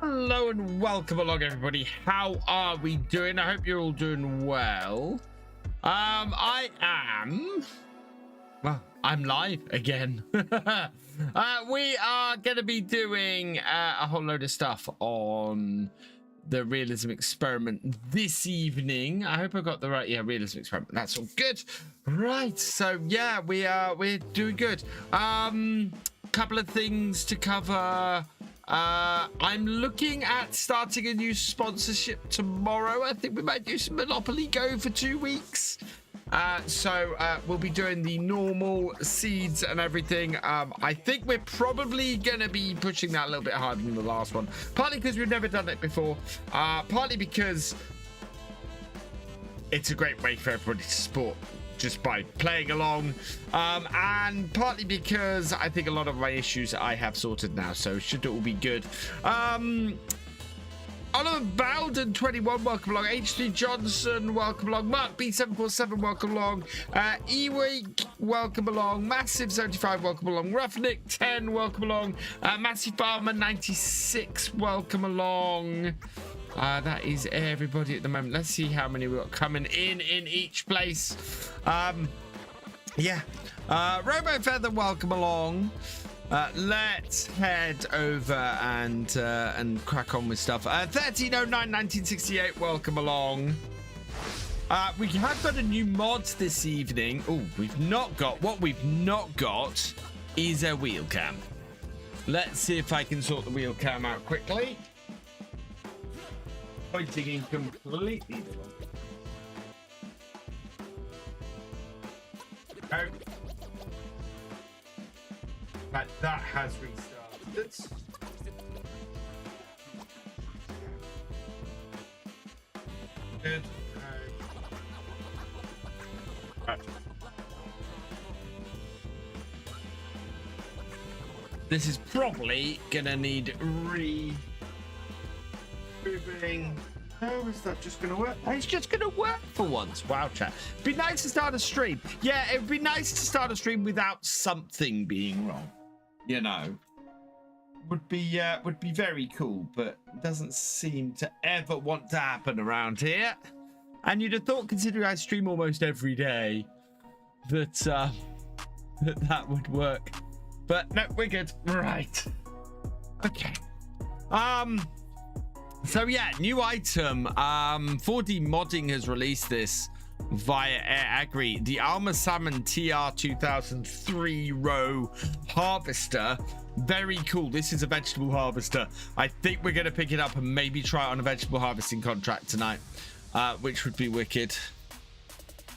Hello and welcome along, everybody. How are we doing? I hope you're all doing well. I'm live again. We are going to be doing a whole load of stuff on the Realism Experiment this evening. I hope I got the right, Realism Experiment. That's all good. Right, so yeah, we're doing good. Couple of things to cover. I'm looking at starting a new sponsorship tomorrow. I think we might do some Monopoly Go for 2 weeks. So we'll be doing the normal seeds and everything. I think we're probably going to be pushing that a little bit harder than the last one. Partly because we've never done it before. Partly because it's a great way for everybody to support just by playing along, and partly because I think a lot of my issues I have sorted now, so should all be good. Oliver Bowden 21, welcome along. H3 Johnson, welcome along. Mark B747, welcome along. Eweek, welcome along. Massive 75, welcome along. Roughnick 10, welcome along. Massive Farmer 96, welcome along. That is everybody at the moment. Let's see how many we've got coming in each place. Robo Feather, welcome along. Let's head over and crack on with stuff. 1309 1968, welcome along. We have got a new mod this evening. Oh, we've not got is a wheel cam. Let's see if I can sort the wheel cam out quickly. Pointing in completely the wrong. Oh. But that has restarted. Good. Right. This is probably gonna need moving. How is that just gonna work? It's just gonna work for once. Wow, chat. It'd be nice to start a stream. Yeah, it'd be nice to start a stream without something being wrong. You know, would be very cool, but doesn't seem to ever want to happen around here. And you'd have thought, considering I stream almost every day, that that would work. But no, we're good. Right. Okay. So yeah, new item. 4D Modding has released this via Air Agri. The Alma Salmon TR 2003 row harvester. Very cool. This is a vegetable harvester. I think we're going to pick it up and maybe try it on a vegetable harvesting contract tonight, which would be wicked.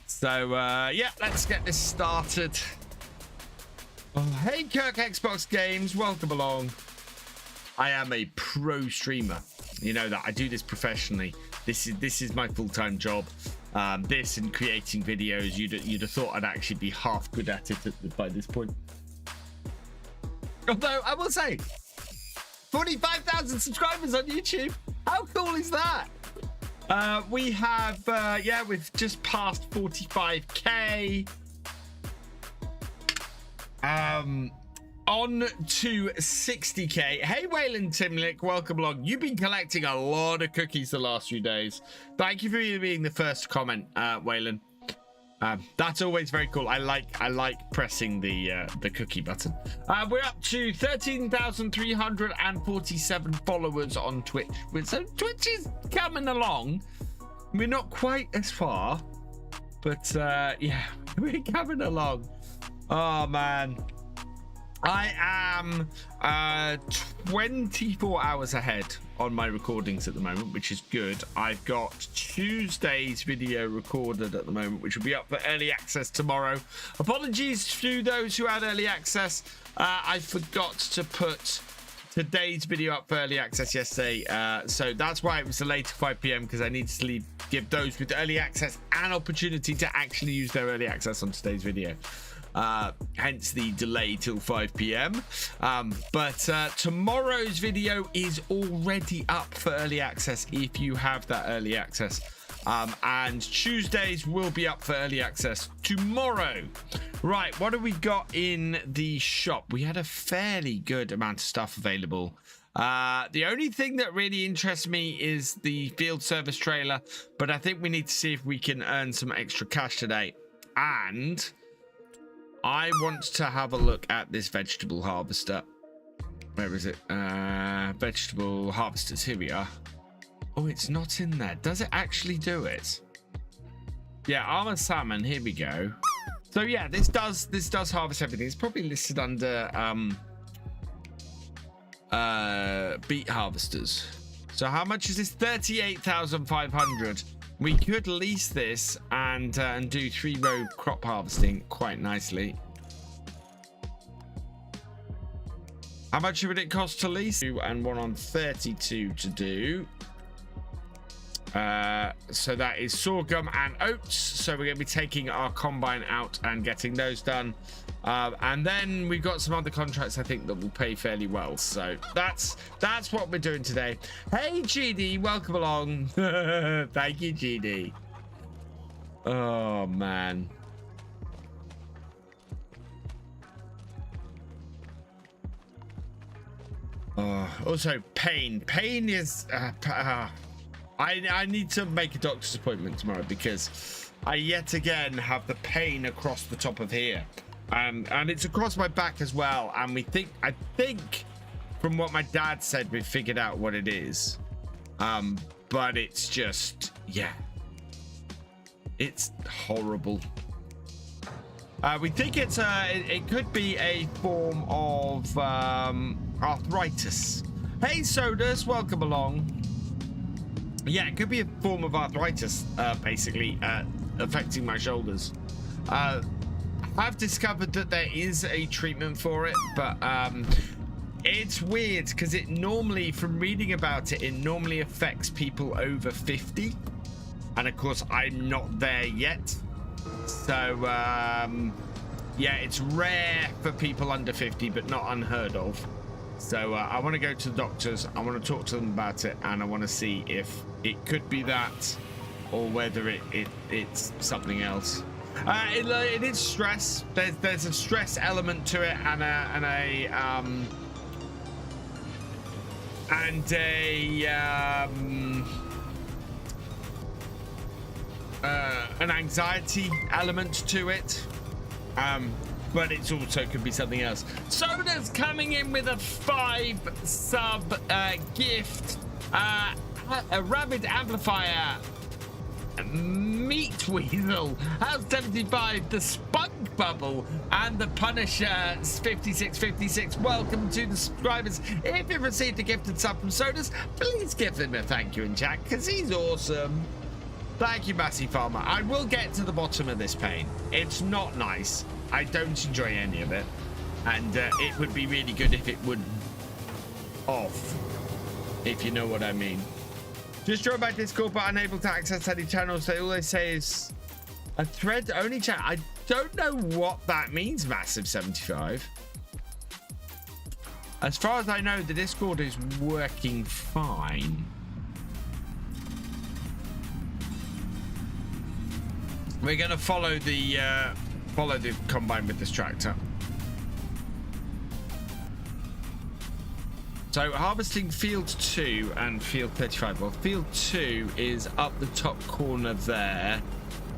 So yeah, let's get this started. Oh, hey Kirk Xbox Games, welcome along. I am a pro streamer. You know that I do this professionally. This is my full-time job. This and creating videos. You'd have thought I'd actually be half good at it by this point. Although I will say, 45,000 subscribers on YouTube. How cool is that? We have we've just passed 45k. On to 60k. Hey Wayland Timlick, welcome along. You've been collecting a lot of cookies the last few days. Thank you for being the first to comment, Wayland. That's always very cool. I like pressing the cookie button. We're up to 13,347 followers on Twitch. So Twitch is coming along. We're not quite as far, but yeah, we're coming along. Oh man. I am 24 hours ahead on my recordings at the moment, which is good. I've got Tuesday's video recorded at the moment, which will be up for early access tomorrow. Apologies to those who had early access. I forgot to put today's video up for early access yesterday. So that's why it was delayed to 5 p.m. because I need to give those with early access an opportunity to actually use their early access on today's video. Hence the delay till 5 p.m. But tomorrow's video is already up for early access if you have that early access. And Tuesdays will be up for early access tomorrow. Right, what have we got in the shop? We had a fairly good amount of stuff available The only thing that really interests me is the field service trailer, but I think we need to see if we can earn some extra cash today. And I want to have a look at this vegetable harvester. Where is it? Vegetable harvesters. Here we are. Oh, it's not in there. Does it actually do it? Yeah, armor salmon. Here we go. So yeah, this does harvest everything. It's probably listed under beet harvesters. So how much is this? 38,500. We could lease this and do 3-row crop harvesting quite nicely. How much would it cost to lease? And one on 32 to do. So that is sorghum and oats. So we're going to be taking our combine out and getting those done. And then we've got some other contracts I think that will pay fairly well. So that's what we're doing today. Hey GD, welcome along. Thank you, GD. Oh man. Also pain is I need to make a doctor's appointment tomorrow because I yet again have the pain across the top of here, and it's across my back as well. And I think from what my dad said, we figured out what it is, but it's just, yeah, it's horrible. We think it could be a form of arthritis. Hey Sodus, welcome along. Yeah, it could be a form of arthritis, basically, affecting my shoulders. I've discovered that there is a treatment for it, but it's weird because it normally, from reading about it, it normally affects people over 50. And of course, I'm not there yet. So, yeah, it's rare for people under 50, but not unheard of. So I want to go to the doctors. I want to talk to them about it, and I want to see if it could be that or whether it's something else. It is stress. There's a stress element to it, and an anxiety element to it. But it's also could be something else. Soda's coming in with a 5-sub gift. A Rabid Amplifier. Meat Weasel. House 75. The Spunk Bubble. And the Punisher 5656. Welcome to the subscribers. If you've received a gifted sub from Soda's, please give him a thank you in chat because he's awesome. Thank you, Massey Farmer. I will get to the bottom of this pain. It's not nice. I don't enjoy any of it, and it would be really good if it would off, if you know what I mean. Just join my Discord, but unable to access any channels. So all they say is a thread only chat. I don't know what that means, Massive 75. As far as I know, the Discord is working fine. We're gonna follow the combine with this tractor. So harvesting field 2 and field 35. Well, field 2 is up the top corner there,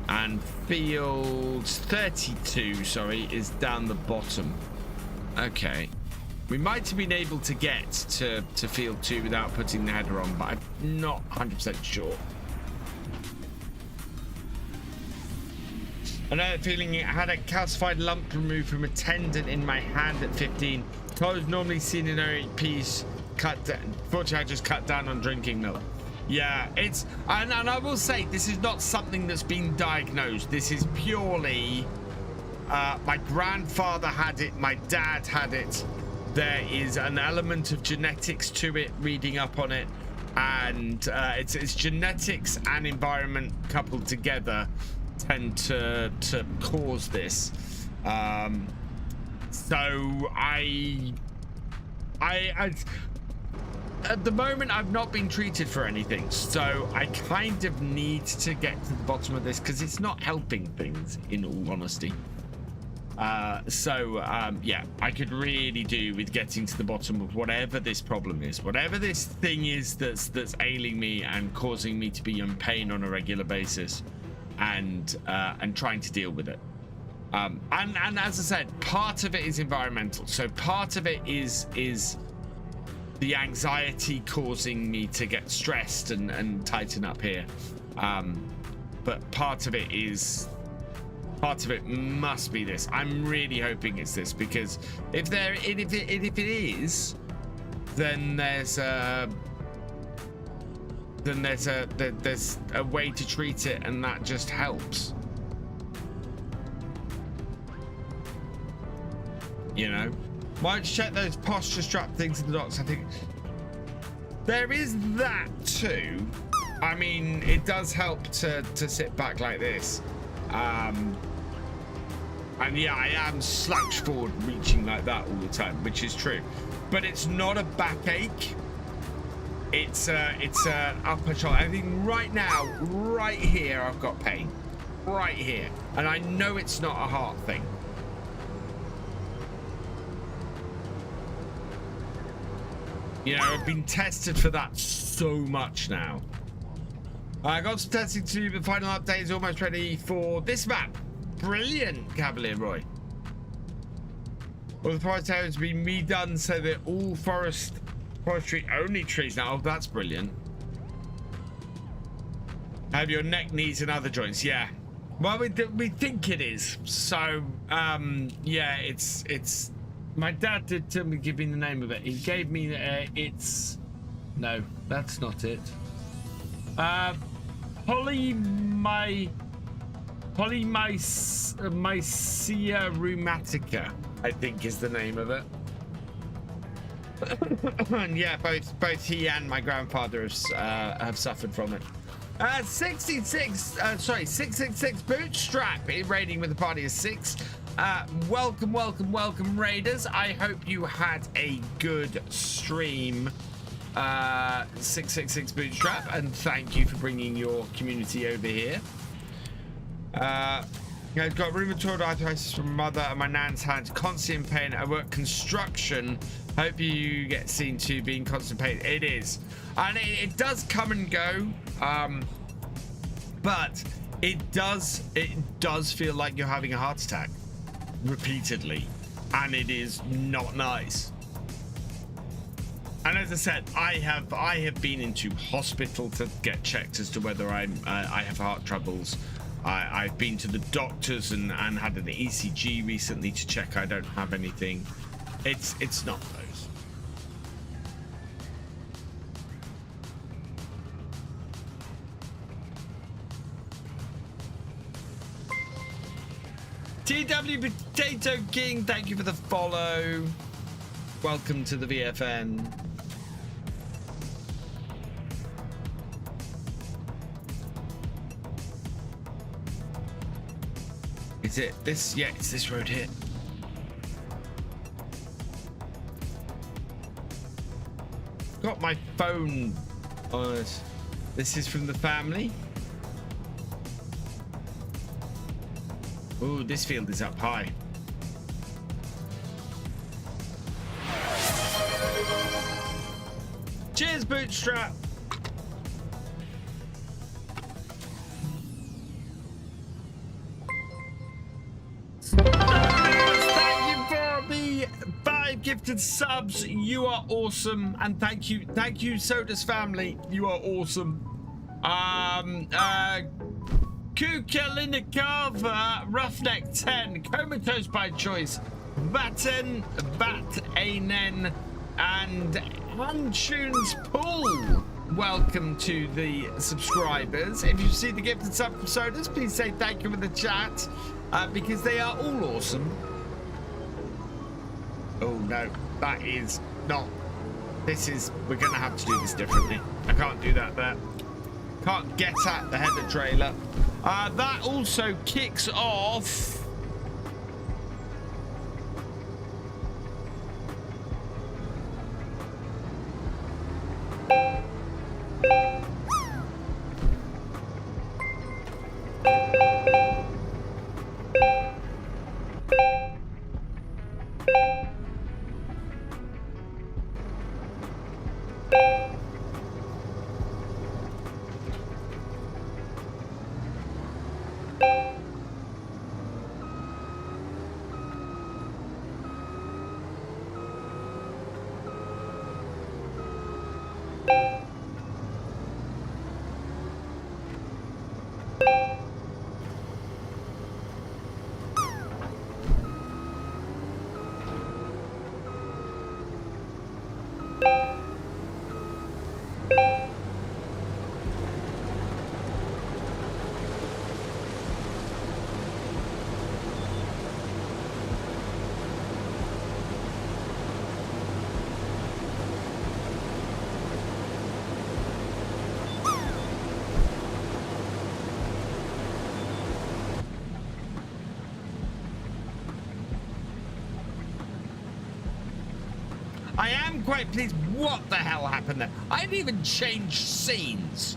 and field 32, sorry, is down the bottom. Okay, we might have been able to get to field 2 without putting the header on, but I'm not 100% sure. Another feeling, I had a calcified lump removed from a tendon in my hand at 15. I was normally seen in only peas cut down. Fortunately, I just cut down on drinking milk. Yeah, it's, and I will say, this is not something that's been diagnosed. This is purely, my grandfather had it, my dad had it. There is an element of genetics to it, reading up on it. And it's genetics and environment coupled together tend to cause this. So I at the moment I've not been treated for anything, so I kind of need to get to the bottom of this because it's not helping things, in all honesty. Yeah, I could really do with getting to the bottom of whatever this problem is, whatever this thing is that's ailing me and causing me to be in pain on a regular basis, and trying to deal with it. And as I said, part of it is environmental. So part of it is the anxiety causing me to get stressed and tighten up here. But part of it must be this. I'm really hoping it's this, because if it is, then there's a way to treat it, and that just helps. You know, why don't you check those posture strap things in the docks? I think there is that too. I mean, it does help to sit back like this. And yeah, I am slouched forward reaching like that all the time, which is true. But it's not a backache. It's an upper shoulder. I think right now, right here, I've got pain. Right here. And I know it's not a heart thing. You know, I've been tested for that so much now. I got some testing to do. The final update is almost ready for this map. Brilliant, Cavalier Roy. All the forest areas have been redone so they're all forestry only trees now. Oh, that's brilliant. Have your neck, knees, and other joints. Yeah. Well, we think it is. So, yeah, it's. My dad did tell me, give me the name of it. He gave me it's. No, that's not it. Polymycia rheumatica, I think is the name of it. And yeah, both he and my grandfather have suffered from it. 666 Bootstrap raiding with a party of 6. Welcome raiders. I hope you had a good stream. 666 Bootstrap, and thank you for bringing your community over here. I've got rheumatoid arthritis from mother, and my nan's had constant pain. I work construction. Hope you get seen to being constant pain. It is, and it does come and go, but it does feel like you're having a heart attack repeatedly, and it is not nice. And as I said, I have been into hospital to get checked as to whether I have heart troubles. I've been to the doctors and had an ECG recently to check I don't have anything. It's not those. TW Potato King, thank you for the follow. Welcome to the VFN. Is it this? Yeah, it's this road here. Got my phone on it. This is from the family. Ooh, this field is up high. Cheers, Bootstrap. Thank you for the 5 gifted subs. You are awesome, and thank you, Sodus family. You are awesome. Kukalinikava, Roughneck 10, Comatose by Choice, Batten, Bat-Anen, and Hantunes Pool. Welcome to the subscribers. If you see the gifted sub from Sodus, please say thank you in the chat, because they are all awesome. Oh no, that is not. This is. We're gonna have to do this differently. I can't do that there. Can't get at the header trailer. That also kicks off. I am quite pleased. What the hell happened there? I didn't even change scenes.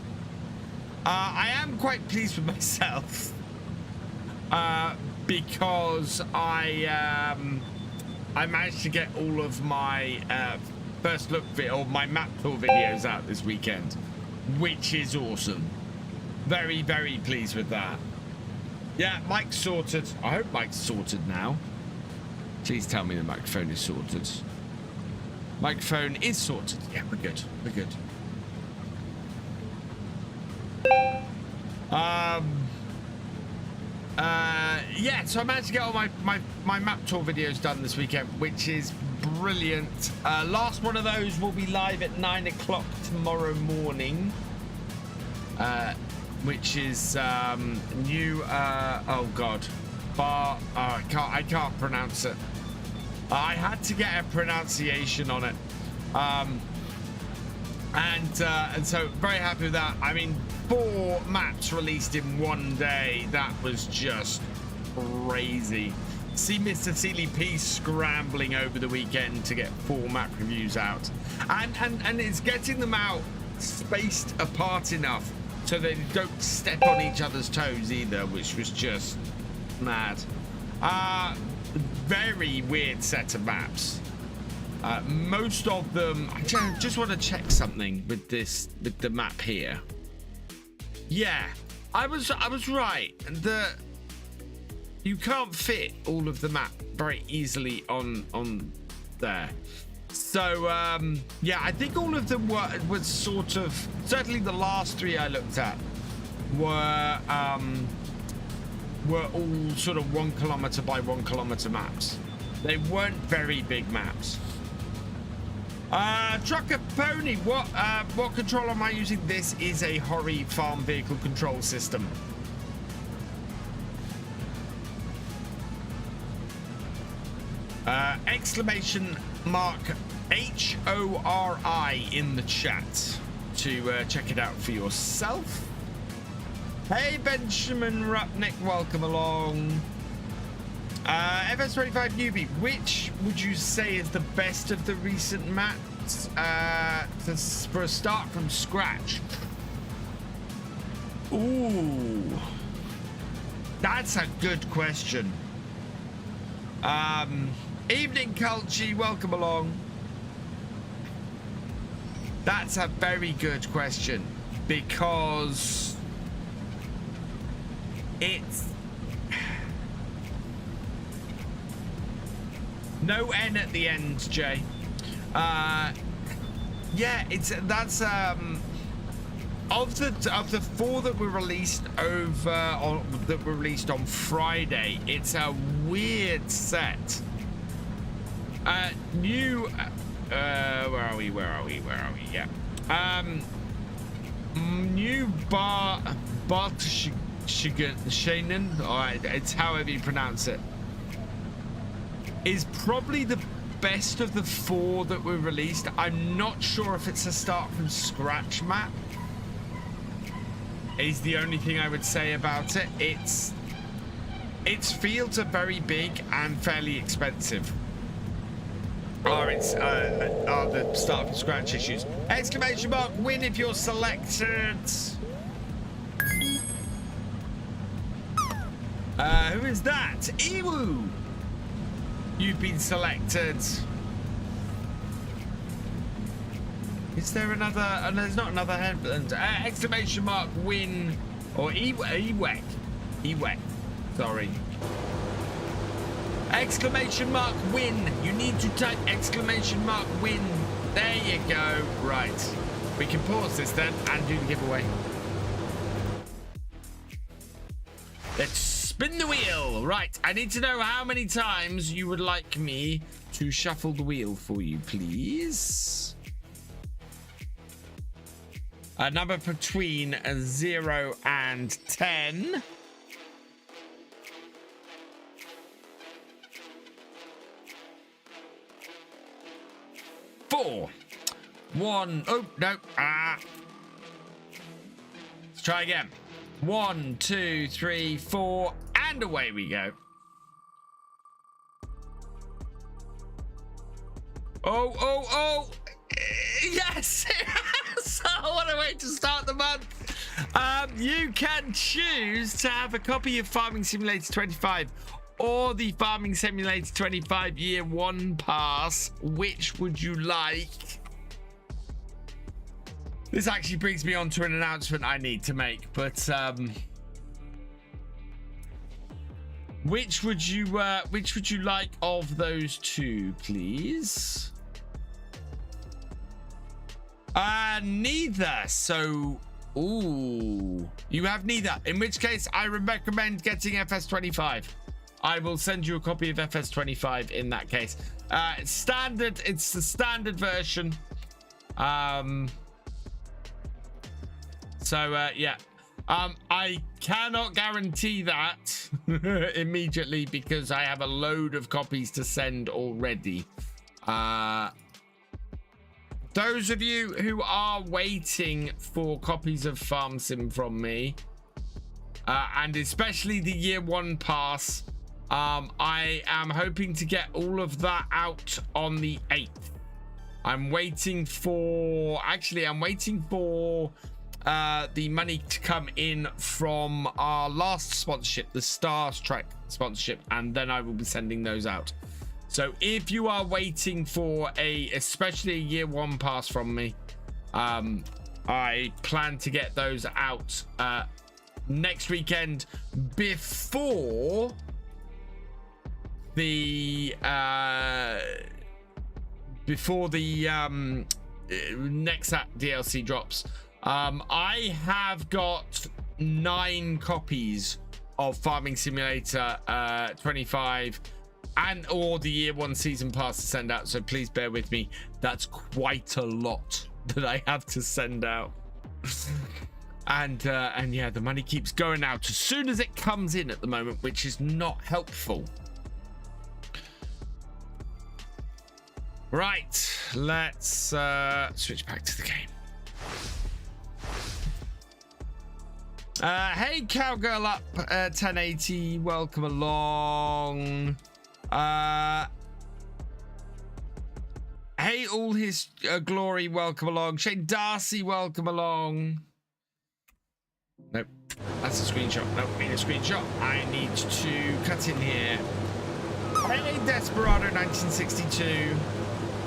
I am quite pleased with myself because I managed to get all of my first look or my map tour videos out this weekend, which is awesome. Very, very pleased with that. Yeah, mic's sorted. I hope mic's sorted now. Please tell me the microphone is sorted. Microphone is sorted. Yeah, we're good. We're good. Yeah, so I managed to get all my map tour videos done this weekend, which is brilliant. Last one of those will be live at 9 o'clock tomorrow morning, which is new. Oh God, I can't pronounce it. I had to get a pronunciation on it, and so very happy with that. I mean, 4 maps released in one day. That was just crazy. See Mr. Sealy P scrambling over the weekend to get 4 map reviews out, and it's getting them out spaced apart enough so they don't step on each other's toes either, which was just mad. Very weird set of maps. Most of them. I just want to check something with the map here. Yeah, I was right. You can't fit all of the map very easily on there. So yeah, I think all of them was sort of, certainly the last 3 I looked at were all sort of 1 kilometer by 1 kilometer maps. They weren't very big maps. Trucker Pony, what control am I using? This is a Hori farm vehicle control system. Exclamation mark HORI in the chat to check it out for yourself. Hey Benjamin Rupnick, welcome along. FS25 newbie, which would you say is the best of the recent maps for a start from scratch? Ooh, that's a good question. Evening Culchi, welcome along. That's a very good question because it's no N at the end, Jay. Yeah, that's of the 4 that were released on Friday. It's a weird set. New where are we? Yeah. New Bartschigen, alright, it's however you pronounce it, is probably the best of the 4 that were released. I'm not sure if it's a start from scratch map. Is the only thing I would say about it. Its fields are very big and fairly expensive. Or it's are the start from scratch issues. Exclamation mark win if you're selected. Who is that? Ewu! You've been selected. Is there another? There's not another headland. Exclamation mark win or Ewek. Sorry. Exclamation mark win. You need to type exclamation mark win. There you go. Right. We can pause this then and do the giveaway. Let's spin the wheel. Right. I need to know how many times you would like me to shuffle the wheel for you, please. A number between 0 and 10. 4, 1. Oh no! Let's try again. 1, 2, 3, 4, and away we go. Oh, oh, oh. Yes. So what a way to start the month. You can choose to have a copy of Farming Simulator 25 or the Farming Simulator 25 Year 1 Pass. Which would you like? This actually brings me on to an announcement I need to make, but which would you like of those two, please? Neither. So, ooh, you have neither. In which case, I recommend getting FS25. I will send you a copy of FS25 in that case. It's standard. It's the standard version. So yeah. I cannot guarantee that immediately because I have a load of copies to send already. Those of you who are waiting for copies of Farm Sim from me, and especially the Year 1 Pass, I am hoping to get all of that out on the 8th. I'm waiting for the money to come in from our last sponsorship, the Star Trek sponsorship, and then I will be sending those out. So if you are waiting for especially a Year 1 Pass from me, I plan to get those out next weekend before the next DLC drops. I have got 9 copies of Farming Simulator 25 and or the Year 1 Season Pass to send out, so please bear with me. That's quite a lot that I have to send out. And yeah, the money keeps going out as soon as it comes in at the moment, which is not helpful. Right, let's switch back to the game. Hey, Cowgirl up 1080, welcome along. Hey, all his glory, welcome along. Shane Darcy, welcome along. Nope, that's a screenshot. Nope, need a screenshot. I need to cut in here. Hey, Desperado 1962.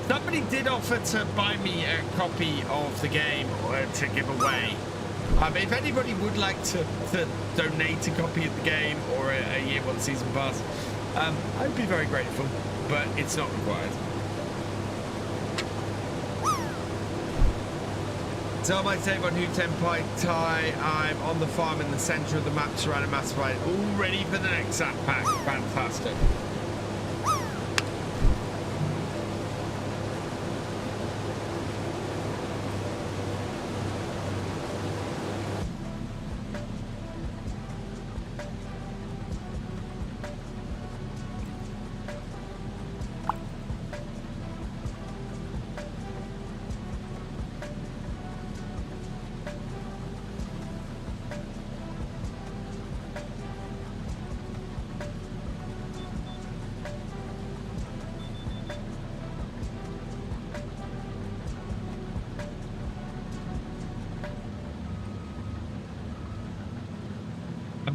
Somebody did offer to buy me a copy of the game to give away. If anybody would like to donate a copy of the game or a Year 1 Season Pass, I'd be very grateful, but it's not required. Tell my take on Who Tenpai Tai. I'm on the farm in the center of the map surrounded massified, all ready for the next app pack. Fantastic.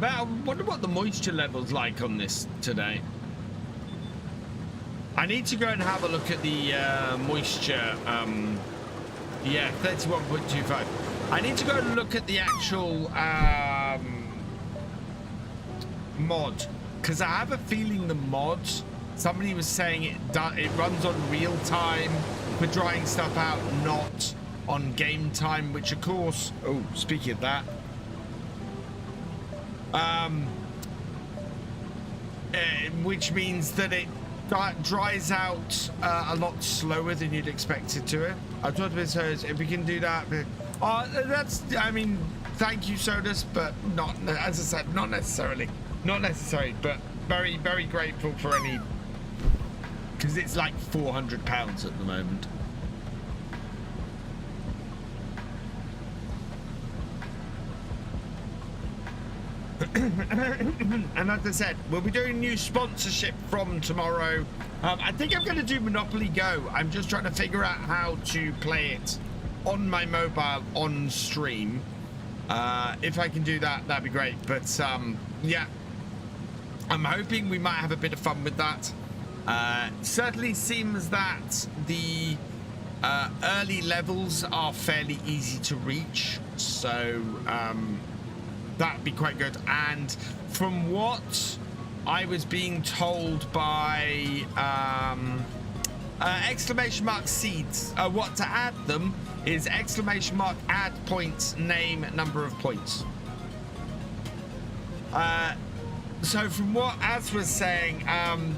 I wonder what the moisture level's like on this today. I need to go and have a look at the moisture. Yeah, 31.25. I need to go and look at the actual mod, because I have a feeling the mod, somebody was saying it runs on real time for drying stuff out, not on game time, which of course, oh, speaking of that, which means that it dries out a lot slower than you'd expect it to. I thought of it as if we can do that. That's, I mean, thank you, Sodus, but not, as I said, not necessarily. Not necessary, but very, very grateful for any, because it's like £400 at the moment. And as I said, we'll be doing new sponsorship from tomorrow. I think I'm going to do Monopoly Go. I'm just trying to figure out how to play it on my mobile on stream. If I can do that, that'd be great. But yeah, I'm hoping we might have a bit of fun with that. Certainly seems that the early levels are fairly easy to reach, so that'd be quite good. And from what I was being told by exclamation mark seeds, what to add them is exclamation mark add points, name, number of points. So from what Az was saying,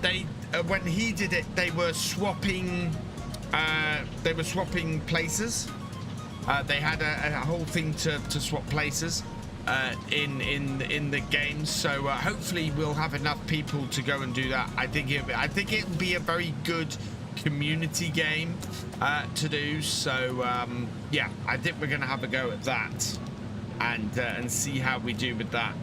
they when he did it, they were swapping places. They had a whole thing to swap places in the game. So hopefully we'll have enough people to go and do that. I think it would be a very good community game to do. So yeah, I think we're gonna have a go at that and see how we do with that.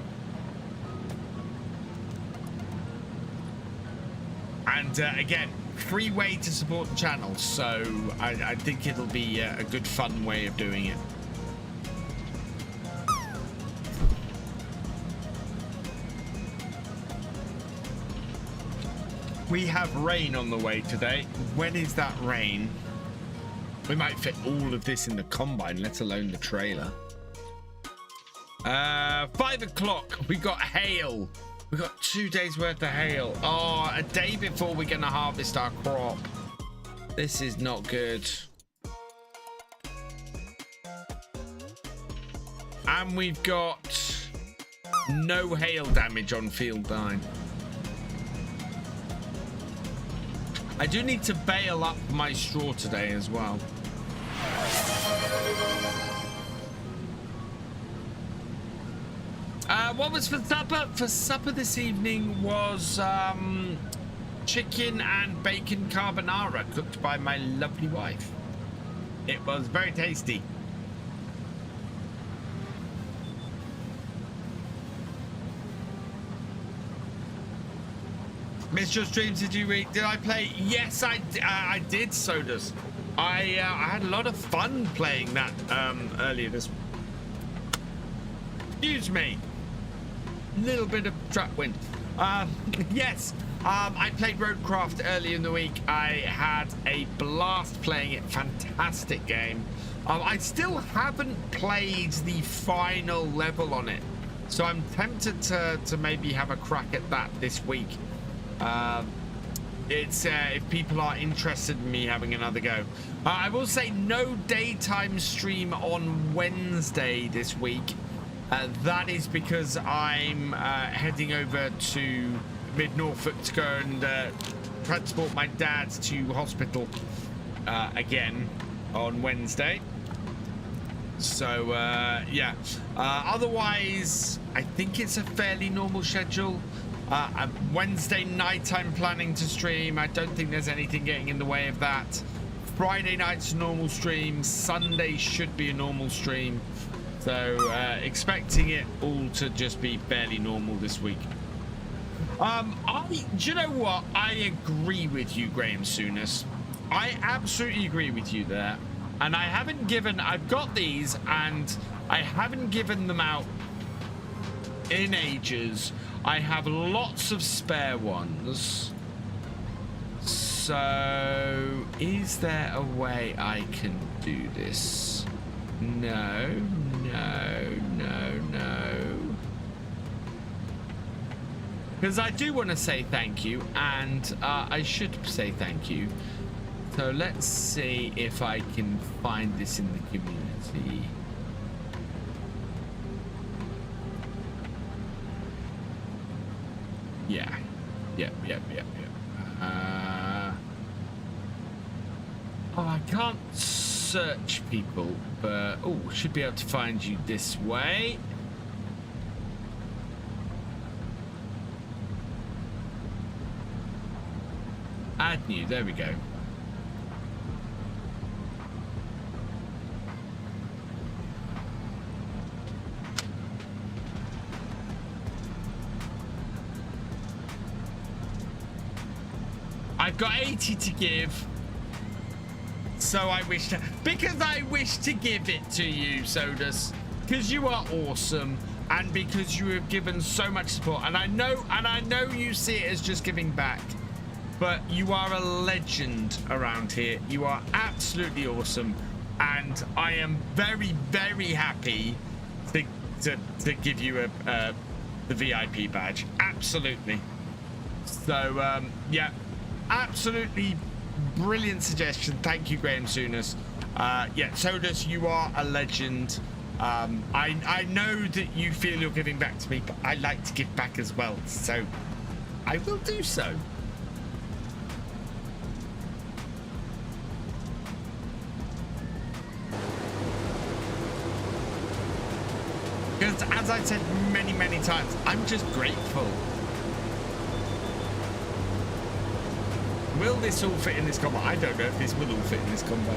And again, free way to support the channel, so I think it'll be a good fun way of doing it. We have rain on the way today. When is that rain? We might fit all of this in the combine, let alone the trailer. 5 o'clock, we got hail. We got 2 days worth of hail. Oh, a day before we're gonna harvest our crop. This is not good. And we've got no hail damage on field 9. I do need to bale up my straw today as well. What was for supper? For supper this evening was chicken and bacon carbonara cooked by my lovely wife. It was very tasty. Missed your streams, did you read? Did I play? Yes, I did, Sodus. I had a lot of fun playing that earlier this. Excuse me. Little bit of trap wind. Yes, I played Roadcraft earlier in the week. I had a blast playing it. Fantastic game. I still haven't played the final level on it, so I'm tempted to maybe have a crack at that this week. It's if people are interested in me having another go. I will say no daytime stream on Wednesday this week. That is because I'm heading over to mid-Norfolk to go and transport my dad to hospital again on Wednesday. So yeah, otherwise I think it's a fairly normal schedule. Wednesday night I'm planning to stream. I don't think there's anything getting in the way of that. Friday night's a normal stream. Sunday should be a normal stream. So expecting it all to just be fairly normal this week. Do you know what? I agree with you, Graham Souness. I absolutely agree with you there. And I haven't given, I've got these and I haven't given them out in ages. I have lots of spare ones. So is there a way I can do this? No, no, no, no. Because I do want to say thank you, and I should say thank you. So let's see if I can find this in the community. Yeah. Yep. Oh, I can't search people, but oh, should be able to find you this way. Add new, there we go. I've got 80 to give. So I wish to, because I wish to give it to you, Sodus, because you are awesome and because you have given so much support. And I know you see it as just giving back, but you are a legend around here. You are absolutely awesome. And I am very, very happy to give you the VIP badge. Absolutely. So, yeah, absolutely brilliant suggestion. Thank you, Graham Souness. Yeah, Sodus, you are a legend. I know that you feel you're giving back to me, but I like to give back as well. So I will do so. Because as I've said many, many times, I'm just grateful. Will this all fit in this combo? I don't know if this will all fit in this combo.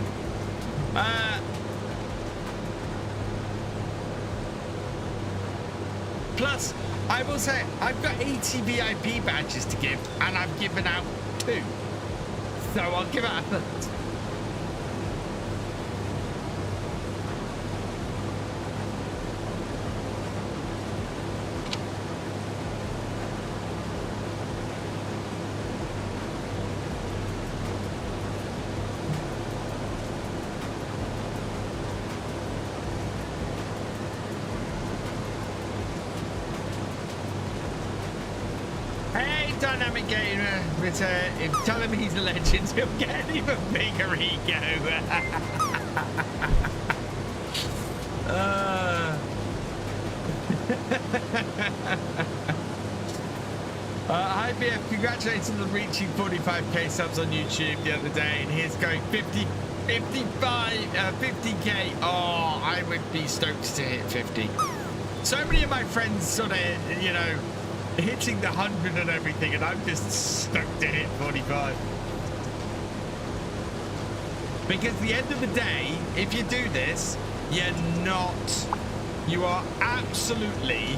Plus, I will say, I've got 80 VIP badges to give, and I've given out 2. So I'll give out a third. Dynamic gamer, if tell him he's a legend, he'll get an even bigger ego. Hi BF, congratulations on reaching 45k subs on YouTube the other day, and here's going 50k. Oh, I would be stoked to hit 50. So many of my friends sort of, you know, hitting the 100 and everything, and I'm just stoked to hit 45. Because at the end of the day, if you do this, you are absolutely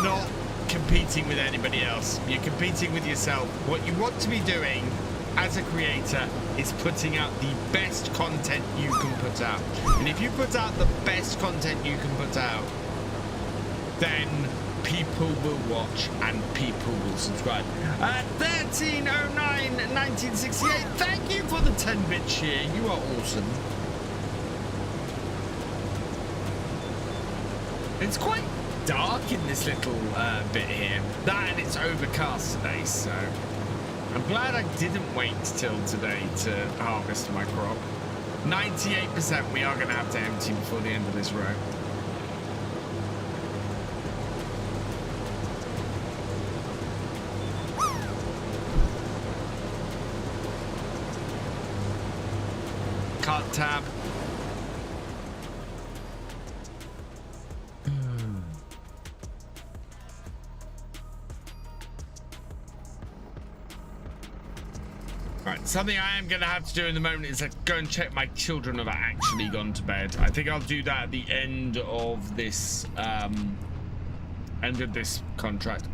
not competing with anybody else. You're competing with yourself. What you want to be doing as a creator is putting out the best content you can put out. And if you put out the best content you can put out, then people will watch and people will subscribe. 1309-1968, thank you for the 10-bit cheer. You are awesome. It's quite dark in this little bit here. That and it's overcast today, so I'm glad I didn't wait till today to harvest my crop. 98% we are going to have to empty before the end of this row. Tab. Right, something I am going to have to do in the moment is go and check my children have actually gone to bed. I think I'll do that at the end of this contract.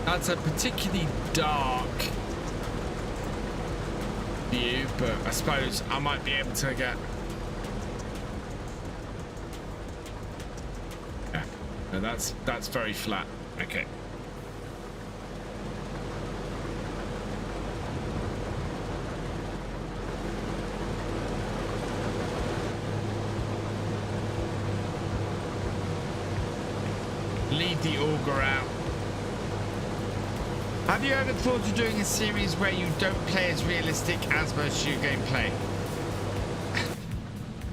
That's a particularly dark view, but I suppose I might be able to get... Yeah, no, that's very flat. Okay. Leave the auger out. Have you ever thought of doing a series where you don't play as realistic as most of your gameplay?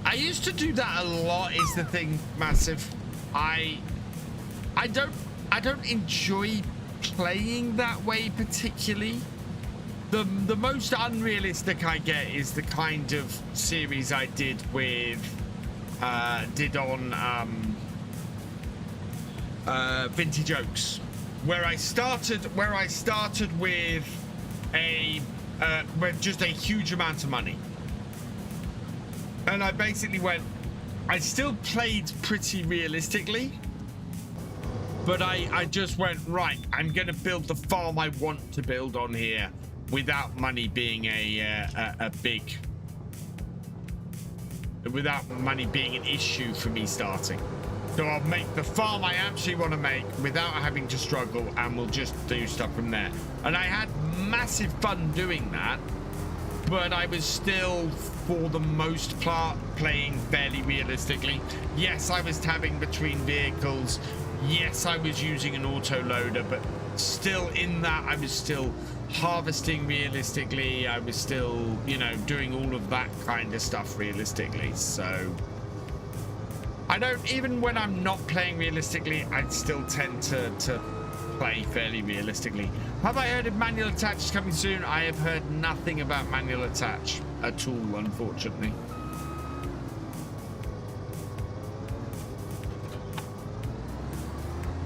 I used to do that a lot, is the thing, Massive. I don't enjoy playing that way particularly. The most unrealistic I get is the kind of series I did with on vintage oaks, where I started with with just a huge amount of money, and I basically went. I still played pretty realistically, but I just went, right, I'm gonna build the farm I want to build on here without money being without money being an issue for me starting. So I'll make the farm I actually want to make without having to struggle, and we'll just do stuff from there. And I had massive fun doing that, but I was still, for the most part, playing fairly realistically. Yes, I was tabbing between vehicles. Yes, I was using an auto-loader, but still in that, I was still harvesting realistically. I was still, you know, doing all of that kind of stuff realistically. So I don't, even when I'm not playing realistically, I still tend to play fairly realistically. Have I heard of manual attach is coming soon? I have heard nothing about manual attach at all, unfortunately.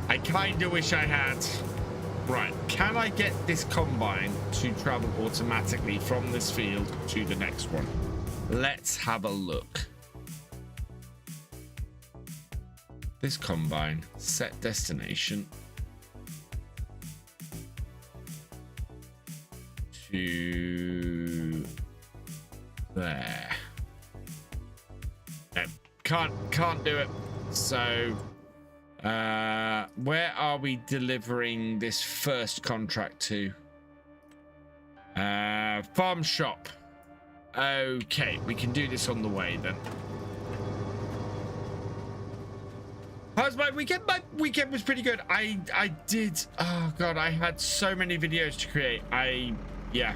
I kind of wish I had. Right, can I get this combine to travel automatically from this field to the next one? Let's have a look. This combine, set destination to there. No, can't do it. So where are we delivering this first contract to? Farm shop. Okay, we can do this on the way then. How's my weekend? My weekend was pretty good. I did, oh god, I had so many videos to create. Yeah.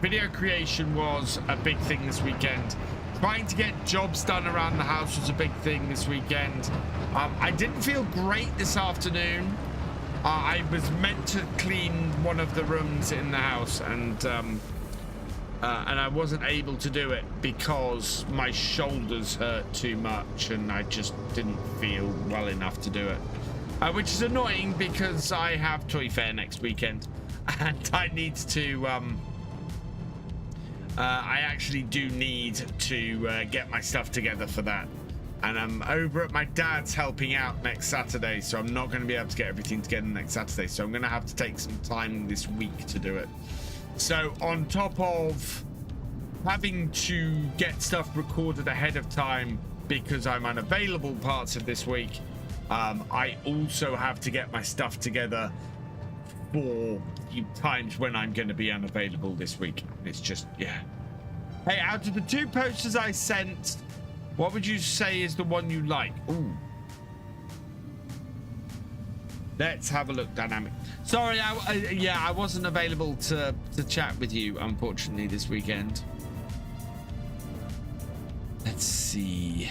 Video creation was a big thing this weekend. Trying to get jobs done around the house was a big thing this weekend. I didn't feel great this afternoon. I was meant to clean one of the rooms in the house, and I wasn't able to do it because my shoulders hurt too much, and I just didn't feel well enough to do it. Which is annoying because I have Toy Fair next weekend, and I need to I actually do need to get my stuff together for that. And I'm over at my dad's helping out next Saturday, so I'm not going to be able to get everything together next Saturday. So I'm going to have to take some time this week to do it. So on top of having to get stuff recorded ahead of time because I'm unavailable parts of this week, I also have to get my stuff together for times when I'm going to be unavailable this week. It's just, yeah. Hey, out of the 2 posters I sent, what would you say is the one you like? Ooh. Let's have a look, Dynamic. Sorry, yeah, I wasn't available to chat with you, unfortunately, this weekend. Let's see.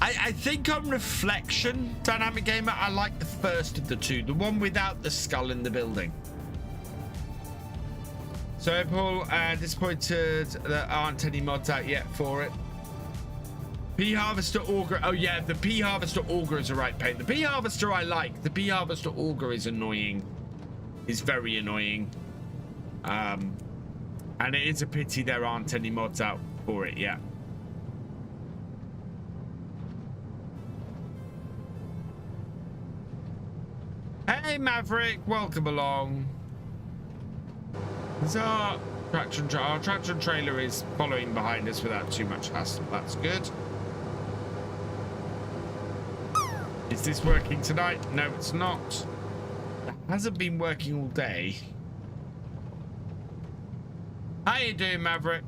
I think on Reflection, Dynamic Gamer, I like the first of the 2, the one without the skull in the building. So Paul, disappointed there aren't any mods out yet for it. Pea Harvester Auger, oh yeah, the Pea Harvester Auger is a right pain. The Pea Harvester I like, the Pea Harvester Auger is annoying. Is very annoying. And it is a pity there aren't any mods out for it yet. Hey Maverick, welcome along. So our traction trailer is following behind us without too much hassle. That's good. Is this working tonight? No, it's not. It hasn't been working all day. How you doing, Maverick?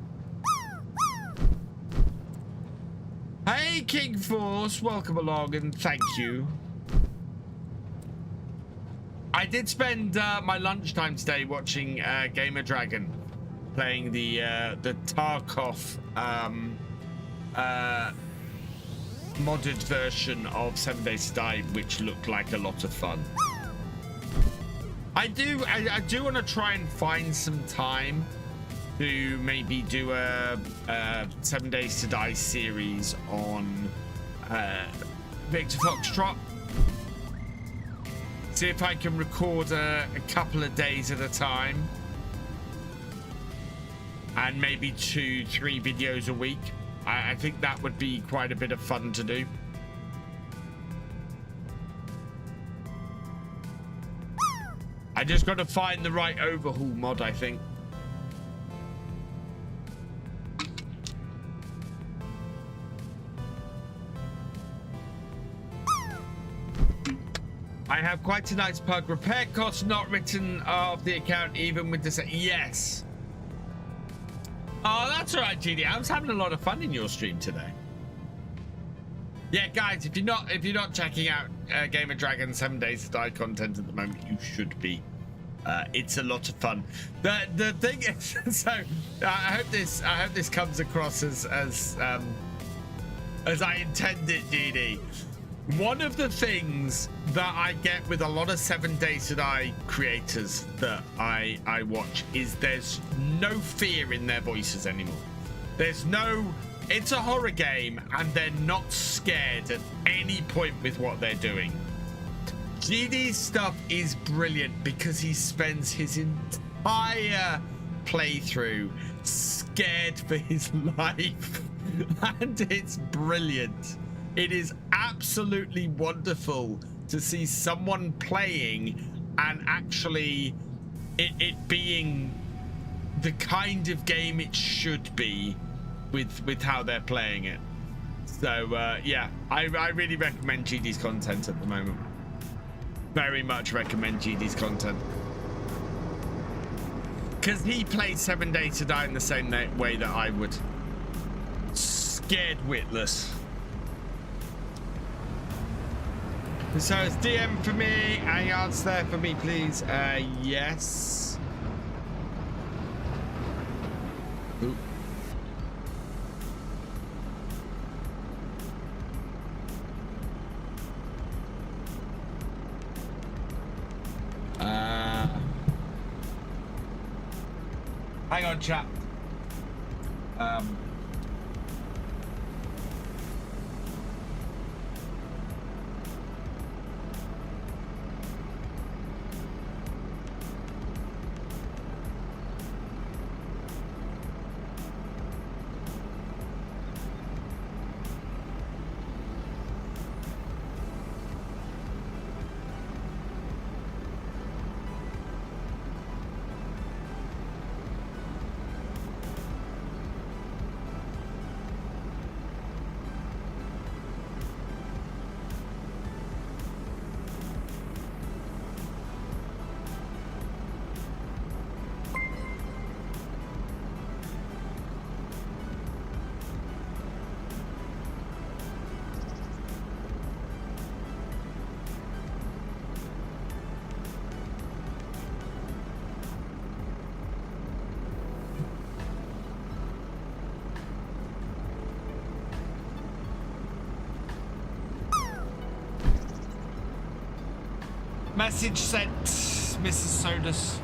Hey, King Force, welcome along and thank you. I did spend my lunchtime today watching Gamer Dragon playing the Tarkov modded version of 7 Days to Die, which looked like a lot of fun. I do want to try and find some time to maybe do a 7 Days to Die series on Victor Foxtrot. See if I can record a couple of days at a time. And maybe 2-3 videos a week. I think that would be quite a bit of fun to do. I just got to find the right overhaul mod, I think. I have quite a nice pug. Repair costs not written off the account even with this. Yes. Oh, that's all right, GD. I was having a lot of fun in your stream today. Yeah, guys, if you're not checking out Gamer Dragon 7 Days to Die content at the moment, you should be. It's a lot of fun. The thing is, so I hope this comes across as I intended, GD. One of the things that I get with a lot of 7 Days to Die creators that I watch is there's no fear in their voices anymore. There's no, it's a horror game and they're not scared at any point with what they're doing. GD's stuff is brilliant because he spends his entire playthrough scared for his life and it's brilliant. It is absolutely wonderful to see someone playing and actually it being the kind of game it should be with how they're playing it. So yeah, I really recommend GD's content at the moment. Very much recommend GD's content. Because he plays 7 Days to Die in the same way that I would. Scared witless. So it's DM for me. Any answer there for me, please? Yes. Ooh. Hang on, chat. Message sent, Mrs. Sodus.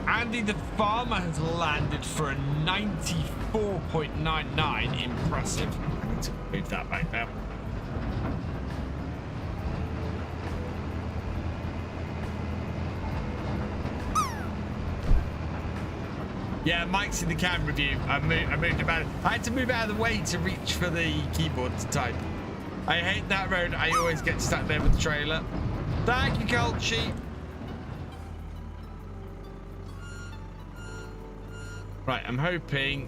Andy the farmer has landed for a 94.99. Impressive. I need to move that back now. Yeah, Mike's in the camera view. I moved about. I had to move out of the way to reach for the keyboard to type. I hate that road. I always get stuck there with the trailer. Thank you, Culchi. Right, I'm hoping.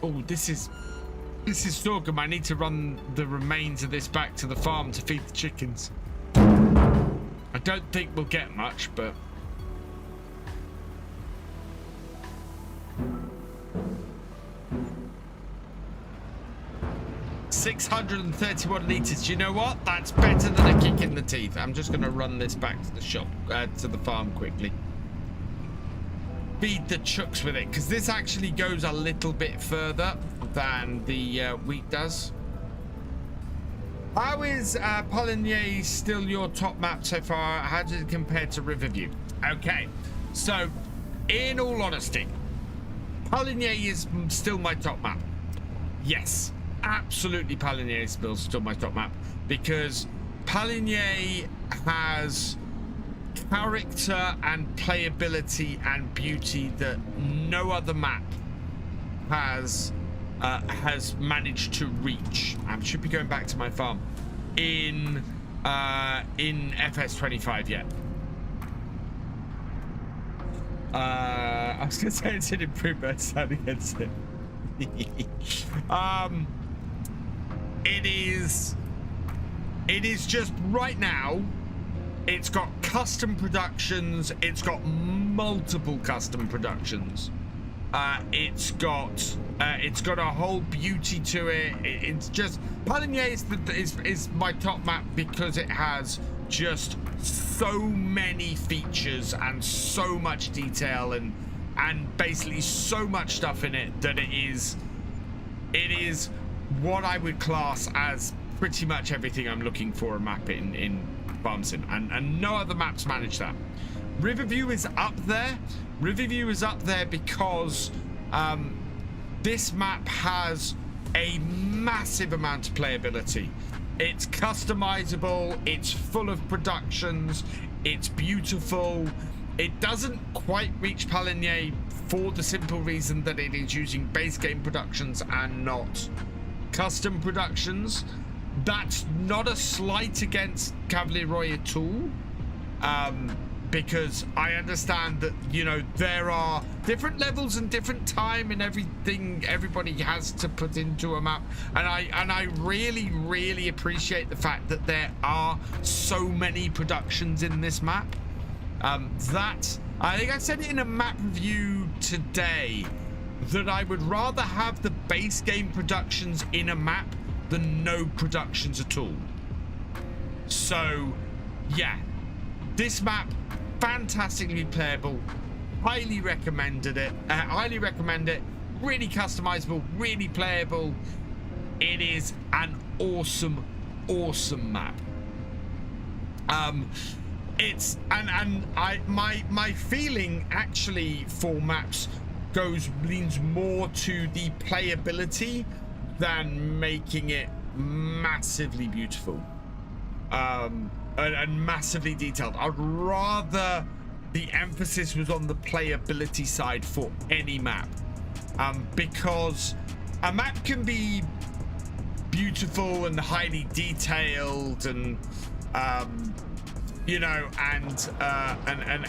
Oh, this is sorghum. I need to run the remains of this back to the farm to feed the chickens. I don't think we'll get much, but. 631 litres. Do you know what? That's better than a kick in the teeth. I'm just going to run this back to the shop, to the farm quickly. Feed the chooks with it, because this actually goes a little bit further than the wheat does. How is Paligny still your top map so far? How does it compare to Riverview? Okay, so in all honesty, Paligny is still my top map. Yes, absolutely, Paligny is still my top map, because Paligny has character and playability and beauty that no other map has managed to reach. I should be going back to my farm in FS25 yet. I was gonna say it's an improvement sound against it. It is just right now. It's got custom productions. It's got multiple custom productions. It's got a whole beauty to it. It's just Paligny is my top map because it has just so many features and so much detail and basically so much stuff in it that it is what I would class as pretty much everything I'm looking for a map in Farm Sim, and no other maps manage that. Riverview is up there. Riverview is up there because this map has a massive amount of playability. It's customizable, it's full of productions, it's beautiful. It doesn't quite reach Paligny for the simple reason that it is using base game productions and not custom productions. That's not a slight against Cavalier Roy at all, because I understand that, you know, there are different levels and different time and everything everybody has to put into a map, and I really appreciate the fact that there are so many productions in this map. That I think I said it in a map review today, that I would rather have the base game productions in a map than no productions at all. So yeah, this map, fantastically playable, highly recommend it, really customizable, really playable. It is an awesome map. It's my feeling actually for maps leans more to the playability than making it massively beautiful and massively detailed. I'd rather the emphasis was on the playability side for any map, because a map can be beautiful and highly detailed and you know, and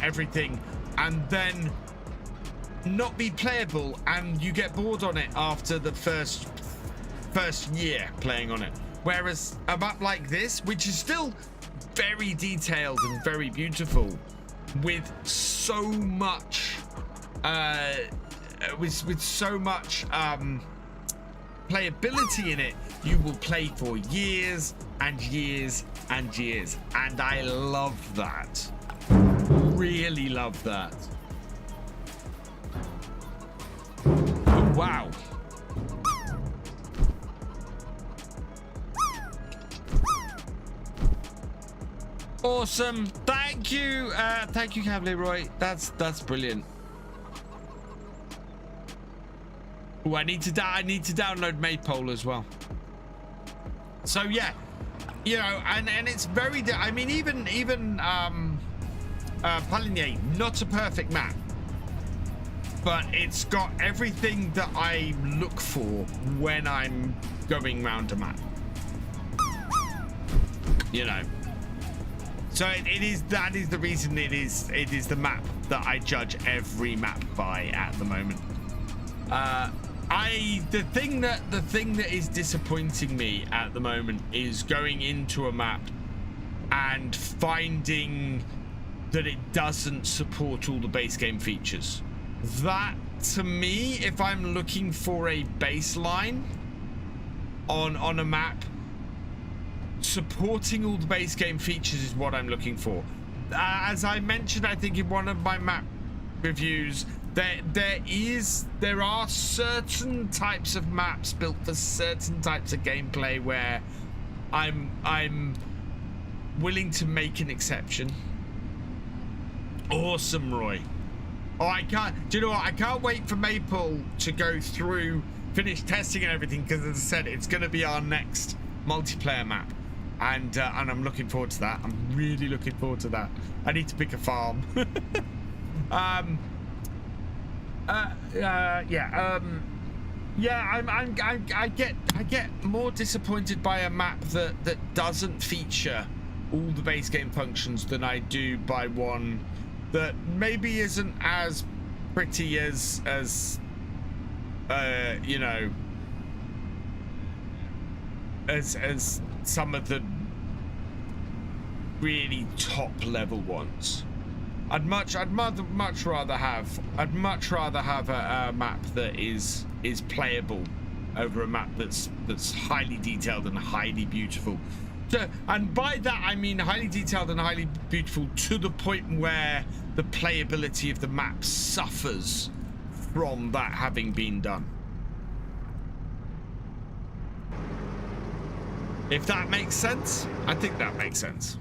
everything, and then not be playable, and you get bored on it after the first year playing on it. Whereas a map like this, which is still very detailed and very beautiful, with so much with so much playability in it, you will play for years and years and years, and I love that. Really love that. Oh, wow. Awesome. Thank you, Cavalier Roy. That's brilliant. Oh, I need to download Maypole as well. So yeah, you know, and it's very, I mean, even Paligny, not a perfect map, but it's got everything that I look for when I'm going round a map, you know. So that is the reason it is the map that I judge every map by at the moment. The thing that is disappointing me at the moment is going into a map and finding that it doesn't support all the base game features. That, to me, if I'm looking for a baseline, on a map. Supporting all the base game features is what I'm looking for. As I mentioned, I think in one of my map reviews, there are certain types of maps built for certain types of gameplay where I'm willing to make an exception. Awesome, Roy. Oh, I can't. Do you know what? I can't wait for Maple to go through, finish testing and everything, because as I said, it's going to be our next multiplayer map, and I'm looking forward to that. I'm really looking forward to that. I need to pick a farm. I get more disappointed by a map that doesn't feature all the base game functions than I do by one that maybe isn't as pretty as you know, as some of the really top level ones. I'd much rather have a map that is playable over a map that's highly detailed and highly beautiful. So, and by that I mean highly detailed and highly beautiful to the point where the playability of the map suffers from that having been done. If that makes sense, I think that makes sense.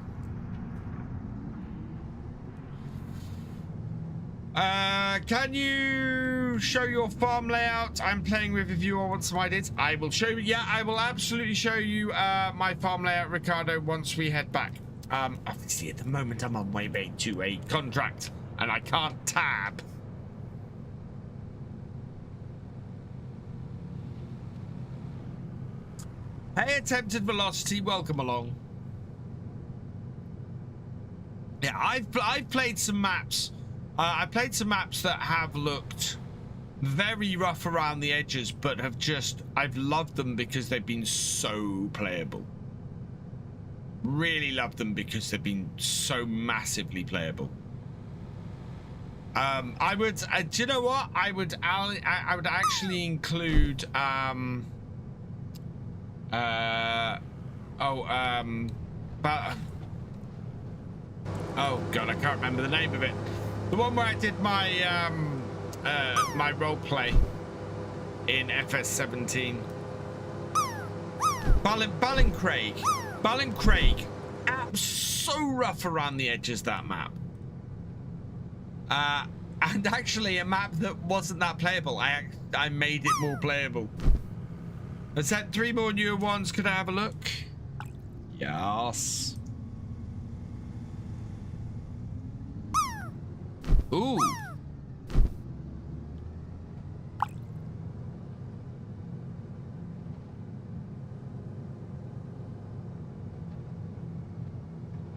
Can you show your farm layout? I'm playing Riverview. I want some ideas. I will show you. Yeah, I will absolutely show you my farm layout, Ricardo, once we head back. Obviously, at the moment, I'm on my way to a contract, and I can't tab. Hey, Attempted Velocity, welcome along. Yeah, I've played some maps. I played some maps that have looked very rough around the edges, but have I've loved them because they've been so playable. Really loved them because they've been so massively playable. I would, do you know what? I would actually include, but oh god, I can't remember the name of it. The one where I did my my role play in FS17. Ballincraig. So rough around the edges, that map. And actually a map that wasn't that playable. I made it more playable. I sent 3 more newer ones. Could I have a look? Yes. Ooh.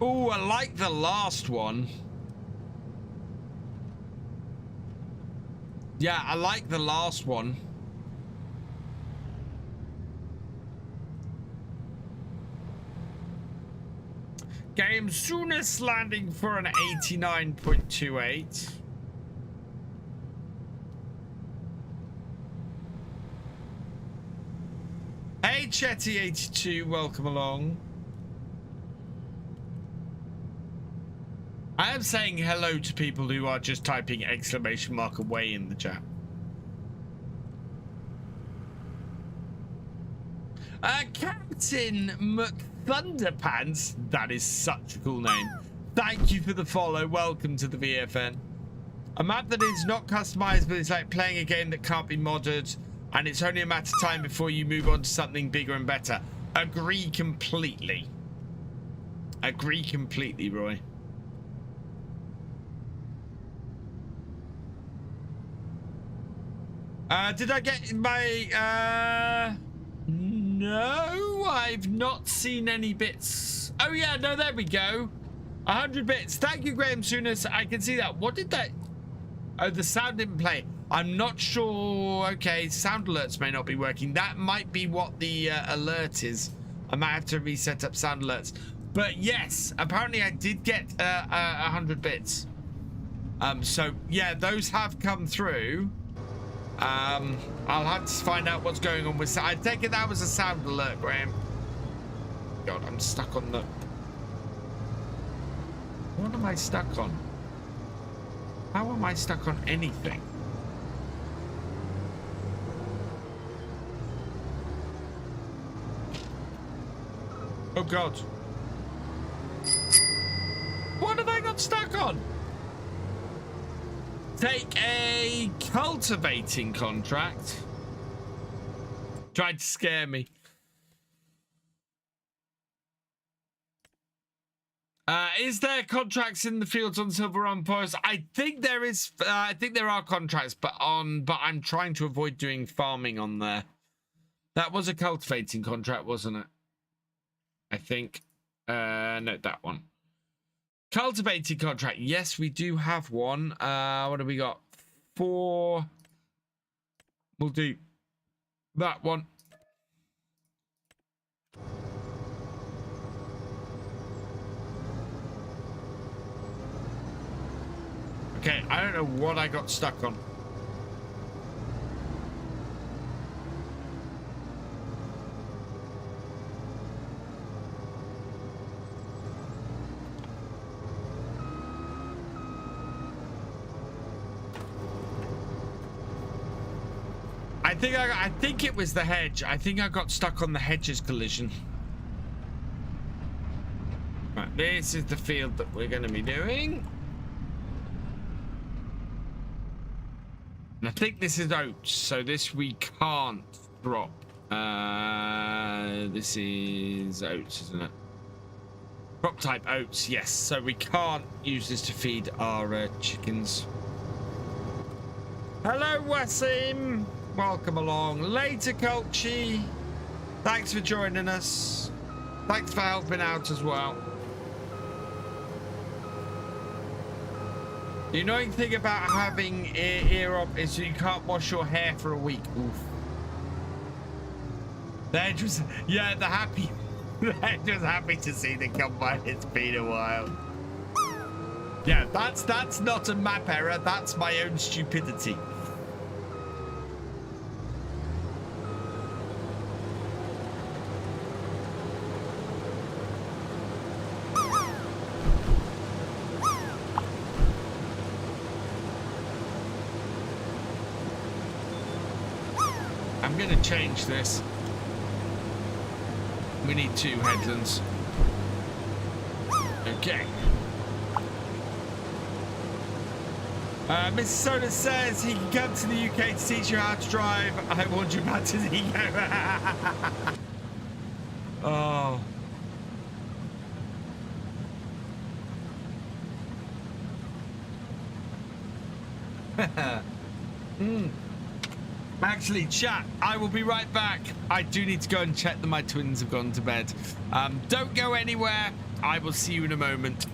Ooh, I like the last one. Yeah, I like the last one. Game Sodus landing for an 89.28. Hey Chetty82, welcome along. I am saying hello to people who are just typing exclamation mark away in the chat. Captain McThunderpants, that is such a cool name. Thank you for the follow. Welcome to the VFN. A map that is not customized, but it's like playing a game that can't be modded, and it's only a matter of time before you move on to something bigger and better. Agree completely. Agree completely, Roy. Did I get my, no, I've not seen any bits. Oh yeah, no, there we go. 100 bits. Thank you, Graham Sooner. I can see that. What did that? Oh, the sound didn't play. I'm not sure. Okay, sound alerts may not be working. That might be what the alert is. I might have to reset up sound alerts. But yes, apparently I did get 100 bits. So yeah, those have come through. I'll have to find out what's going on with. I take it that was a sound alert, Graham. God, I'm stuck on the. What am I stuck on? How am I stuck on anything? Oh God. What have I got stuck on? Take a cultivating contract. Tried to scare me. Is there contracts in the fields on Silver Run Forest? I think there is. I think there are contracts, but I'm trying to avoid doing farming on there. That was a cultivating contract, wasn't it? I think. No, that one. Cultivating contract. Yes, we do have one. What have we got? 4. We'll do that one. Okay, I don't know what I got stuck on. I think it was the hedge. I think I got stuck on the hedge's collision. Right, this is the field that we're going to be doing. And I think this is oats, so this we can't drop. This is oats, isn't it? Crop type oats, yes. So we can't use this to feed our chickens. Hello, Wasim. Welcome along. Later, Culchi. Thanks for joining us. Thanks for helping out as well. The annoying thing about having ear up is you can't wash your hair for a week. Oof. They're just, yeah, they're happy. They're just happy to see the combine. It's been a while. Yeah, that's not a map error. That's my own stupidity. I'm going to change this. We need 2 headlands. Okay. Mrs. Sodus says he can come to the UK to teach you how to drive. I want you back to the Oh. Actually, chat, I will be right back. I do need to go and check that my twins have gone to bed. Don't go anywhere. I will see you in a moment.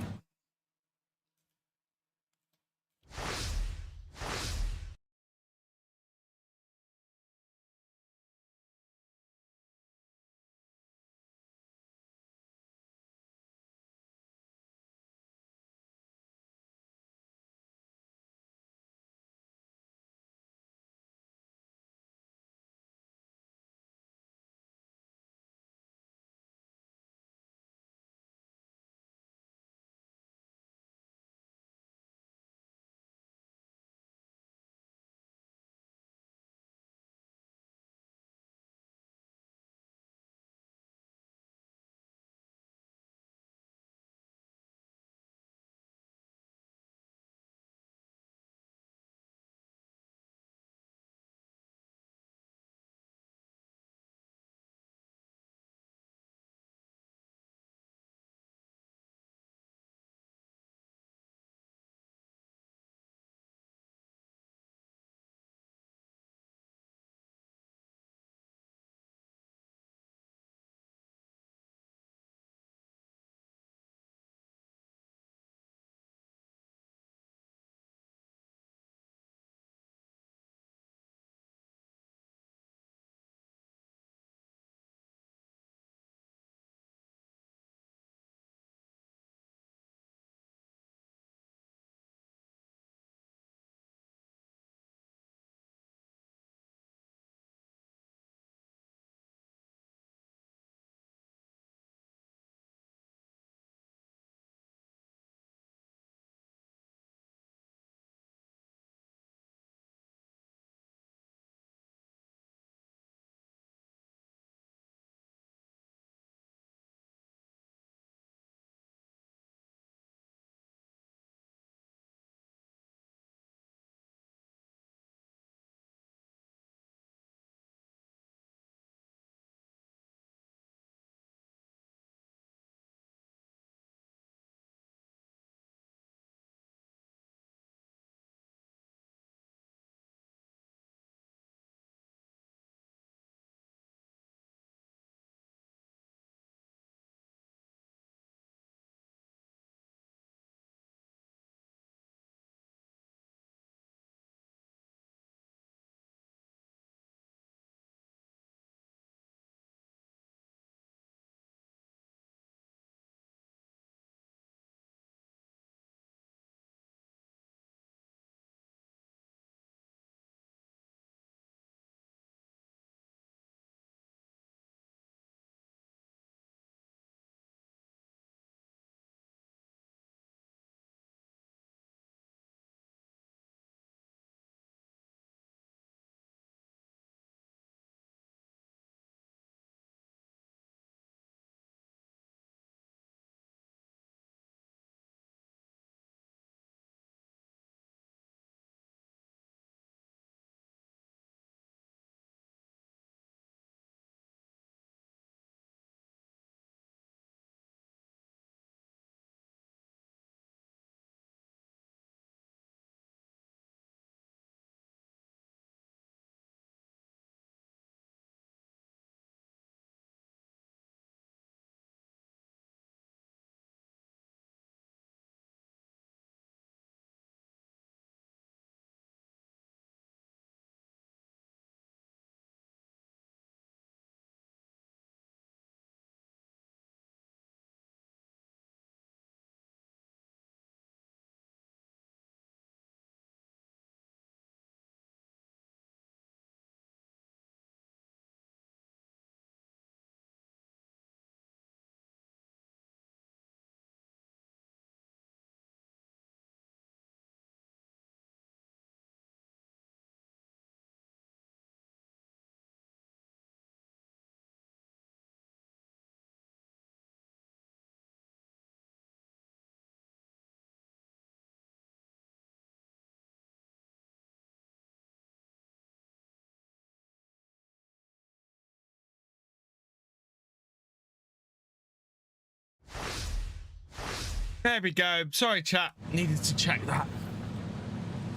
There we go. Sorry, chat. Needed to check that.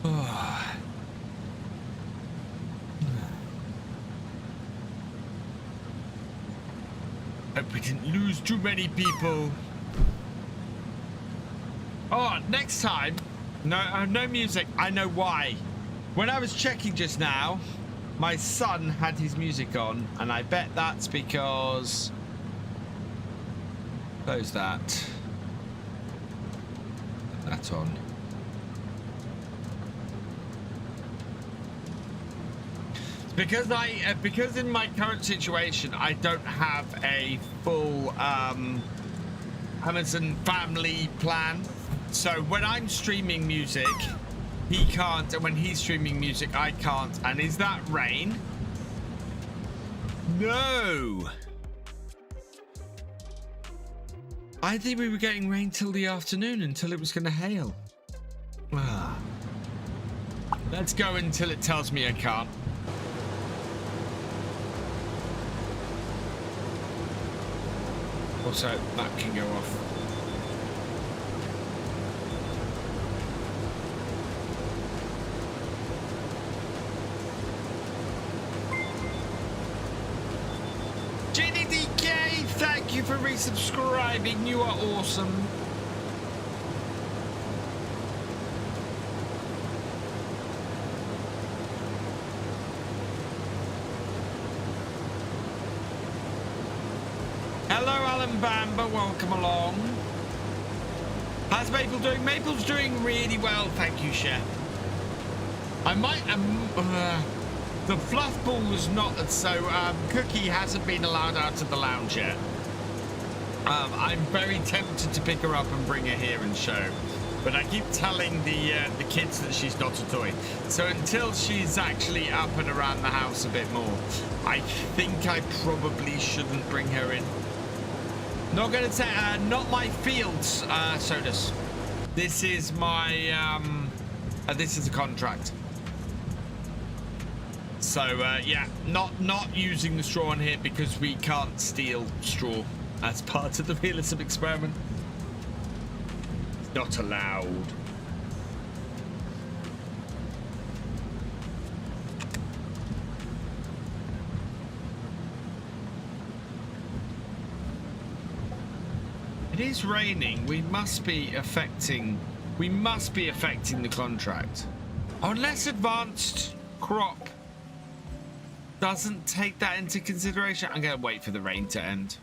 Oh. Hope we didn't lose too many people. Oh, next time. No music. I know why. When I was checking just now, my son had his music on, and I bet that's because... Close that. Put that on. Because in my current situation, I don't have a full Amazon family plan. So when I'm streaming music, he can't, and when he's streaming music, I can't. And is that rain? No. I think we were getting rain till the afternoon, until it was going to hail. Ah. Let's go until it tells me I can't. Also, that can go off. JDDK, thank you for resubscribing. You are awesome. Hello, Alan Bamba. Welcome along. How's Maple doing? Maple's doing really well, thank you, Chef. I might... the fluff ball was not... So, Cookie hasn't been allowed out of the lounge yet. I'm very tempted to pick her up and bring her here and show. But I keep telling the kids that she's not a toy. So until she's actually up and around the house a bit more, I think I probably shouldn't bring her in. Not going to say, not my fields, Sodus. This is my, this is a contract. So, yeah, not using the straw on here because we can't steal straw as part of the Realism Experiment. It's not allowed. It is raining. We must be affecting the contract. Unless advanced crop doesn't take that into consideration. I'm going to wait for the rain to end.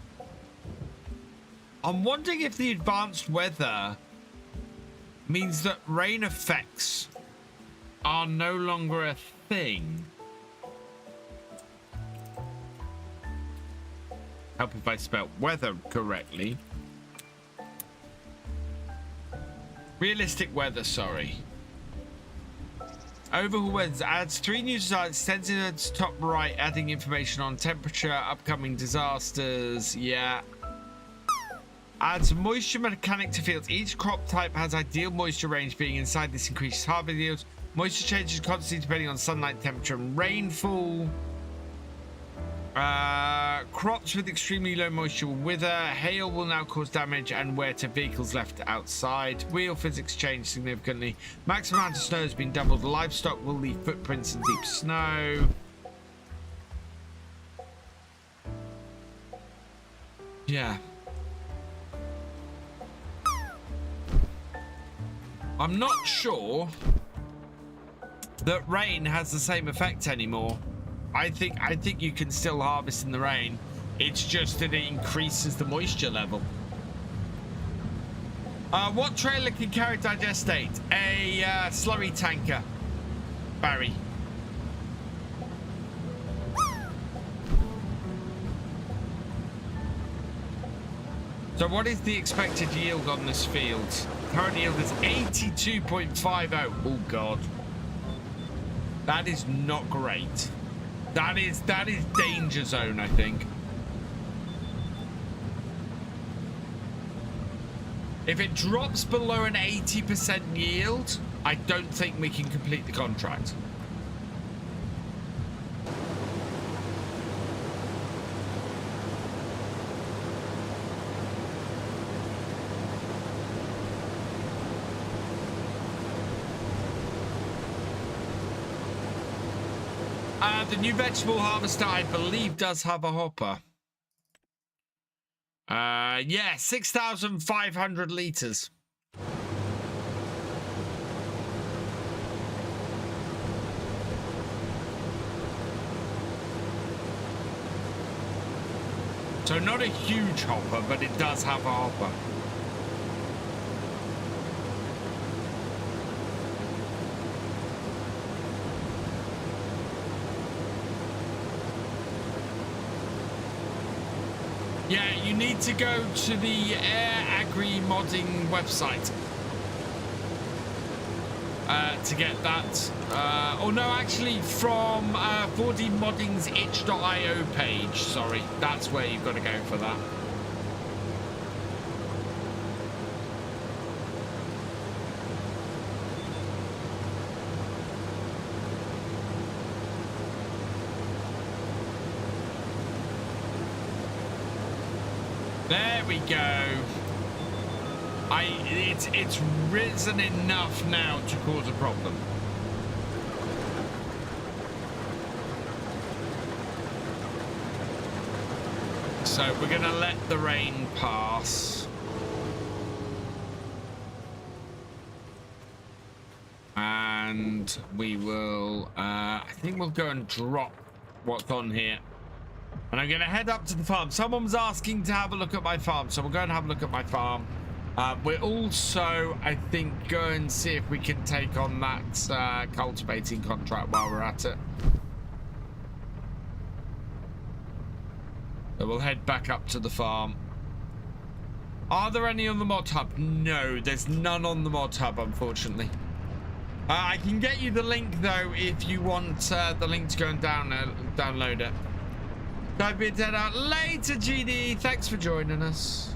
I'm wondering if the advanced weather means that rain effects are no longer a thing. Help if I spell weather correctly. Realistic weather, sorry. Overhaul weather adds 3 new designs, extended to top right, adding information on temperature, upcoming disasters. Yeah. Adds moisture mechanic to fields. Each crop type has ideal moisture range, being inside this increases harvest yields. Moisture changes constantly depending on sunlight, temperature, and rainfall. Crops with extremely low moisture will wither. Hail will now cause damage and wear to vehicles left outside. Wheel physics change significantly. Maximum amount of snow has been doubled. Livestock will leave footprints in deep snow. Yeah. I'm not sure that rain has the same effect anymore. I think you can still harvest in the rain. It's just that it increases the moisture level. What trailer can carry digestate? A slurry tanker. Barry. So what is the expected yield on this field? Current yield is 82.50. Oh god. That is not great. That is danger zone, I think. If it drops below an 80% yield, I don't think we can complete the contract. The new vegetable harvester, I believe, does have a hopper. Yeah, 6,500 liters. So not a huge hopper, but it does have a hopper. Yeah, you need to go to the Air Agri modding website to get that. Oh no, actually from 4D Modding's itch.io page. Sorry, that's where you've got to go for that. There we go. It's risen enough now to cause a problem. So we're gonna let the rain pass. And we will, I think we'll go and drop what's on here. And I'm gonna head up to the farm. Someone was asking to have a look at my farm, so we'll go and have a look at my farm. We're also, I think, go and see if we can take on that cultivating contract while we're at it. So we'll head back up to the farm. Are there any on the mod hub? No, there's none on the mod hub, unfortunately. I can get you the link though if you want the link to go and download it. I've been dead out later, GD. Thanks for joining us.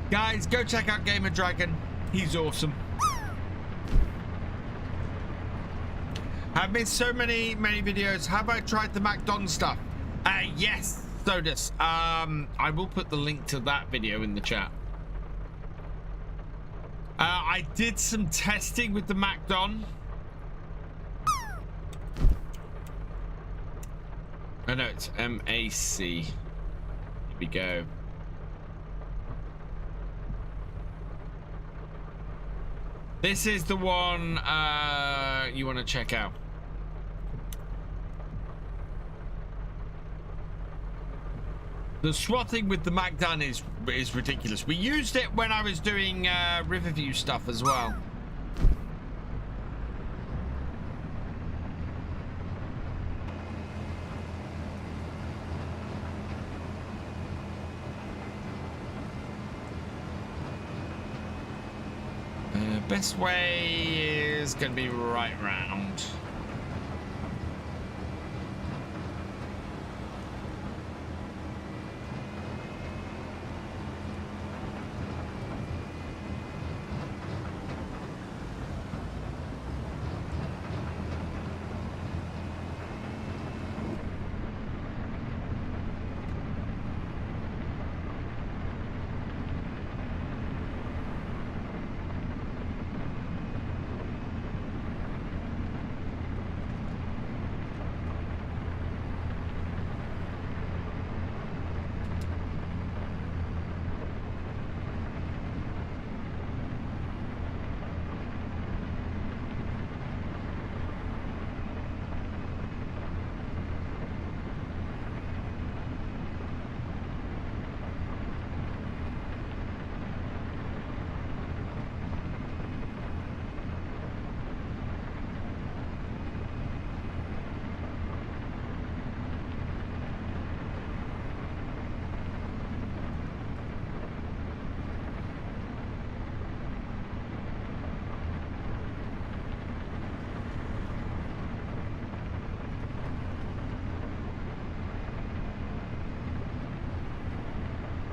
Guys, go check out Gamer Dragon. He's awesome. I've missed so many videos. Have I tried the MacDon stuff? Yes, Sodus. I will put the link to that video in the chat. I did some testing with the MacDon. Oh no, it's MAC. Here we go. This is the one you want to check out. The swathing with the MacDon is ridiculous. We used it when I was doing Riverview stuff as well. Best way is going to be right round.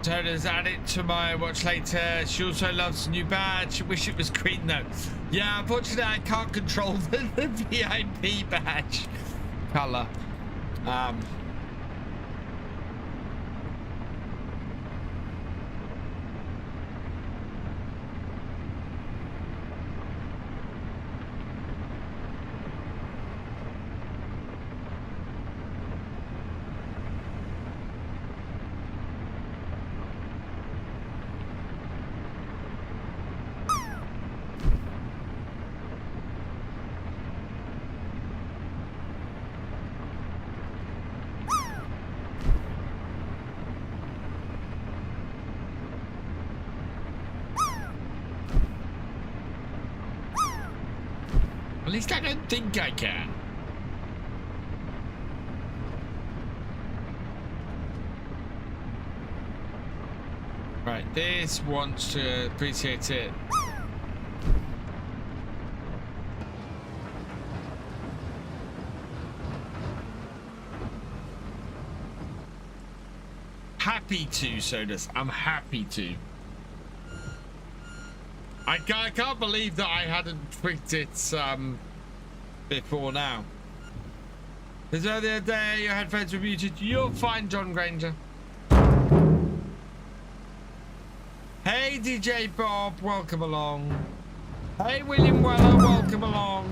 Toda's add it to my watch later. She also loves the new badge. Wish it was green though. Yeah, unfortunately I can't control the VIP badge color. At least I don't think I can. Right, this wants to appreciate it. Happy to, Sodus. I'm happy to. I can't believe that I hadn't tweaked it before now. Is the other day your headphones were muted? You're fine, John Granger. Hey, DJ Bob, welcome along. Hey, William Weller, welcome along.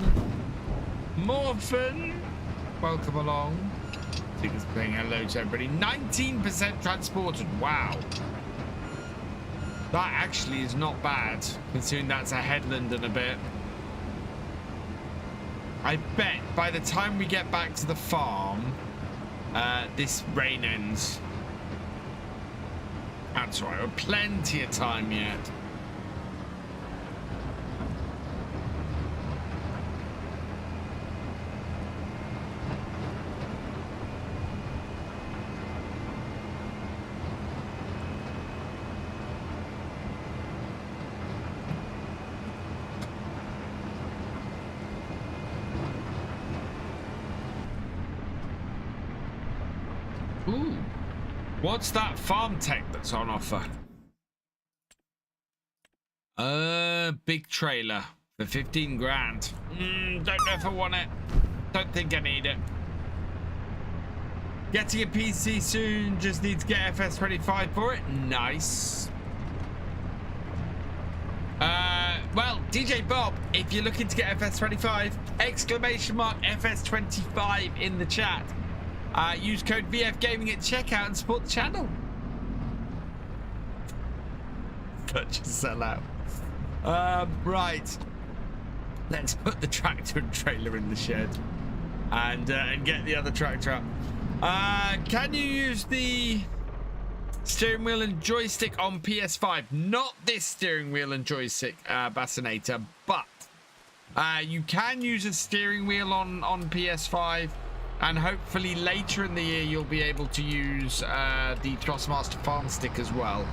Morphin, welcome along. Is saying hello to everybody. 19% transported. Wow. That actually is not bad, considering that's a headland and a bit. I bet by the time we get back to the farm, this rain ends. That's right. We've plenty of time yet. Ooh, what's that farm tech that's on offer? Big trailer for 15 grand. Don't know if I want it. Don't think I need it. Getting a PC soon. Just need to get FS25 for it. Nice. Well, DJ Bob, if you're looking to get FS25, exclamation mark FS25 in the chat. Use code VF Gaming at checkout and support the channel. Such a sellout. Right. Let's put the tractor and trailer in the shed and get the other tractor out. Can you use the steering wheel and joystick on PS5? Not this steering wheel and joystick, Bassinator, but you can use a steering wheel on PS5. And hopefully later in the year, you'll be able to use the Thrustmaster Farm Stick as well.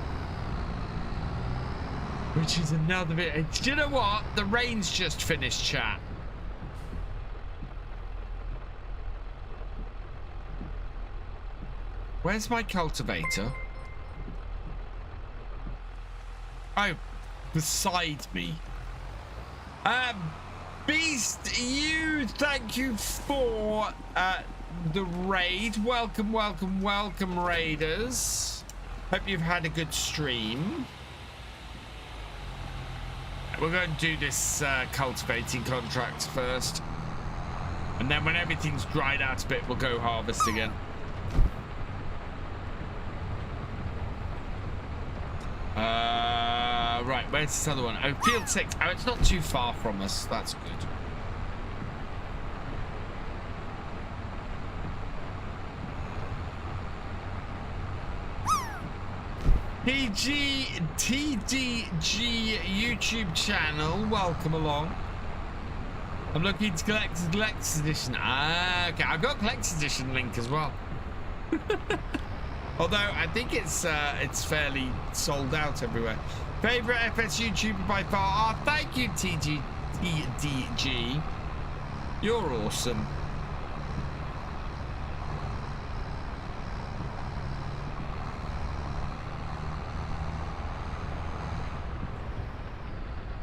Which is another bit. Do you know what? The rain's just finished, chat. Where's my cultivator? Oh, beside me. Beast, thank you for the raid. Welcome, welcome, welcome, raiders. Hope you've had a good stream. We're going to do this cultivating contracts first. And then when everything's dried out a bit, we'll go harvest again. Right, where's this other one? Oh, field 6. Oh, it's not too far from us. That's good. TDG YouTube channel. Welcome along. I'm looking to collect the Collector's Edition. Ah, okay. I've got Collector's Edition link as well. Although I think it's fairly sold out everywhere. Favorite FS YouTuber by far. Oh, thank you, TDG. You're awesome.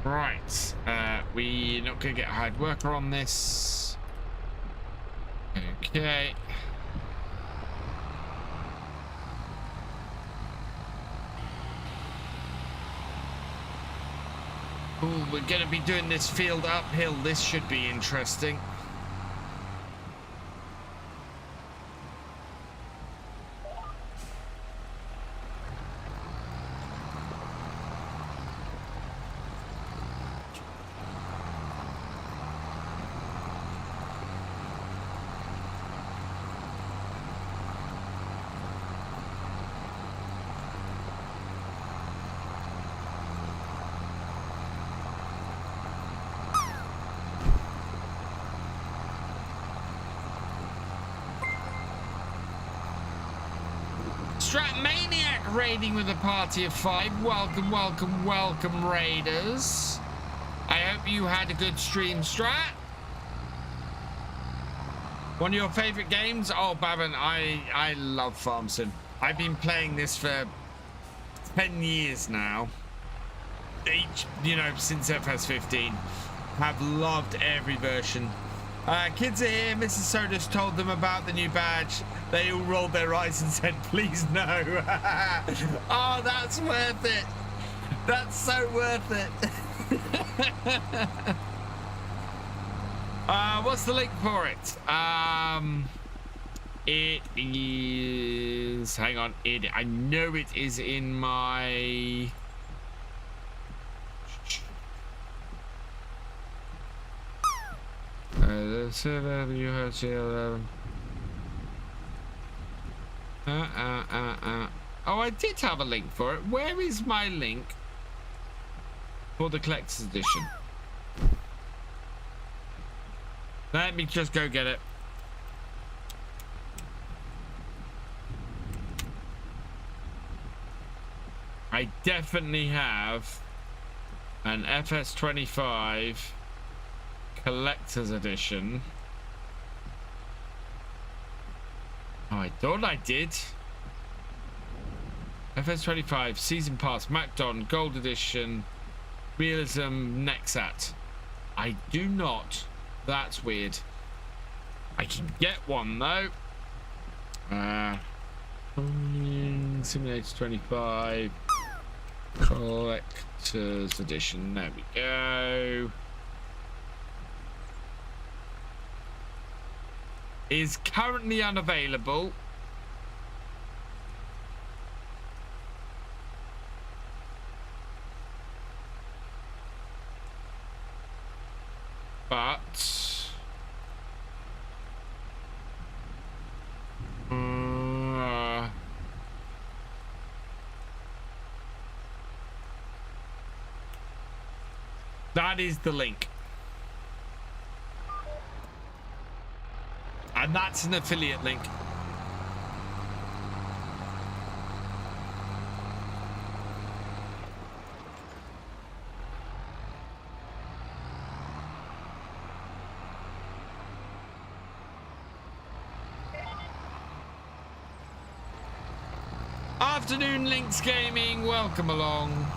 Right. We're not going to get a hired worker on this. Okay. Ooh, we're going to be doing this field uphill. This should be interesting. Strat Maniac raiding with a party of 5. Welcome, welcome, welcome, raiders. I hope you had a good stream, Strat. One of your favorite games? Oh, Babin, I love Farm Sim. I've been playing this for 10 years now. You know, since FS15. Have loved every version. Kids are here. Mrs. Sodus told them about the new badge. They all rolled their eyes and said, please no. Oh, that's worth it. That's so worth it. What's the link for it? It is... Hang on. I know it is in my... Oh, I did have a link for it. Where is my link for the collector's edition? Let me just go get it. I definitely have an FS25 collector's edition. Oh, I thought I did. FS25 season pass, MacDon gold edition, Realism Experiments. I do not. That's weird. I can get one though. Simulator 25 collector's edition. There we go. Is currently unavailable. But that is the link. And that's an affiliate link. Afternoon, Links Gaming. Welcome along.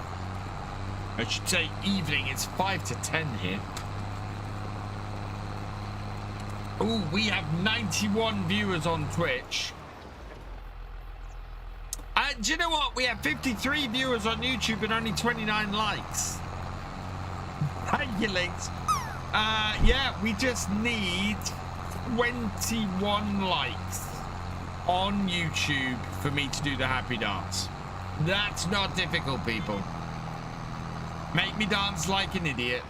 I should say evening. It's 5 to 10 here. Oh, we have 91 viewers on Twitch. Do you know what? We have 53 viewers on YouTube and only 29 likes. Thank you, Links. Yeah, we just need 21 likes on YouTube for me to do the happy dance. That's not difficult, people. Make me dance like an idiot.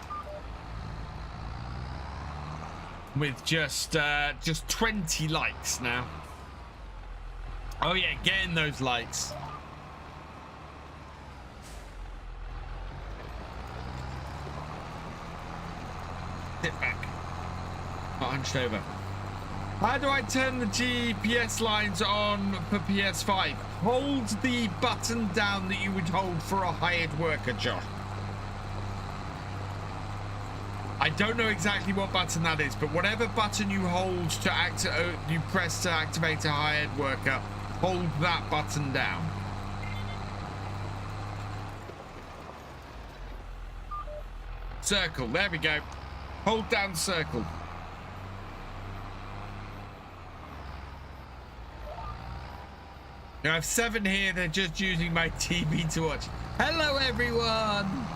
With just 20 likes now. Oh yeah, getting those likes. Sit back. Not hunched over. How do I turn the GPS lines on for PS5? Hold the button down that you would hold for a hired worker, Josh. I don't know exactly what button that is, but whatever button you hold to you press to activate a hired worker, hold that button down. Circle, there we go. Hold down circle. I have 7 here, they're just using my TV to watch. Hello everyone!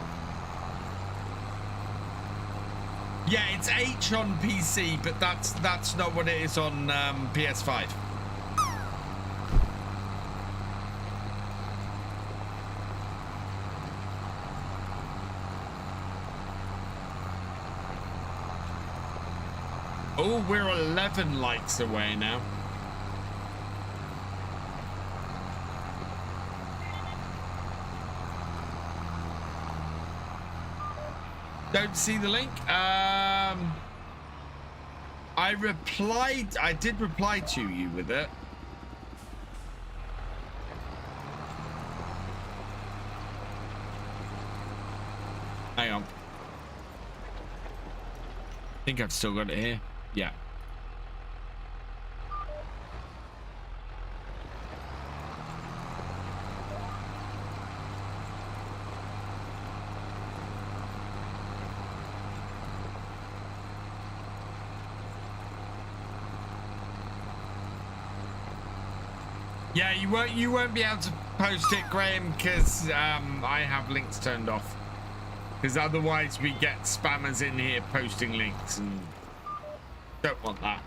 Yeah, it's H on PC, but that's not what it is on PS5. Oh, we're 11 likes away now. Don't see the link. I did reply to you with it. Hang on. I think I've still got it here. Yeah. Yeah, you won't be able to post it, Graham, because I have links turned off. Because otherwise we get spammers in here posting links and don't want that.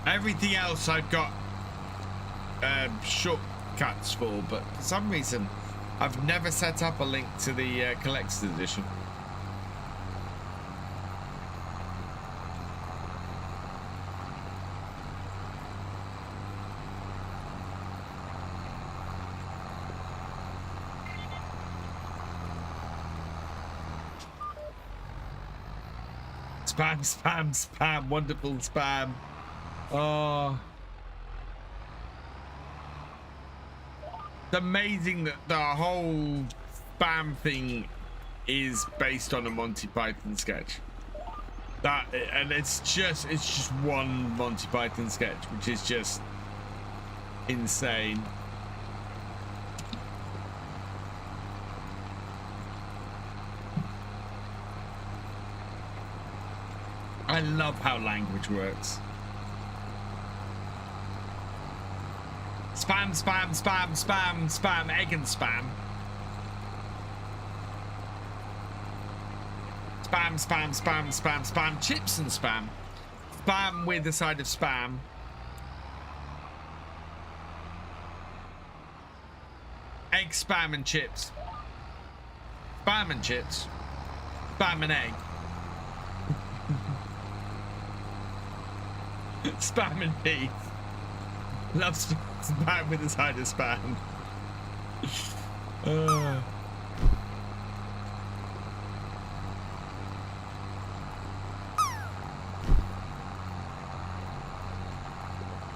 Everything else I've got shortcuts for, but for some reason I've never set up a link to the collector's edition. Spam, spam, spam, wonderful spam. Oh. It's amazing that the whole spam thing is based on a Monty Python sketch. And it's just one Monty Python sketch, which is just insane. I love how language works. Spam, spam, spam, spam, spam, egg and spam. Spam, spam, spam, spam, spam, chips and spam. Spam with a side of spam. Egg, spam and chips. Spam and chips. Spam and egg. Spam and beef. Love spam with a side of spam.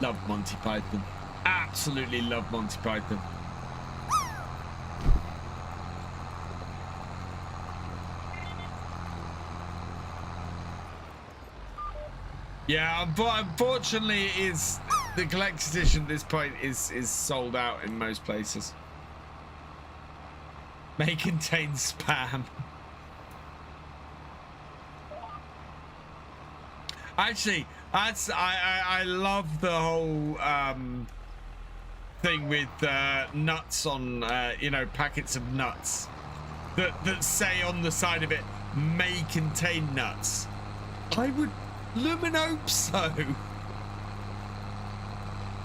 Love Monty Python. Absolutely love Monty Python. Yeah, but unfortunately, the collector's edition at this point is sold out in most places. May contain spam. Actually, I love the whole thing with nuts on you know, packets of nuts that say on the side of it may contain nuts. I would hope so.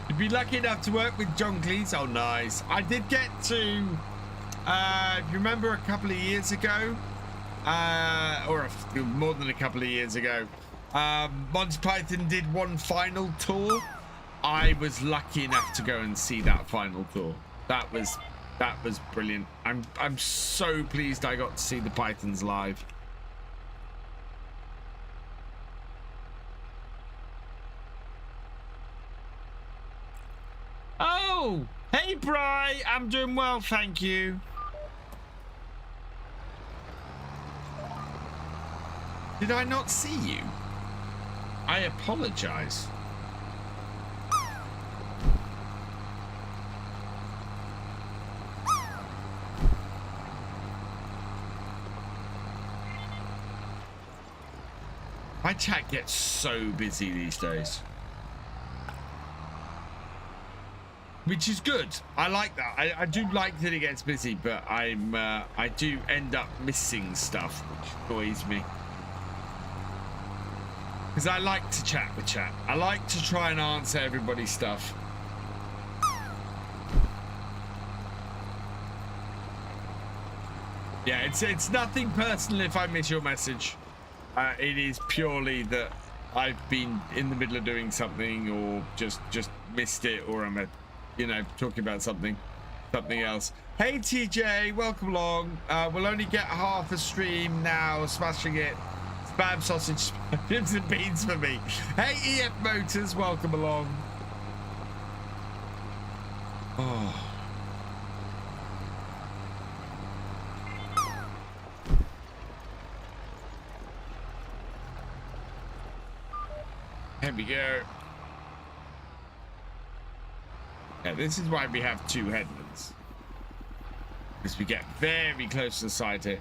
You'd be lucky enough to work with John Cleese. Oh, nice. I did get to, if you remember a couple of years ago, or more than a couple of years ago, Monty Python did one final tour. I was lucky enough to go and see that final tour. That was brilliant. I'm so pleased I got to see the Pythons live. Oh, hey, Bri. I'm doing well, thank you. Did I not see you? I apologize. My chat gets so busy these days. Which is good. I like that. I do like that it gets busy, but I do end up missing stuff, which annoys me. Because I like to chat with chat. I like to try and answer everybody's stuff. Yeah, it's nothing personal if I miss your message. It is purely that I've been in the middle of doing something or just missed it, or I'm you know, talking about something. something else. Hey TJ, welcome along. We'll only get half a stream now, smashing it. Spam sausage, chips and beans for me. Hey EF Motors, welcome along. Oh. Here we go. Yeah, this is why we have two headlands. Because we get very close to the side here.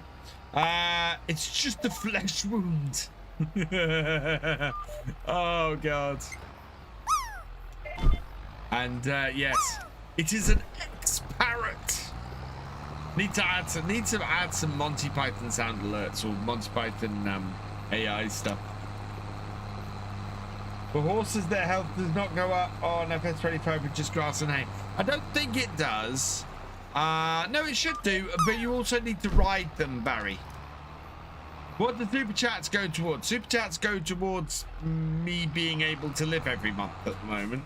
It's just a flesh wound. Oh god. And yes, it is an ex-parrot. Need to add some Monty Python sound alerts or Monty Python AI stuff. For horses, their health does not go up on FS25 with just grass and hay. I don't think it does. No, it should do, but you also need to ride them, Barry. What do super chats go towards? Super chats go towards me being able to live every month at the moment.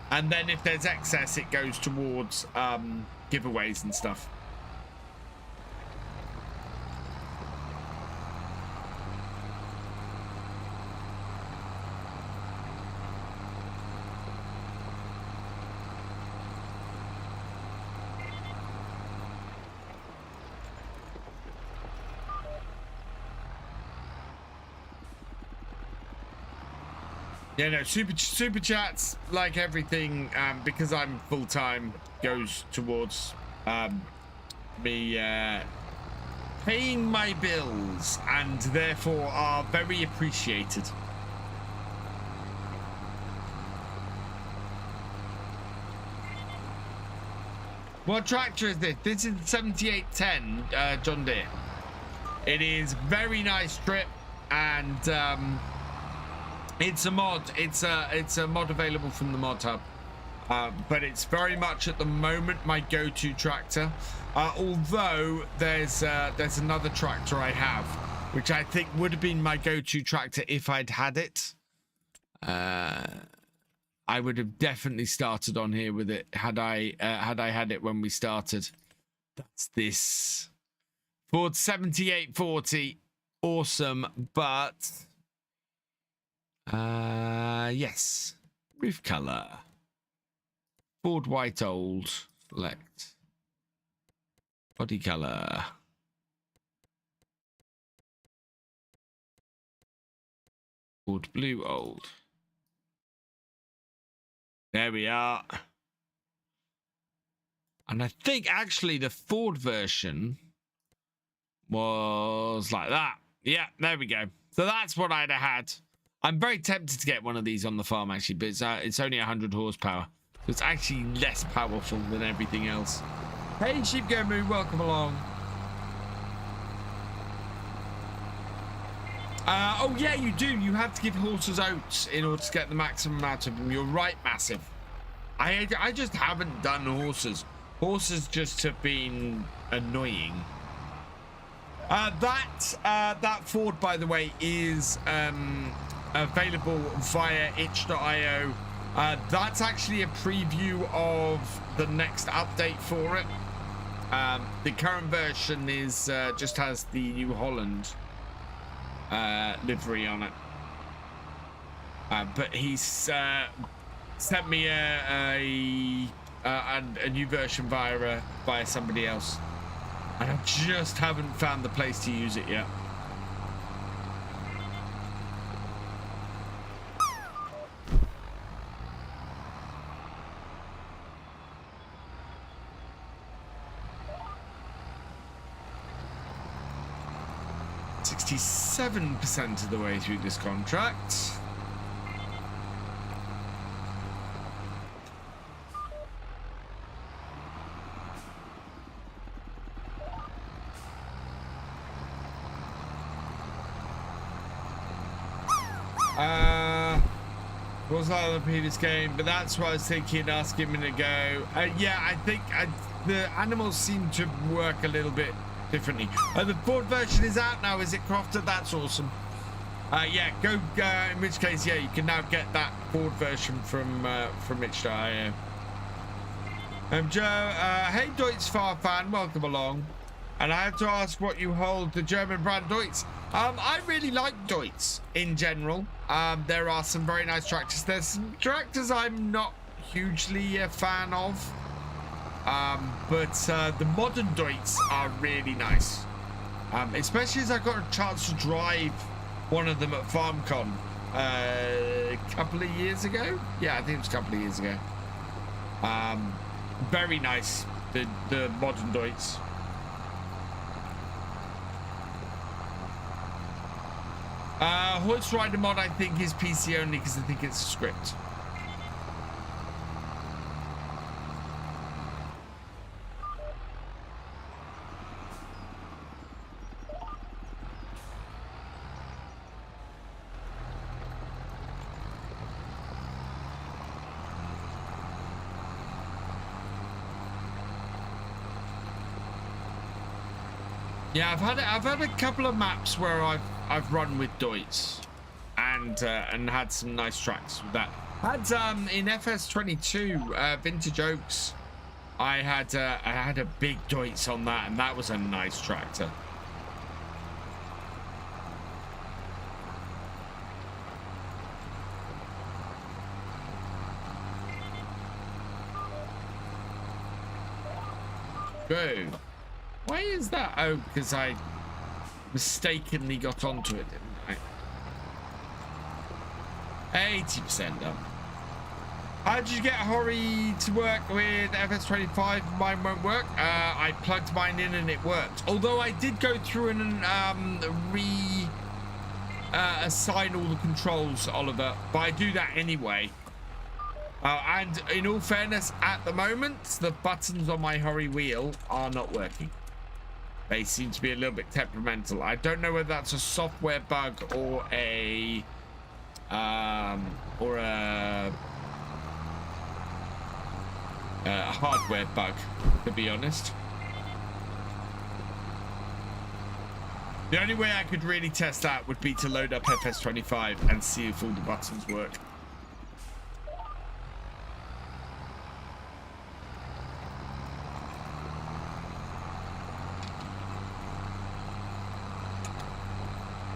And then if there's excess, it goes towards giveaways and stuff. Yeah, no, super chats, like everything, because I'm full-time, goes towards me paying my bills and therefore are very appreciated. What tractor is this? This is 7810 John Deere. It is very nice strip, and it's a mod. It's a mod available from the mod hub, but it's very much at the moment my go-to tractor. Although there's another tractor I have, which I think would have been my go-to tractor if I'd had it. I would have definitely started on here with it had I had it when we started. That's this Ford 7840. Awesome, but yes, roof color, Ford white old, select, body color, Ford blue old. There we are. And I think actually the Ford version was like that. Yeah, there we go. So that's what I'd have had. I'm very tempted to get one of these on the farm, actually, but it's only 100 horsepower. So it's actually less powerful than everything else. Hey, Sheep Gamer, welcome along. Oh, yeah, you do. You have to give horses oats in order to get the maximum out of them. You're right, Massive. I just haven't done horses. Horses just have been annoying. That Ford, by the way, is available via itch.io. That's actually a preview of the next update for it. The current version is just has the New Holland livery on it. But he's sent me a new version via somebody else. And I just haven't found the place to use it yet. %67 of the way through this contract. Was that the previous game? But that's what I was thinking, asking a minute ago. Yeah, I think the animals seem to work a little bit differently. The Ford version is out now, is it, Crofter? That's awesome. Yeah, go. In which case, yeah, you can now get that Ford version from itch.io. Joe, hey Deutz Far fan, welcome along. And I have to ask what you hold the German brand Deutz. I really like Deutz in general. There are some very nice tractors. There's some tractors I'm not hugely a fan of. But the modern Deutz are really nice. Especially as I got a chance to drive one of them at FarmCon a couple of years ago. Yeah, I think it was a couple of years ago. Very nice, the modern Deutz. Hoist Rider mod I think is PC only because I think it's a script. Yeah, I've had a couple of maps where I've run with Deutz and had some nice tracks with that. Had in FS25 Vintage Oaks, I had a big Deutz on that, and that was a nice tractor. Go. Why is that? Oh, because I mistakenly got onto it, didn't I? 80% done. How did you get Hori to work with FS25? Mine won't work. I plugged mine in and it worked. Although I did go through and assign all the controls, Oliver, but I do that anyway. And in all fairness, at the moment, the buttons on my Hori wheel are not working. They seem to be a little bit temperamental. I don't know whether that's a software bug or a hardware bug, to be honest. The only way I could really test that would be to load up FS25 and see if all the buttons work.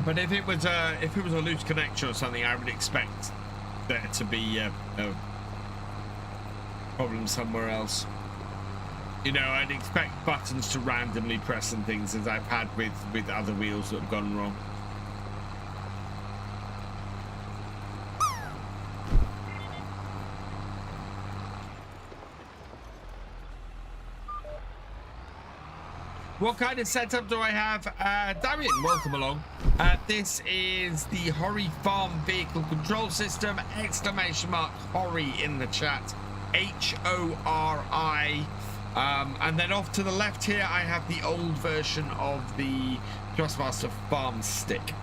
But if it was a loose connection or something, I would expect there to be a problem somewhere else. You know, I'd expect buttons to randomly press and things, as I've had with other wheels that have gone wrong. What kind of setup do I have? Damien, welcome along. This is the Hori Farm Vehicle Control System, exclamation mark Hori in the chat, H-O-R-I. And then off to the left here, I have the old version of the Thrustmaster Farm Stick.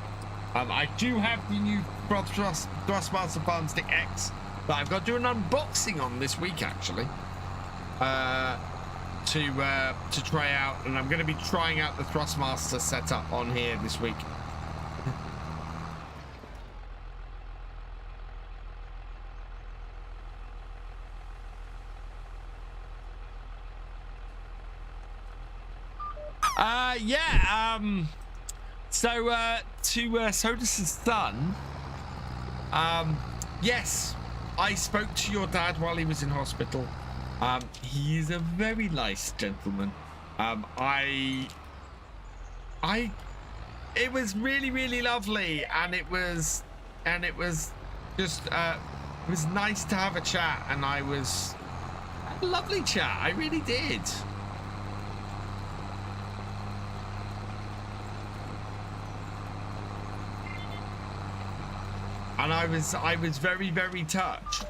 I do have the new Thrustmaster Farm Stick X that I've got to do an unboxing on this week, actually. To try out, and I'm going to be trying out the Thrustmaster setup on here this week. So to Sodus' son, yes, I spoke to your dad while he was in hospital. He is a very nice gentleman. It was really, really lovely, and it was just it was nice to have a chat, and a lovely chat. I really did. And I was very, very touched.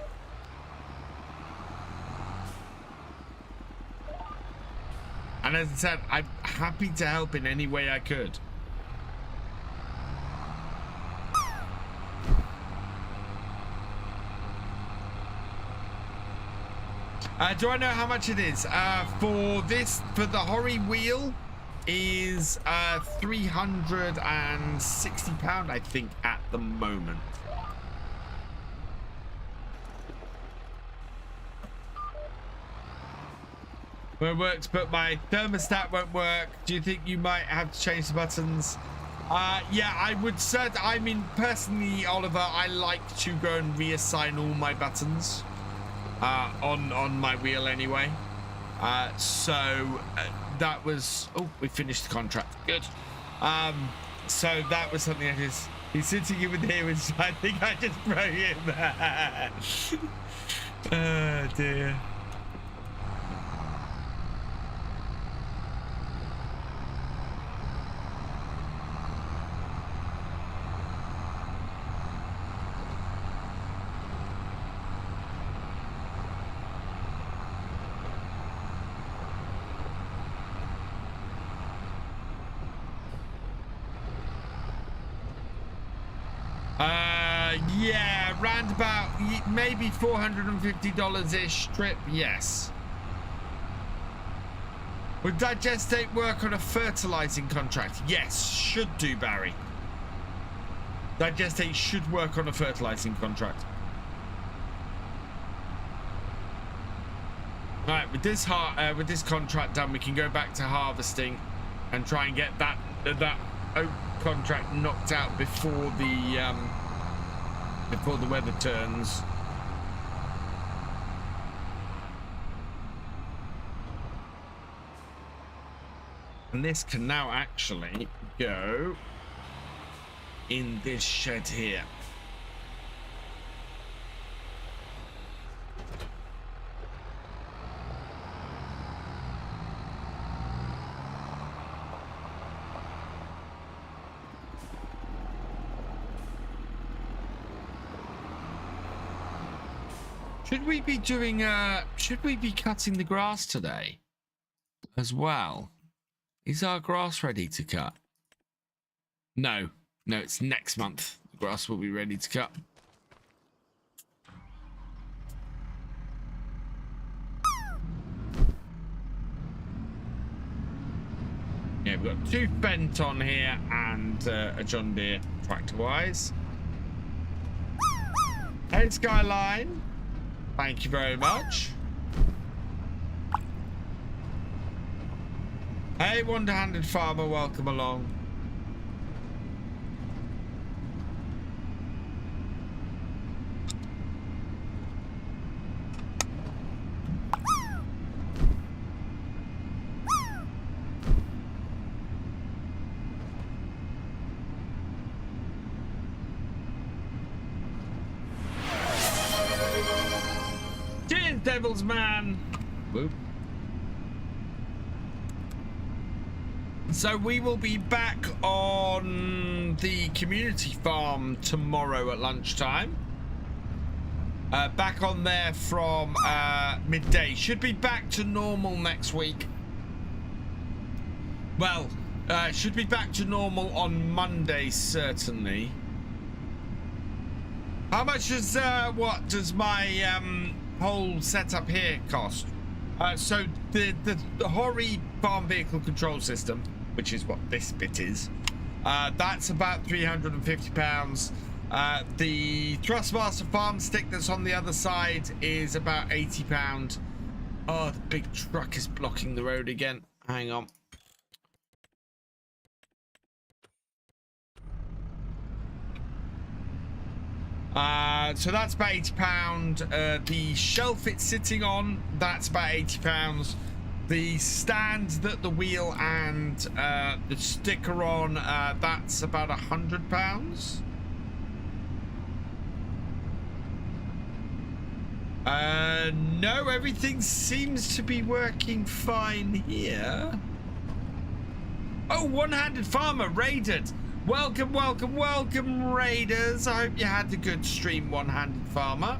And as I said, I'm happy to help in any way I could. Do I know how much it is? For the Hori wheel is £360, I think, at the moment. Where it works, but my thermostat won't work. Do you think you might have to change the buttons? Yeah, I would say. I mean, personally, Oliver, I like to go and reassign all my buttons on my wheel anyway. So that was. Oh, we finished the contract. Good. So that was something that is. He's sitting in with here, which I think I just broke him. Oh dear. Yeah, round about maybe $450-ish trip, yes. Would digestate work on a fertilizing contract? Yes, should do, Barry. Digestate should work on a fertilizing contract. All right, with this contract done, we can go back to harvesting and try and get that oak contract knocked out before the weather turns. And this can now actually go in this shed here. Should we be doing should we be cutting the grass today as well? Is our grass ready to cut? No, it's next month. The grass will be ready to cut. Yeah, we've got 2 bent on here and a John Deere tractor wise. Hey, Skyline. Thank you very much. Hey, Wonder-Handed Farmer, welcome along. Cheers, Devil's Man. Whoop. So we will be back on the community farm tomorrow at lunchtime. Back on there from midday. Should be back to normal next week. Well, should be back to normal on Monday, certainly. How much does what does my whole setup here cost? So the Hori farm vehicle control system, which is what this bit is, that's about £350. The Thrustmaster farm stick that's on the other side is about £80. Oh, the big truck is blocking the road again. Hang on. So that's about £80. The shelf it's sitting on, that's about £80. The stand that the wheel and the sticker on, that's about £100. No, everything seems to be working fine here. Oh, One-Handed Farmer raided. Welcome, welcome, welcome, raiders. I hope you had a good stream, One-Handed Farmer.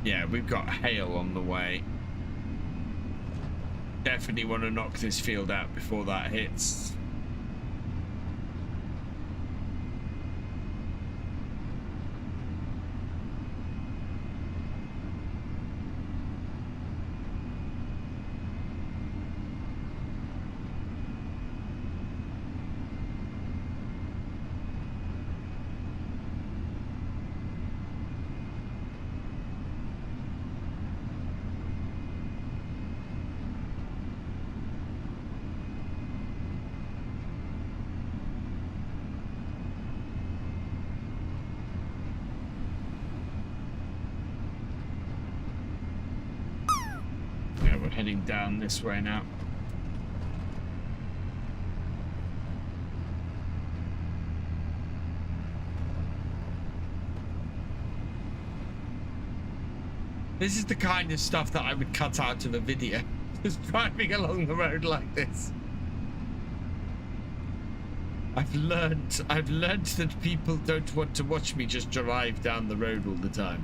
Yeah, we've got hail on the way. Definitely want to knock this field out before that hits. heading down this way now. This is the kind of stuff that I would cut out of a video. Just driving along the road like this. I've learned that people don't want to watch me just drive down the road all the time.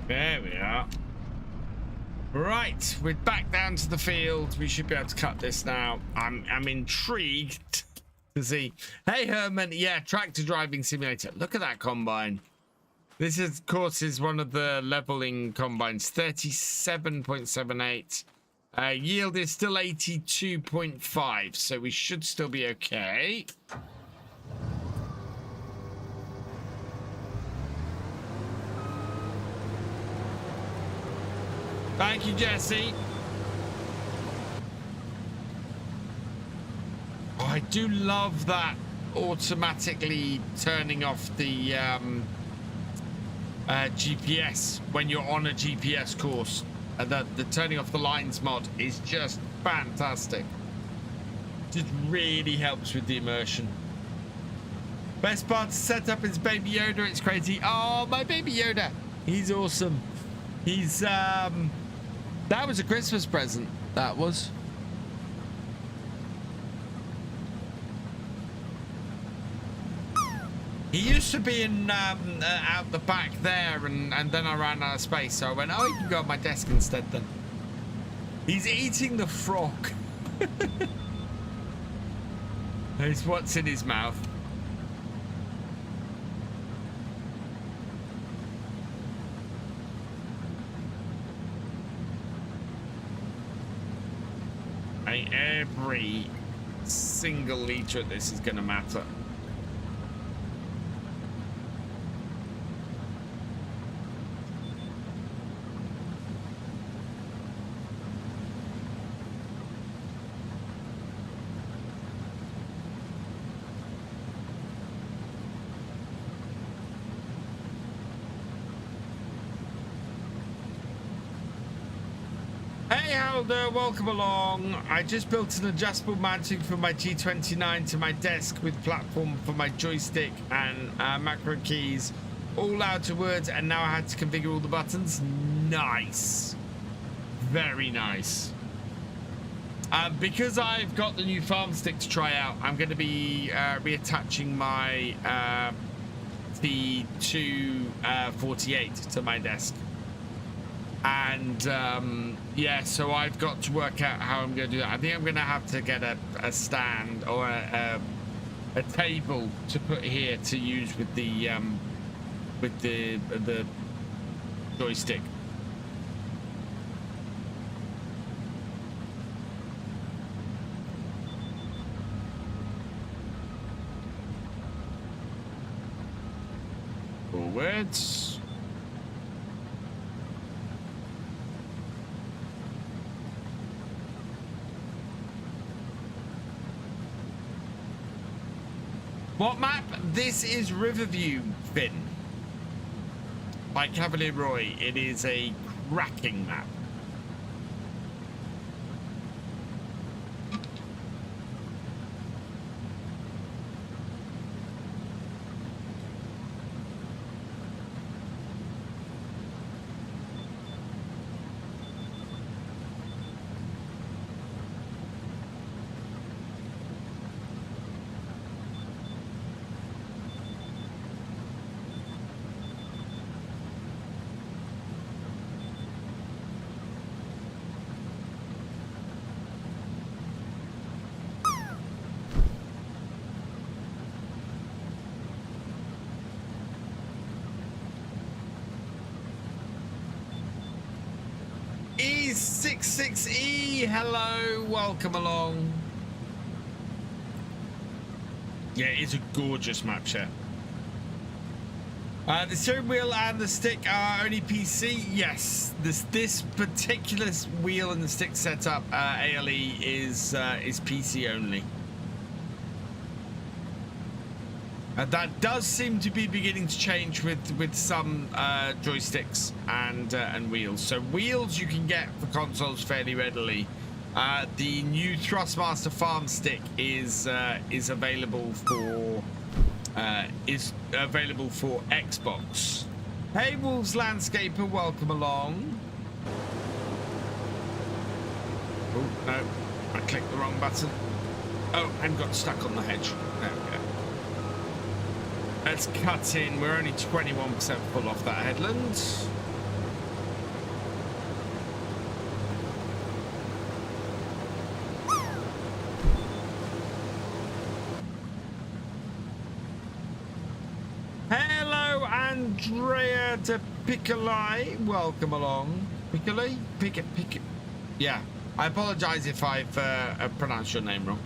There we are. Right, we're back down to the field. We should be able to cut this now. I'm intrigued to see. Hey Herman, yeah, tractor driving simulator. Look at that combine. This is, of course, is one of the leveling combines. 37.78. Yield is still 82.5, so we should still be okay. Thank you, Jesse. Oh, I do love that automatically turning off the GPS when you're on a GPS course. The turning off the lines mod is just fantastic. Just really helps with the immersion. Best part to set up is Baby Yoda. It's crazy. Oh, my Baby Yoda. He's awesome. He's that was a Christmas present. That was. He used to be in out the back there, and then I ran out of space, so I went, oh, you can go on my desk instead then. He's eating the frog. It's what's in his mouth. Every single liter of this is going to matter. Welcome along. I just built an adjustable mounting for my G29 to my desk with platform for my joystick and macro keys all out of words, and now I had to configure all the buttons. Nice. Very nice. Because I've got the new farm stick to try out, I'm going to be reattaching my T248 to my desk. And yeah, so I've got to work out how I'm going to do that. I think I'm going to have to get a stand or a table to put here to use with the joystick. Forwards. What map? This is Riverview, Finn. By Cavalier Roy. It is a cracking map. Andrei66E, hello, welcome along. Yeah, it's a gorgeous map share. The steering wheel and the stick are only PC. Yes, this particular wheel and the stick setup, ALE is PC only. That does seem to be beginning to change with some joysticks and wheels. So wheels you can get for consoles fairly readily. The new Thrustmaster Farm stick is available for Xbox. Hey Wolves Landscaper, welcome along. Oh no, I clicked the wrong button. Oh, and got stuck on the hedge. There we go. Let's cut in. We're only 21% full off that headland. Hello, Andrea de Piccoli. Welcome along. Piccoli? Pick. Yeah. I apologize if I've pronounced your name wrong.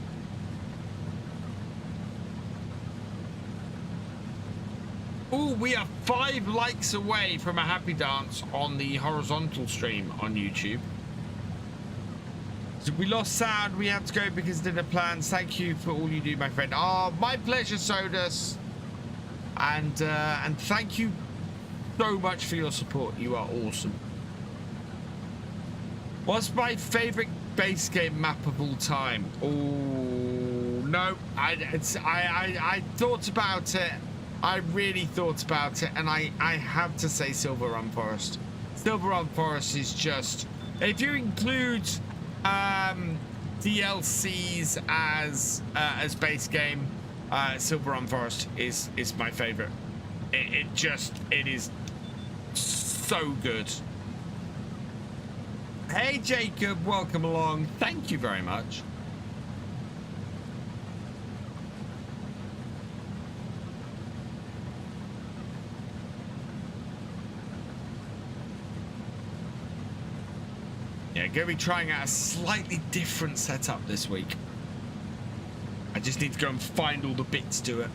Oh, we are 5 likes away from a happy dance on the horizontal stream on YouTube. So we lost sound. We had to go because dinner plans. Thank you for all you do, my friend. Oh, my pleasure, Sodus. And thank you so much for your support. You are awesome. What's my favorite base game map of all time? Oh no, I thought about it. I really thought about it, and I have to say Silver Run Forest. Silver Run Forest is just, if you include DLCs as base game, Silver Run Forest is my favorite. It is so good. Hey Jacob, welcome along. Thank you very much. Yeah, going to be trying out a slightly different setup this week. I just need to go and find all the bits to it.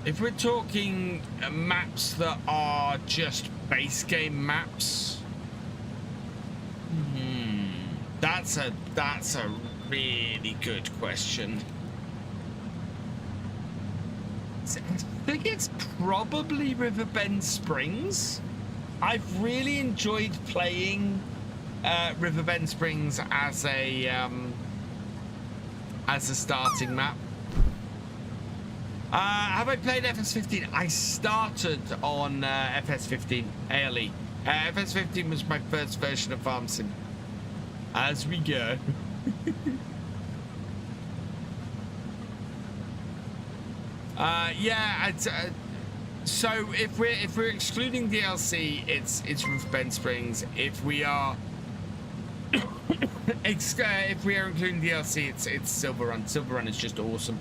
If we're talking maps that are just base game maps, that's a really good question. I think it's probably Riverbend Springs. I've really enjoyed playing Riverbend Springs as a starting map. Have I played FS15? I started on FS15 ALE. FS15 was my first version of Farm Sim. As we go. Yeah. So if we're excluding DLC, it's Riverbend Springs. If we are if we are including DLC, it's Silver Run. Silver Run is just awesome.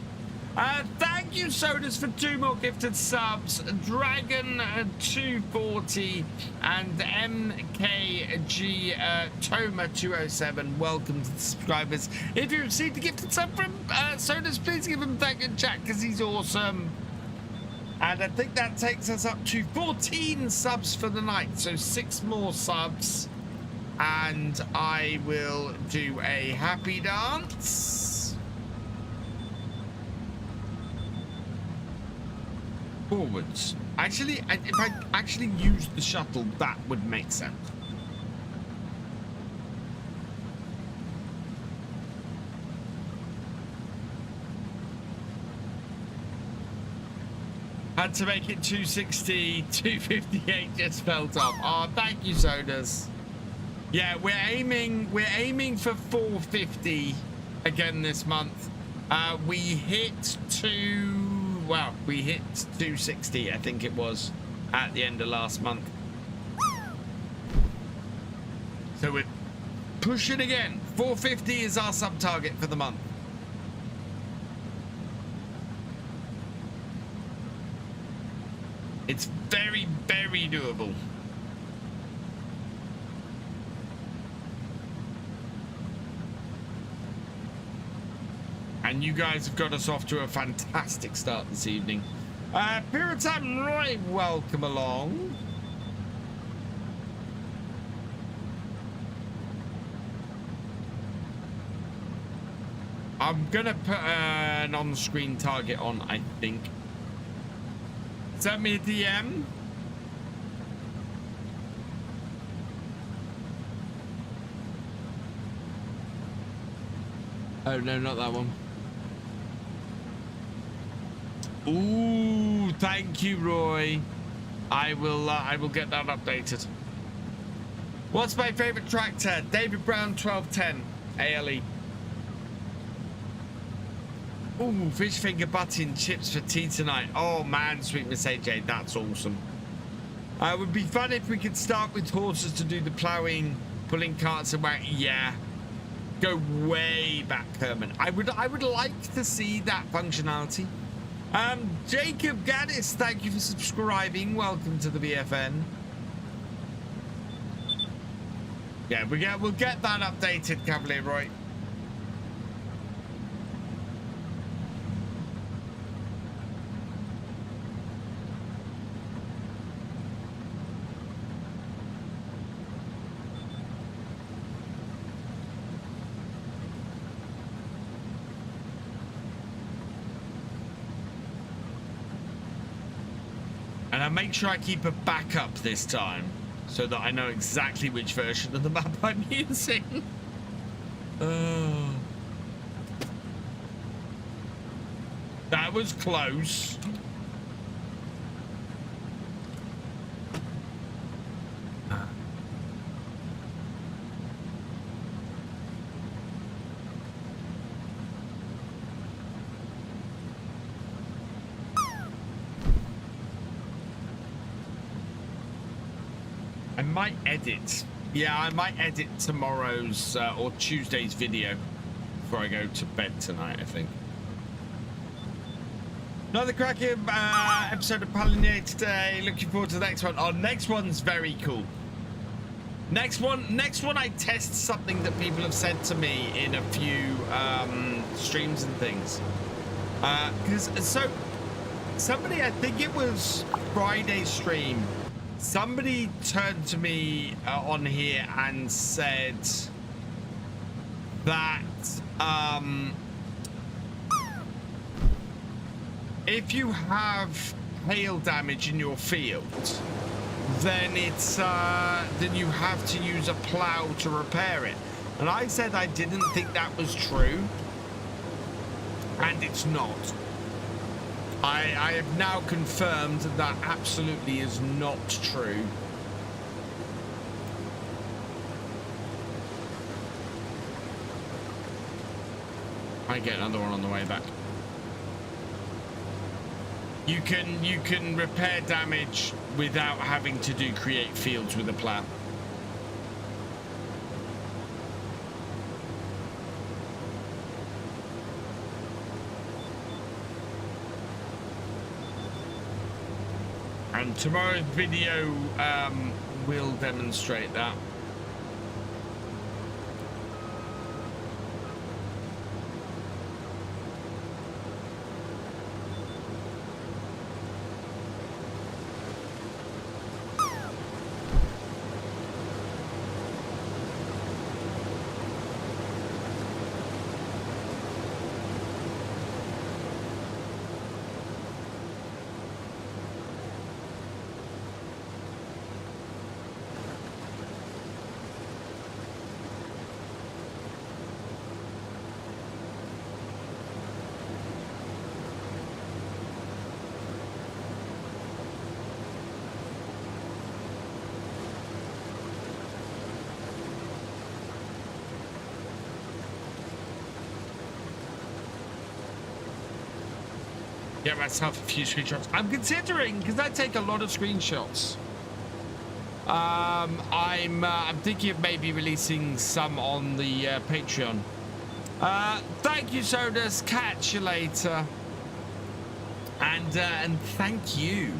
Thank you, Sodus, for 2 more gifted subs. Dragon 240 and MKG Toma 207. Welcome to the subscribers. If you received a gifted sub from Sodus, please give him a thank in chat because he's awesome. And I think that takes us up to 14 subs for the night. So 6 more subs, and I will do a happy dance. Forwards. Actually, if I actually used the shuttle, that would make sense. Had to make it 260, 258 just felt off. Oh, thank you, Sodus. Yeah, we're aiming for 450 again this month. We hit well, we hit 260, I think it was, at the end of last month. So we're pushing again. 450 is our sub target for the month. It's very, very doable. And you guys have got us off to a fantastic start this evening. Puritan Roy, welcome along. I'm gonna put an on-screen target on, I think. Send me a DM. Oh no, not that one. Ooh, thank you, Roy. I will get that updated. What's my favorite tractor? David Brown 1210 ALE. Ooh, fish finger button chips for tea tonight. Oh man, sweet Miss AJ, that's awesome. It would be fun if we could start with horses to do the ploughing, pulling carts and whack. Yeah, go way back, Herman. I would like to see that functionality. Jacob Gaddis, thank you for subscribing. Welcome to the BFN. Yeah, we'll get that updated, Cavalier Roy. And I make sure I keep a backup this time so that I know exactly which version of the map I'm using. That was close. I might edit. Yeah, I might edit tomorrow's or Tuesday's video before I go to bed tonight, I think. Another cracking episode of Palinate today. Looking forward to the next one. Oh, next one's very cool. Next one I test something that people have said to me in a few streams and things. So somebody, I think it was Friday's stream, somebody turned to me on here and said that if you have hail damage in your field, then it's then you have to use a plow to repair it. And I said I didn't think that was true, and it's not. I have now confirmed that absolutely is not true. I get another one on the way back. You can repair damage without having to do create fields with a plow. And tomorrow's video will demonstrate that. Get myself a few screenshots. I'm considering, because I take a lot of screenshots. I'm thinking of maybe releasing some on the Patreon. Thank you, Sodus. Catch you later. And thank you.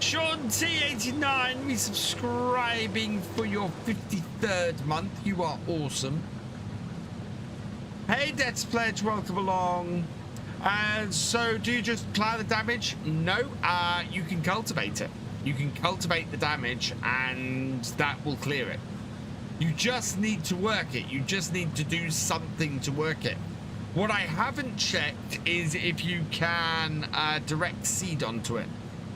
Sean T89 resubscribing for your 53rd month. You are awesome. Hey, Debts Pledge, welcome along. So do you just plow the damage? No, you can cultivate it. You can cultivate the damage and that will clear it. You just need to work it. You just need to do something to work it. What I haven't checked is if you can direct seed onto it.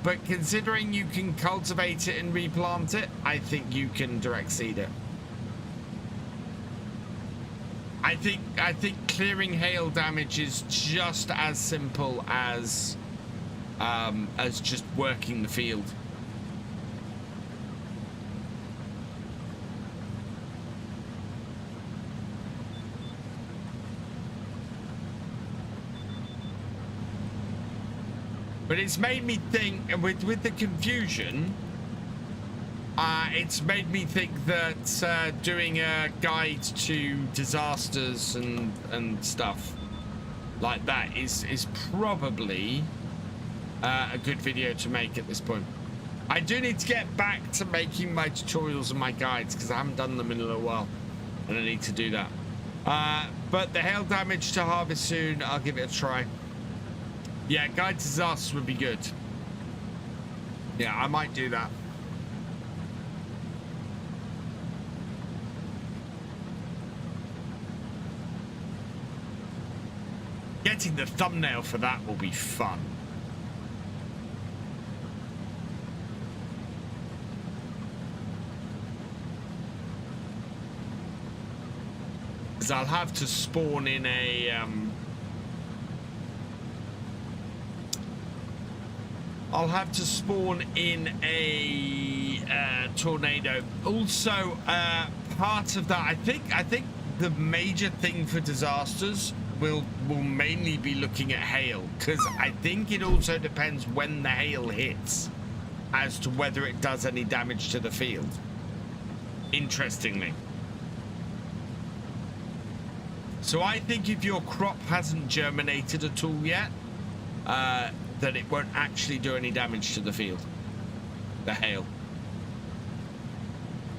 But considering you can cultivate it and replant it, I think you can direct seed it. I think clearing hail damage is just as simple as just working the field. But it's made me think, with the confusion, it's made me think that doing a guide to disasters and stuff like that is probably a good video to make at this point. I do need to get back to making my tutorials and my guides because I haven't done them in a little while, and I need to do that. But the hail damage to harvest soon, I'll give it a try. Yeah, guide to disasters would be good. Yeah, I might do that. Getting the thumbnail for that will be fun. Because I'll have to spawn in a tornado. Also, part of that, I think the major thing for disasters will mainly be looking at hail, because I think it also depends when the hail hits as to whether it does any damage to the field. Interestingly. So I think if your crop hasn't germinated at all yet, that it won't actually do any damage to the field, the hail.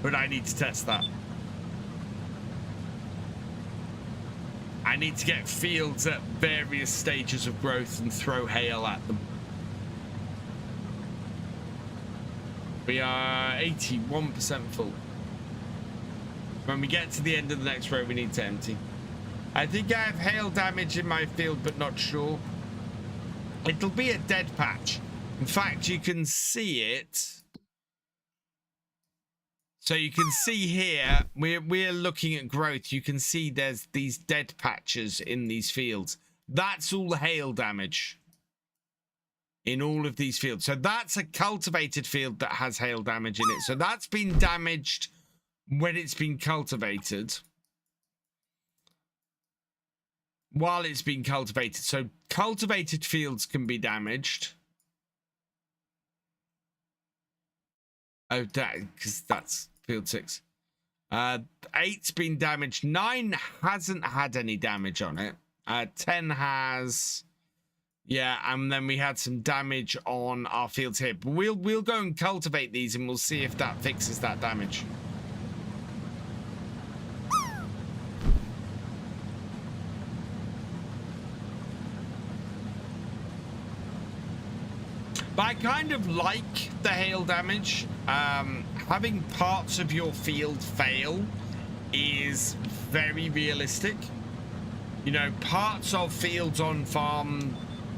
But I need to test that. I need to get fields at various stages of growth and throw hail at them. We are 81% full. When we get to the end of the next row, we need to empty. I think I have hail damage in my field, but not sure. It'll be a dead patch. In fact, you can see it. So you can see here, we're looking at growth. You can see there's these dead patches in these fields. That's all the hail damage in all of these fields. So that's a cultivated field that has hail damage in it. So that's been damaged when it's been cultivated. While it's been cultivated. So cultivated fields can be damaged. Oh, because that's field 6. 8's been damaged. 9 hasn't had any damage on it. 10 has. Yeah, and then we had some damage on our fields here. But we'll go and cultivate these and we'll see if that fixes that damage. But I kind of like the hail damage. Having parts of your field fail is very realistic. You know, parts of fields on farm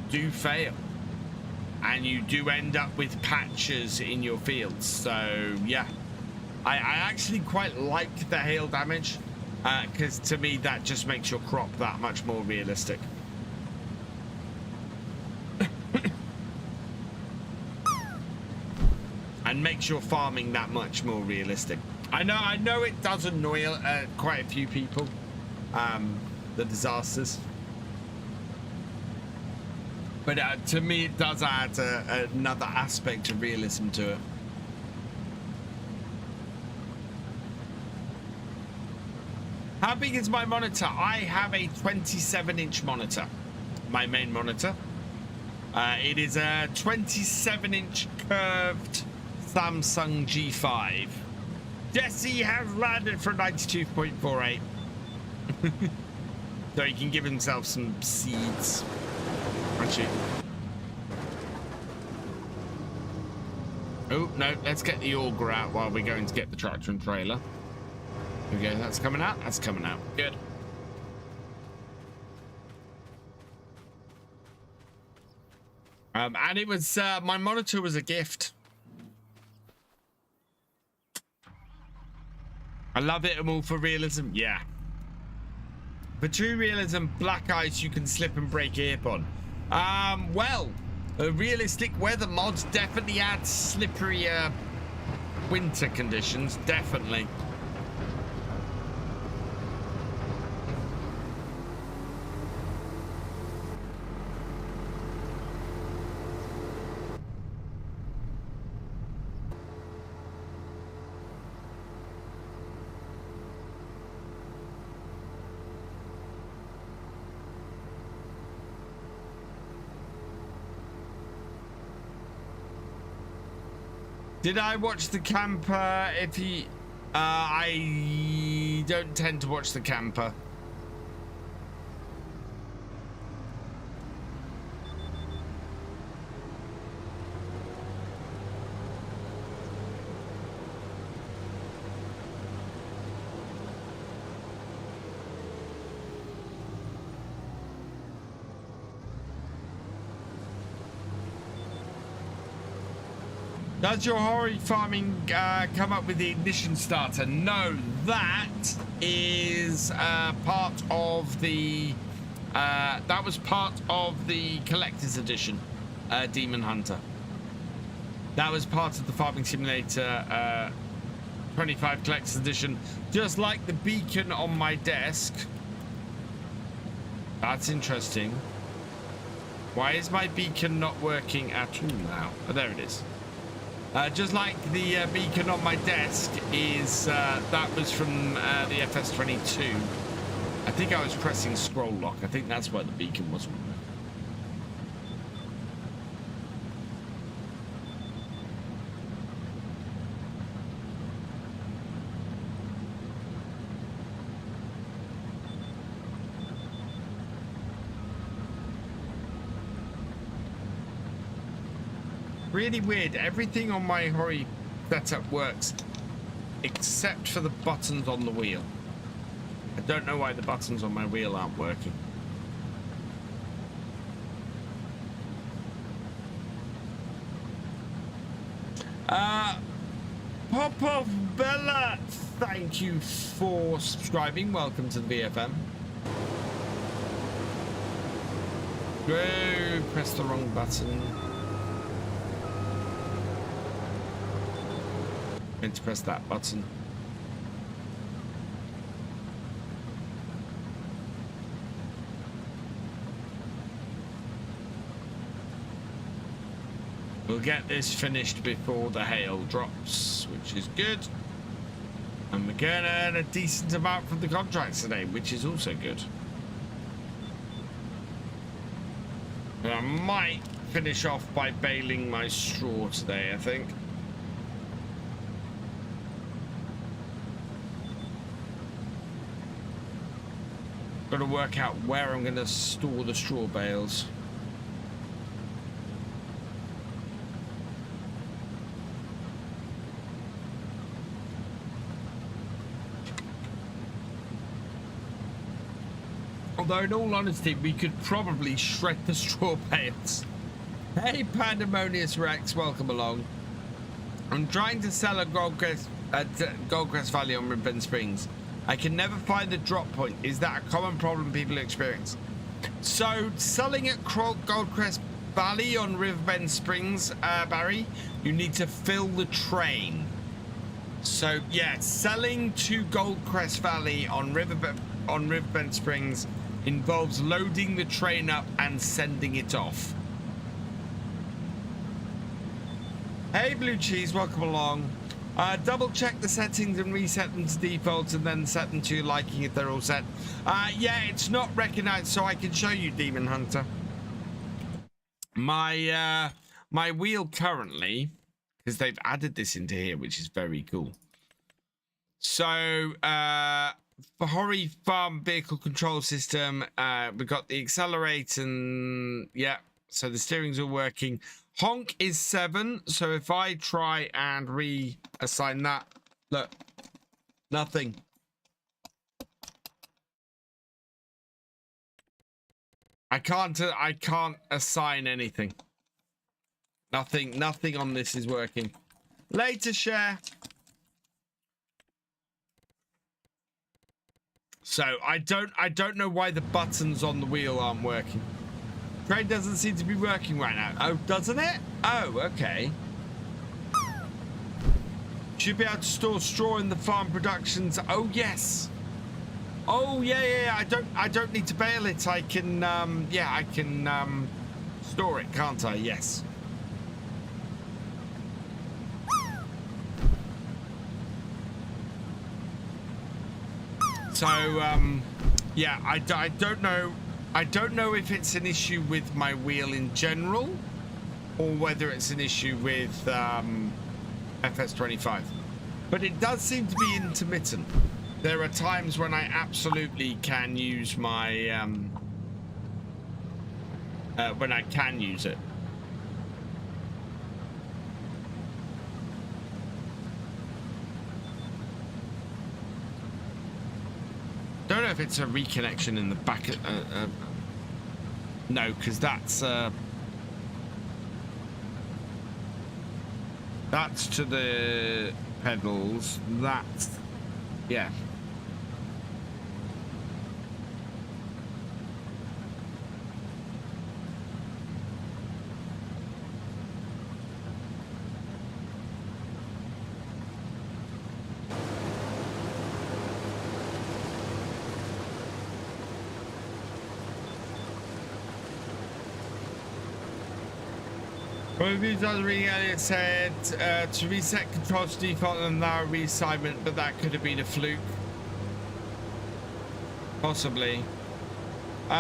do fail. And you do end up with patches in your fields. So, yeah. I actually quite like the hail damage. Because to me, that just makes your crop that much more realistic. And makes your farming that much more realistic. I know it does annoy quite a few people, the disasters. But to me, it does add another aspect of realism to it. How big is my monitor? I have a 27-inch monitor, my main monitor. It is a 27-inch curved Samsung G5. Jesse has landed for 92.48. So he can give himself some seeds. Actually. Oh, no, let's get the auger out while we're going to get the tractor and trailer. There we go, that's coming out. That's coming out. Good. And it was, my monitor was a gift. I love it all for realism. Yeah. For true realism, black ice, you can slip and break earpod. Well, a realistic weather mods definitely add slipperier winter conditions. Definitely. Did I watch the camper? If he, I don't tend to watch the camper. Does your horry farming come up with the ignition starter? No, that is part of the that was part of the collector's edition, Demon Hunter. That was part of the Farming Simulator 25 collector's edition, just like the beacon on my desk. That's interesting. Why is my beacon not working at all now? Oh, there it is. Just like the beacon on my desk is, that was from the FS22. I think I was pressing scroll lock. I think that's why the beacon wasn't working. Really weird. Everything on my horry setup works except for the buttons on the wheel. I don't know why the buttons on my wheel aren't working. Pop-Off Bella, thank you for subscribing. Welcome to the VFM. Whoa, press the wrong button. Meant to press that button. We'll get this finished before the hail drops, which is good. And we're going to earn a decent amount from the contracts today, which is also good. But I might finish off by baling my straw today, I think. Got to work out where I'm going to store the straw bales. Although, in all honesty, we could probably shred the straw bales. Hey, Pandemonious Rex, welcome along. I'm trying to sell a Goldcrest Valley on Riverbend Springs. I can never find the drop point. Is that a common problem people experience? So, selling at Goldcrest Valley on Riverbend Springs, Barry, you need to fill the train. So yeah, selling to Goldcrest Valley on Riverbend Springs involves loading the train up and sending it off. Hey Blue Cheese, welcome along. Double check the settings and reset them to defaults and then set them to your liking if they're all set. Yeah, it's not recognized, so I can show you, Demon Hunter. My my wheel currently, because they've added this into here, which is very cool. So Fahori Farm Vehicle Control System, we've got the accelerator and yeah, so the steering's all working. Honk is 7, so if I try and reassign that, look, nothing. I can't assign anything. Nothing on this is working. Later, share. So I don't know why the buttons on the wheel aren't working. Train doesn't seem to be working right now. Oh, doesn't it? Oh, okay. Should be able to store straw in the farm productions. Oh yes. Oh yeah. I don't need to bale it. I can yeah, I can store it, can't I? Yes. So yeah, I don't know. I don't know if it's an issue with my wheel in general or whether it's an issue with FS25, but it does seem to be intermittent. There are times when I absolutely can use my when I can use it. Don't know if it's a reconnection in the back. No, because that's to the pedals. That's yeah. Reviews on reading earlier said to reset control to default and allow reassignment, but that could have been a fluke. Possibly.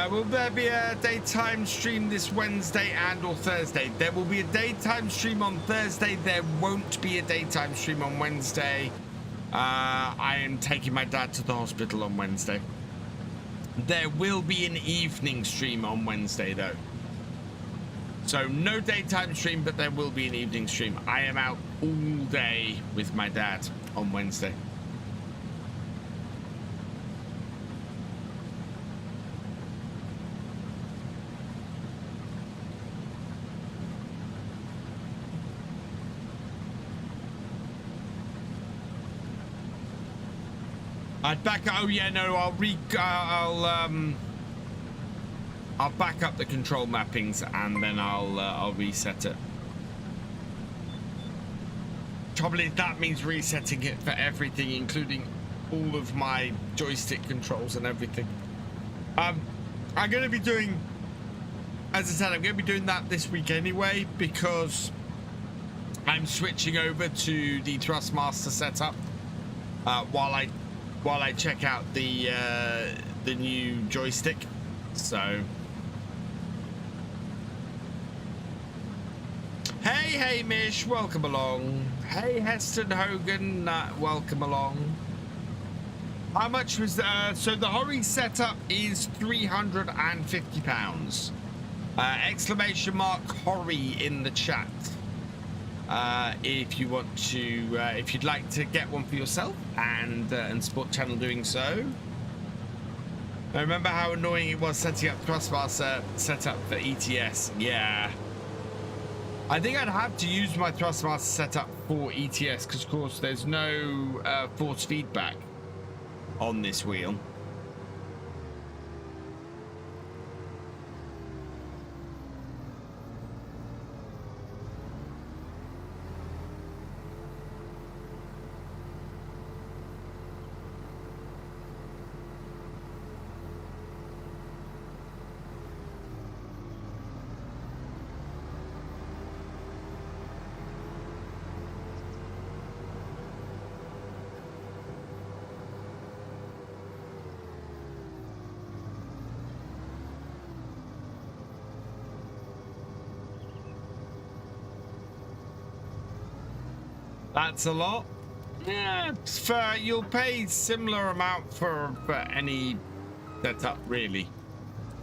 Will there be a daytime stream this Wednesday and or Thursday? There will be a daytime stream on Thursday. There won't be a daytime stream on Wednesday. I am taking my dad to the hospital on Wednesday. There will be an evening stream on Wednesday though. So no daytime stream, but there will be an evening stream. I am out all day with my dad on Wednesday. I'd back. Oh yeah, no. I'll back up the control mappings and then I'll reset it. Trouble is that means resetting it for everything, including all of my joystick controls and everything. I'm going to be doing, as I said, I'm going to be doing that this week anyway because I'm switching over to the Thrustmaster setup while I check out the new joystick. So. Hey Mish, welcome along. Hey Heston Hogan, welcome along. How much was so the Hori setup is £350. Exclamation mark Hori in the chat. If you want to, if you'd like to get one for yourself and support channel doing so. I remember how annoying it was setting up Thrustmaster setup for ETS. Yeah. I think I'd have to use my Thrustmaster setup for ETS because, of course, there's no force feedback on this wheel. That's a lot. Yeah, for you'll pay similar amount for any setup really,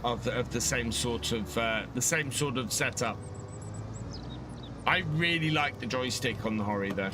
of the same sort of setup. I really like the joystick on the Hori though.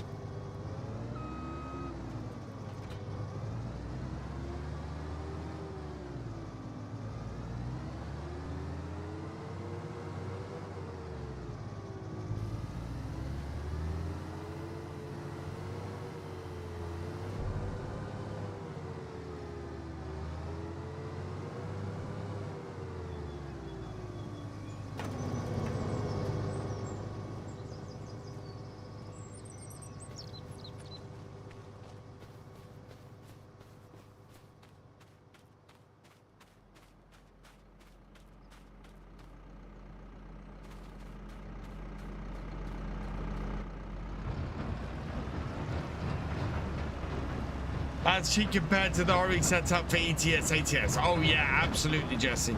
That's cheap compared to the Hori setup for ETS, ATS. Oh yeah, absolutely, Jesse.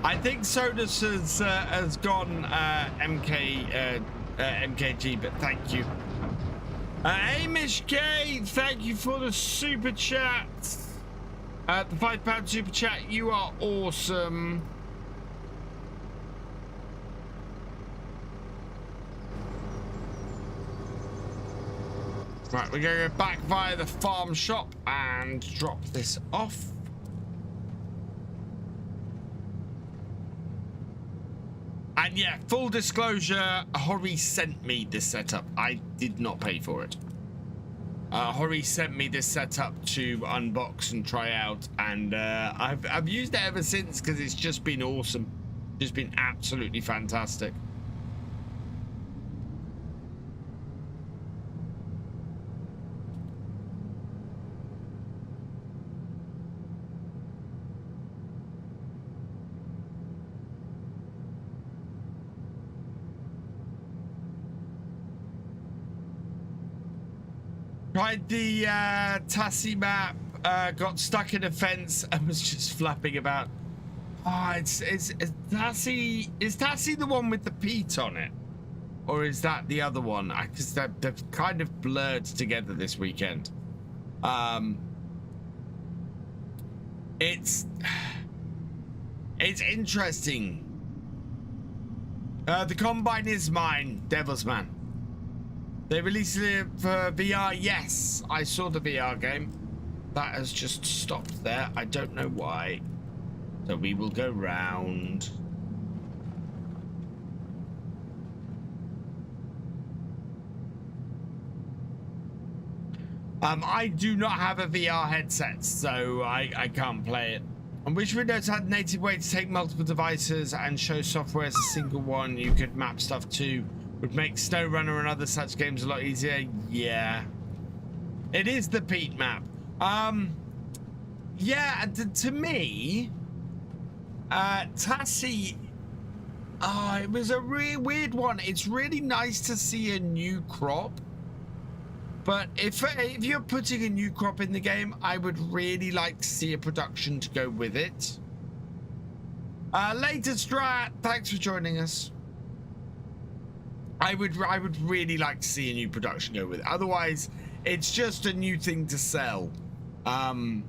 I think Sodus has gone MKG, but thank you. Amish K, thank you for the super chat. The £5 super chat, you are awesome. Right, we're going to go back via the farm shop and drop this off. And yeah, full disclosure, Hori sent me this setup. I did not pay for it. Hori sent me this setup to unbox and try out, and I've used it ever since because it's just been awesome. Just been absolutely fantastic. Tried the Tassie map, got stuck in a fence and was just flapping about. Oh, it's Tassie. Is Tassie the one with the peat on it? Or is that the other one? Because they're kind of blurred together this weekend. It's interesting. The Combine is mine, Devil's Man. They released it for VR. Yes, I saw the VR game. That has just stopped there. I don't know why. So we will go round. I do not have a VR headset, so I can't play it. I wish Windows had a native way to take multiple devices and show software as a single one you could map stuff to. Would make SnowRunner and other such games a lot easier. Yeah. It is the peat map. Yeah, to me, Tassie, it was a really weird one. It's really nice to see a new crop. But if you're putting a new crop in the game, I would really like to see a production to go with it. Later, Strat, thanks for joining us. I would really like to see a new production go with it. Otherwise, it's just a new thing to sell. And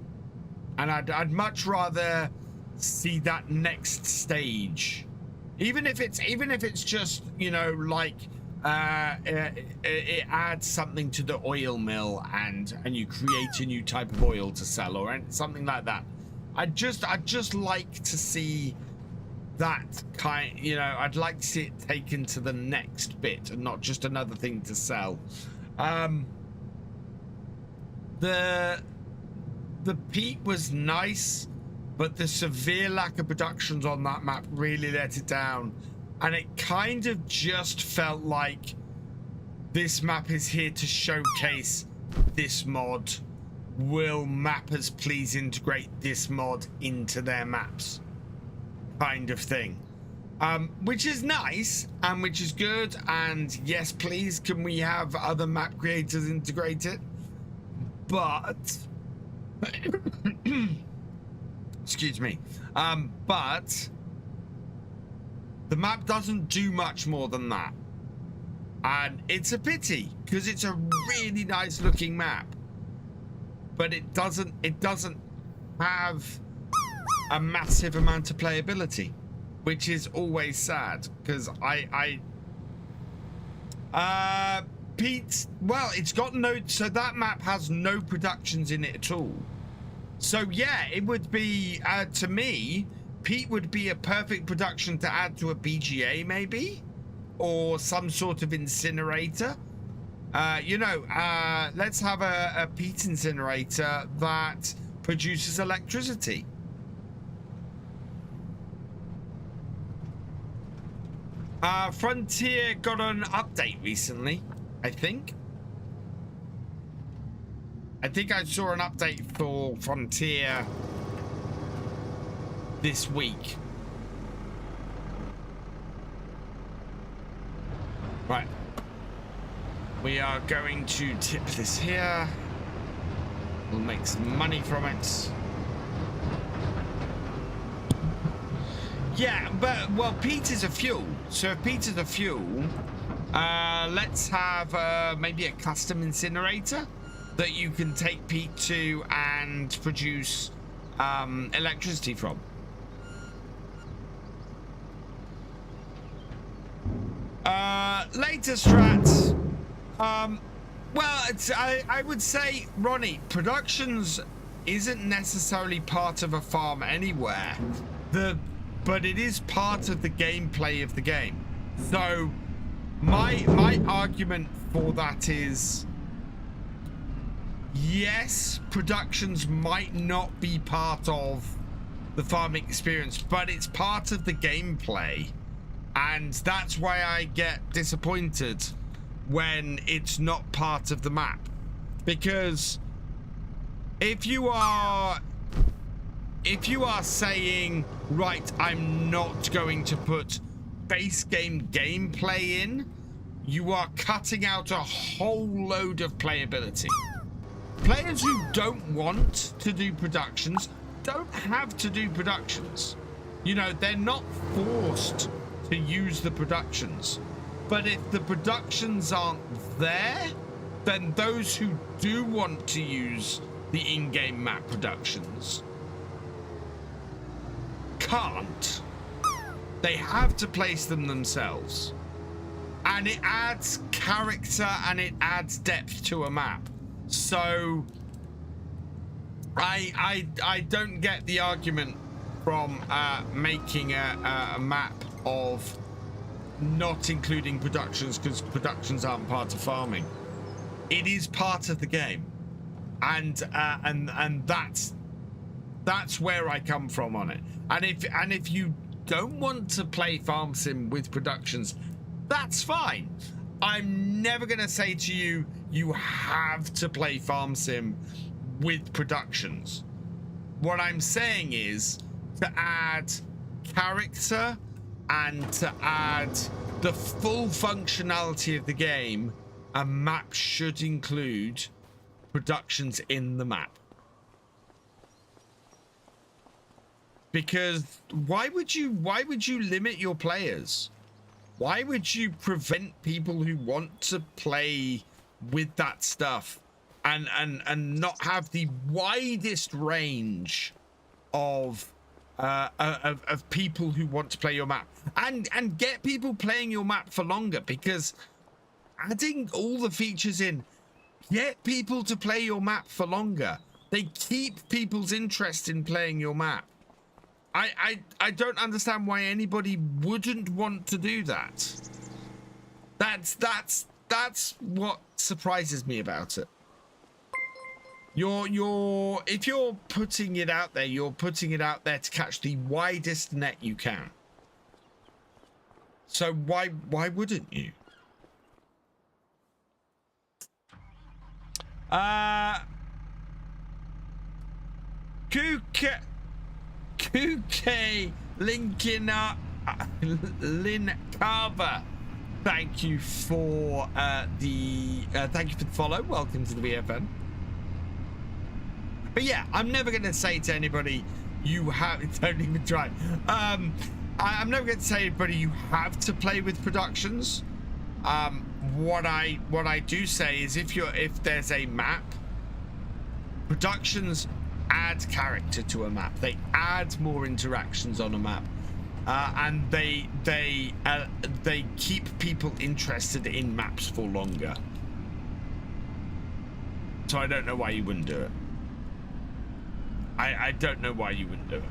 I'd much rather see that next stage. Even if it's just, you know, like it adds something to the oil mill and you create a new type of oil to sell or something like that. I'd just like to see that kind, you know, I'd like to see it taken to the next bit and not just another thing to sell. The peat was nice, but the severe lack of productions on that map really let it down, and it kind of just felt like this map is here to showcase this mod. Will mappers please integrate this mod into their maps? Kind of thing, which is nice and which is good, and yes, please, can we have other map creators integrate it? But excuse me, but The map doesn't do much more than that. And it's a pity, because it's a really nice looking map. But it doesn't have a massive amount of playability, which is always sad, because Pete, well, it's got no, so that map has no productions in it at all. So yeah, it would be, to me, Pete would be a perfect production to add to a BGA maybe, or some sort of incinerator. You know, let's have a Pete incinerator that produces electricity. Frontier got an update recently, I think. I saw an update for Frontier this week. Right. We are going to tip this here. We'll make some money from it. Yeah, but, well, peat is a fuel. So if peat is a fuel, let's have maybe a custom incinerator that you can take peat to and produce electricity from. Later strats. Well, I would say, Ronnie, productions isn't necessarily part of a farm anywhere. But it is part of the gameplay of the game. So my argument for that is, yes, productions might not be part of the farming experience, but it's part of the gameplay. And that's why I get disappointed when it's not part of the map. Because if you are saying, right, I'm not going to put base game gameplay in, you are cutting out a whole load of playability. Players who don't want to do productions don't have to do productions. You know, they're not forced to use the productions. But if the productions aren't there, then those who do want to use the in-game map productions can't. They have to place them themselves. And it adds character and it adds depth to a map. So I don't get the argument from making a map of not including productions, because productions aren't part of farming. It is part of the game, and that's where I come from on it. And if you don't want to play farm sim with productions, that's fine. I'm never gonna say to you you have to play farm sim with productions. What I'm saying is to add character and to add the full functionality of the game, a map should include productions in the map. Because why would you limit your players? Why would you prevent people who want to play with that stuff and not have the widest range of people who want to play your map, and get people playing your map for longer? Because adding all the features in, get people to play your map for longer. They keep people's interest in playing your map. I don't understand why anybody wouldn't want to do that. That's what surprises me about it. If you're putting it out there, you're putting it out there to catch the widest net you can. So why wouldn't you? Kuke Linkin Lynn Carver, thank you for the follow. Welcome to the BFN. But yeah, I'm never gonna say to anybody, you have, don't even try. I'm never going to say, everybody, you have to play with productions. What I do say is if there's a map, productions add character to a map. They add more interactions on a map, and they keep people interested in maps for longer. So I don't know why you wouldn't do it. I don't know why you wouldn't do it.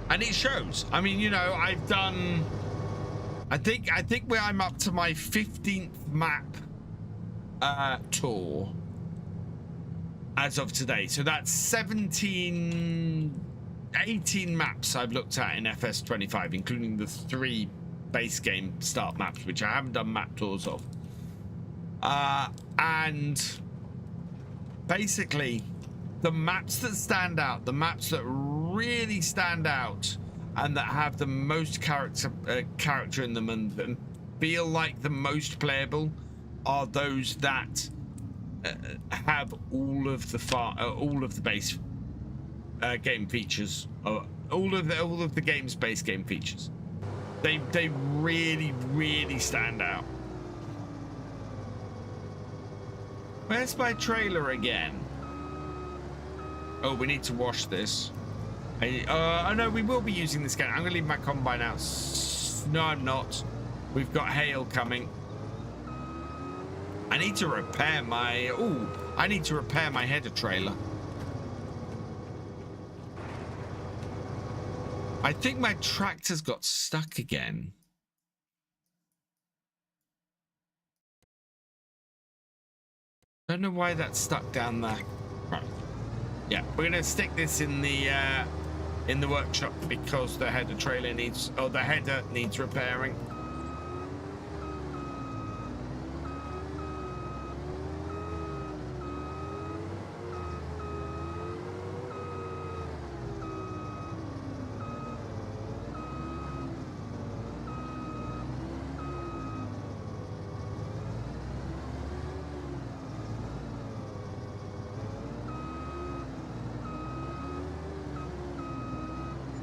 And it shows. I mean, you know, I've done, I think where I'm up to my 15th map tour as of today. So that's 18 maps I've looked at in FS25, including the 3 base game start maps, which I haven't done map tours of. And basically the maps that stand out, the maps that really stand out and that have the most character in them and feel like the most playable are those that have all of the base game features, all of the game's base game features. They really stand out. Where's my trailer again? Oh, we need to wash this. Oh no, we will be using this again. I'm gonna leave my combine out. No, I'm not. We've got hail coming. I need to repair my... I need to repair my header trailer. I think my tractor's got stuck again. Don't know why that's stuck down there. Right. Yeah, we're gonna stick this in the workshop because the header trailer needs, or the header needs repairing.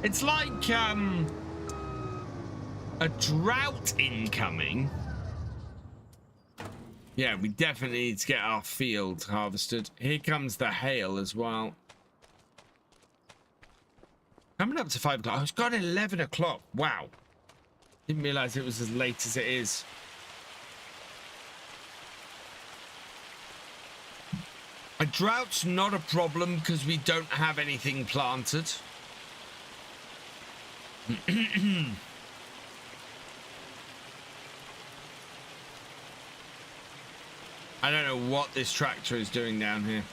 It's like a drought incoming. Yeah, we definitely need to get our field harvested. Here comes the hail as well. Coming up to 5 o'clock. Oh, it's got 11 o'clock. Wow. Didn't realize it was as late as it is. A drought's not a problem because we don't have anything planted. I don't know what this tractor is doing down here.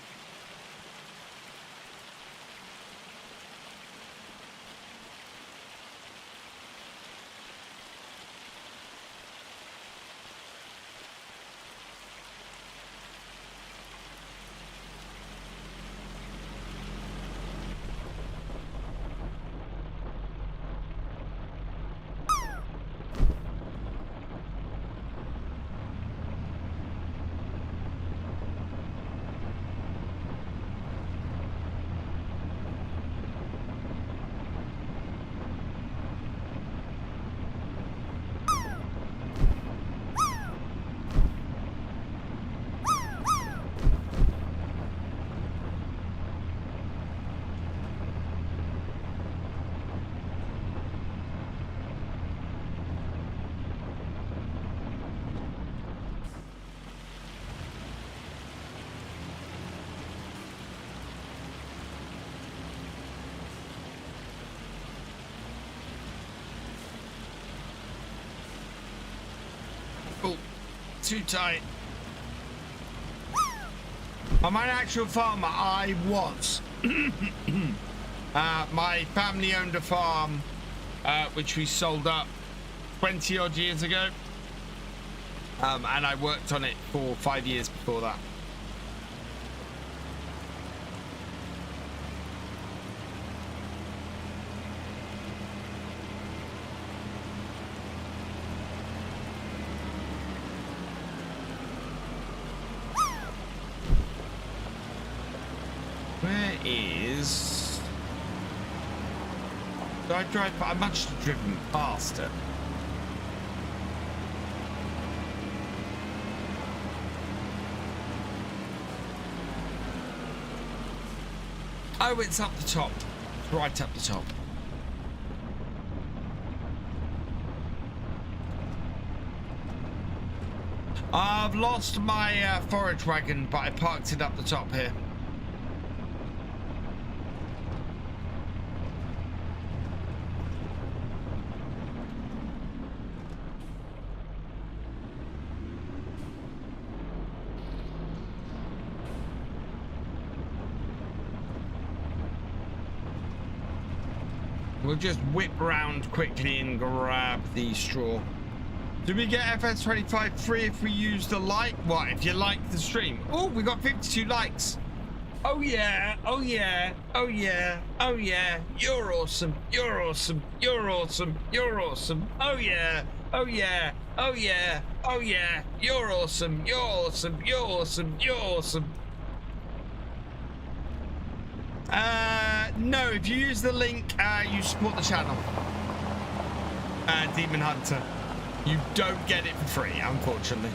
Too tight. I'm an actual farmer. I was. My family owned a farm, which we sold up 20 odd years ago. And I worked on it for 5 years before that. is... Do I drive? I must have driven past it. Oh, it's up the top. Right up the top. I've lost my forage wagon, but I parked it up the top here. We'll just whip round quickly and grab the straw. Do we get FS25 free if we use the like? What, if you like the stream? Oh, we got 52 likes. Oh yeah, oh yeah, oh yeah, oh yeah. You're awesome, you're awesome, you're awesome, you're awesome. Oh yeah, oh yeah, oh yeah, oh yeah. You're awesome, you're awesome, you're awesome, you're awesome. No, if you use the link, you support the channel. Demon Hunter. You don't get it for free, unfortunately.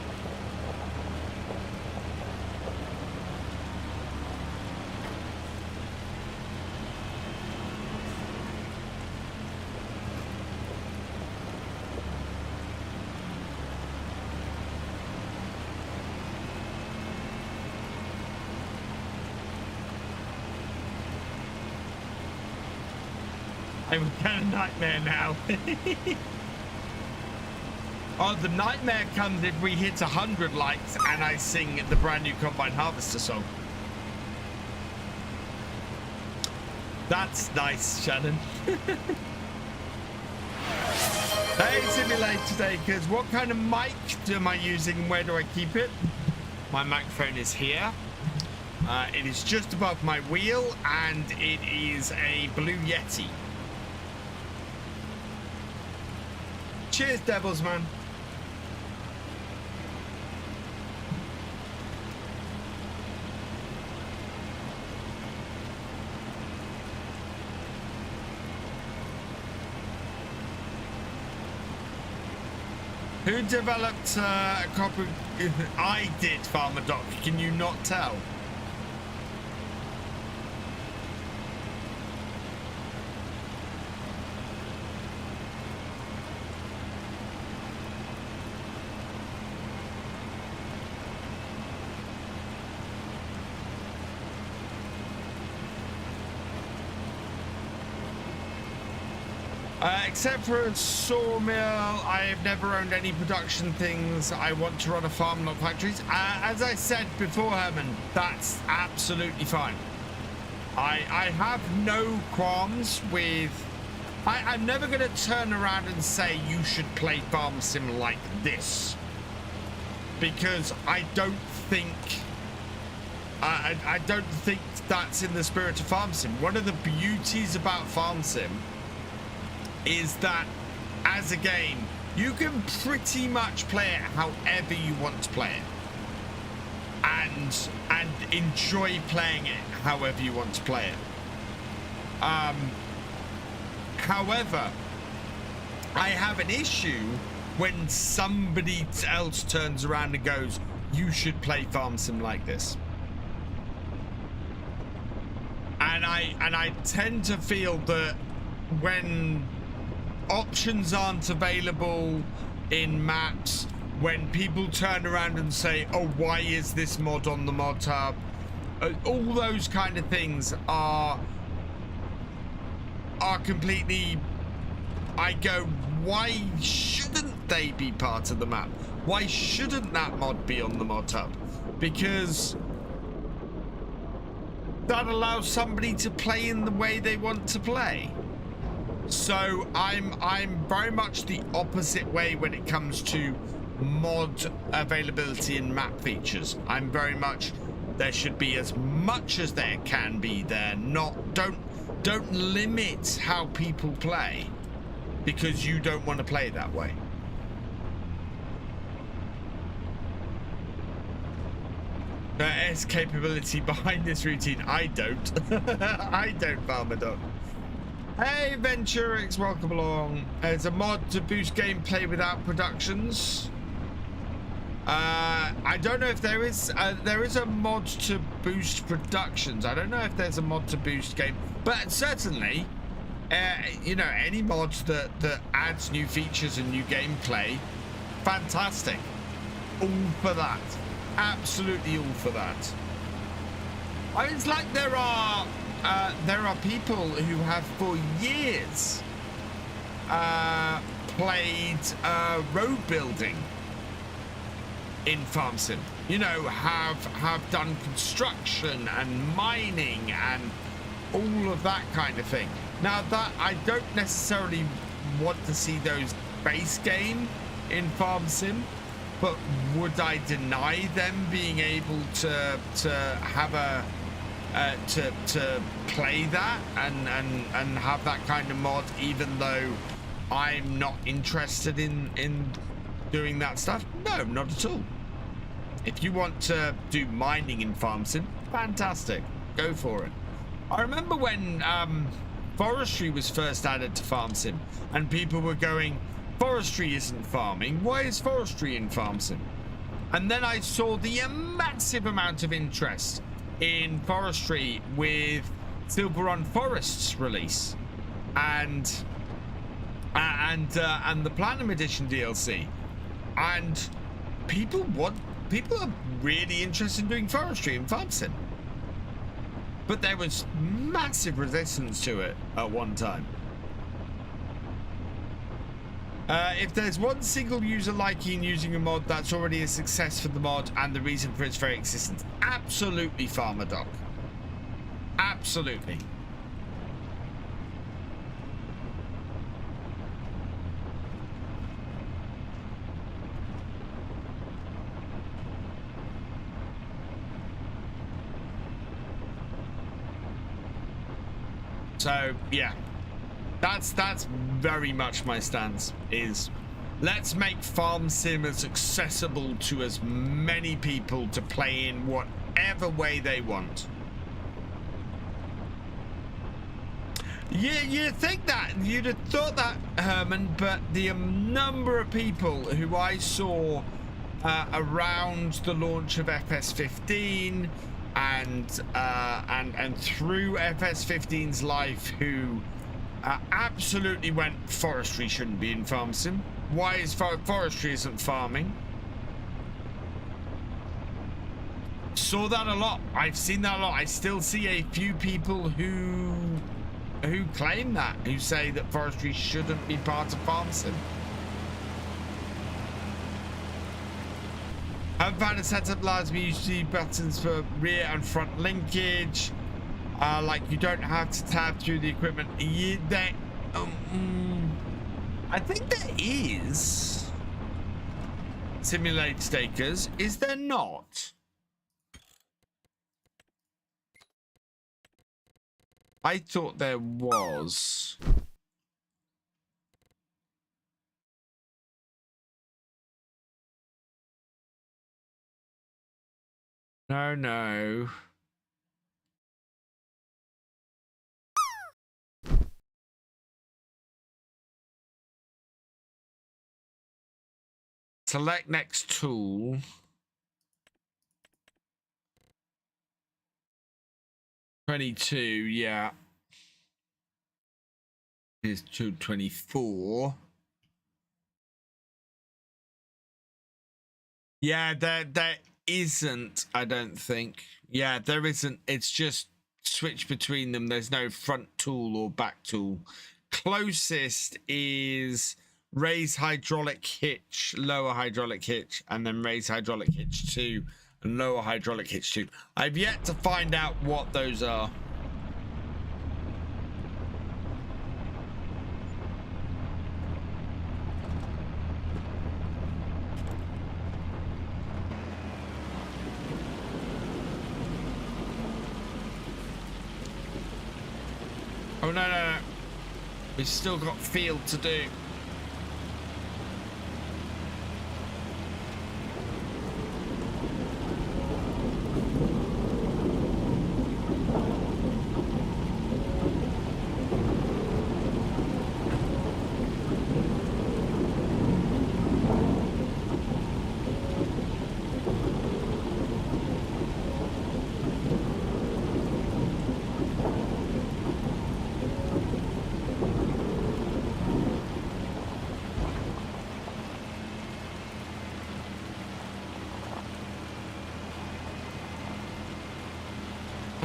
I'm kind of nightmare now. Oh, the nightmare comes if we hit 100 likes and I sing the brand new Combine Harvester song. That's nice, Shannon. Hey, Simulator Takers, what kind of mic am I using and where do I keep it? My microphone is here. It is just above my wheel and it is a Blue Yeti. Cheers, Devils, man. Who developed a copy? I did, Farmer Doc. Can you not tell? Except for a sawmill, I have never owned any production things. I want to run a farm, not factories. As I said before, Herman, that's absolutely fine. I have no qualms with... I'm never going to turn around and say you should play farm sim like this. Because I don't think... I don't think that's in the spirit of farm sim. One of the beauties about farm sim is that as a game you can pretty much play it however you want to play it and enjoy playing it however you want to play it. However, I have an issue when somebody else turns around and goes, you should play farm sim like this. And I tend to feel that when options aren't available in maps, when people turn around and say, oh, why is this mod on the mod hub, all those kind of things are completely... I go, why shouldn't they be part of the map? Why shouldn't that mod be on the mod hub? Because that allows somebody to play in the way they want to play. So I'm very much the opposite way when it comes to mod availability and map features. I'm very much, there should be as much as there can be there. Don't limit how people play because you don't want to play that way. S capability behind this routine. I don't. I don't, Farmer Doc. Hey, Venturix, welcome along. There's a mod to boost gameplay without productions. I don't know if there is. There is a mod to boost productions. I don't know if there's a mod to boost game, but certainly, you know, any mod that adds new features and new gameplay, fantastic. All for that. Absolutely all for that. I mean, it's like there are people who have for years played road building in farm sim. You know, have done construction and mining and all of that kind of thing. Now that I don't necessarily want to see those base game in farm sim, but would I deny them being able to have a to play that and have that kind of mod, even though I'm not interested in doing that stuff? No, not at all. If you want to do mining in farm sim, fantastic, go for it. I remember when forestry was first added to farm sim and people were going, forestry isn't farming, why is forestry in farm sim? And then I saw the massive amount of interest in forestry with Silver Run Forest's release and the Platinum Edition DLC, and people are really interested in doing forestry in farm sim, but there was massive resistance to it at one time. If there's one single user liking using a mod, that's already a success for the mod and the reason for its very existence. Absolutely, Farmer Doc. Absolutely. So, yeah. That's very much my stance, is let's make farm sim as accessible to as many people to play in whatever way they want. Yeah, you'd think that, you'd have thought that, Herman, but the number of people who I saw around the launch of FS15 and through FS15's life who absolutely went, forestry shouldn't be in farm sim. Why is forestry isn't farming? Saw that a lot. I've seen that a lot. I still see a few people who claim that, who say that forestry shouldn't be part of farm sim. Haven't found a setup allows me to use buttons for rear and front linkage. Like you don't have to tab through the equipment. I think there is simulate stakers. Is there not? I thought there was. No. Select next tool. $22, yeah. Here's 224. Yeah, there isn't, I don't think. Yeah, there isn't. It's just switch between them. There's no front tool or back tool. Closest is raise hydraulic hitch, lower hydraulic hitch, and then raise hydraulic hitch 2 and lower hydraulic hitch 2. I've yet to find out what those are. Oh, no. We've still got field to do.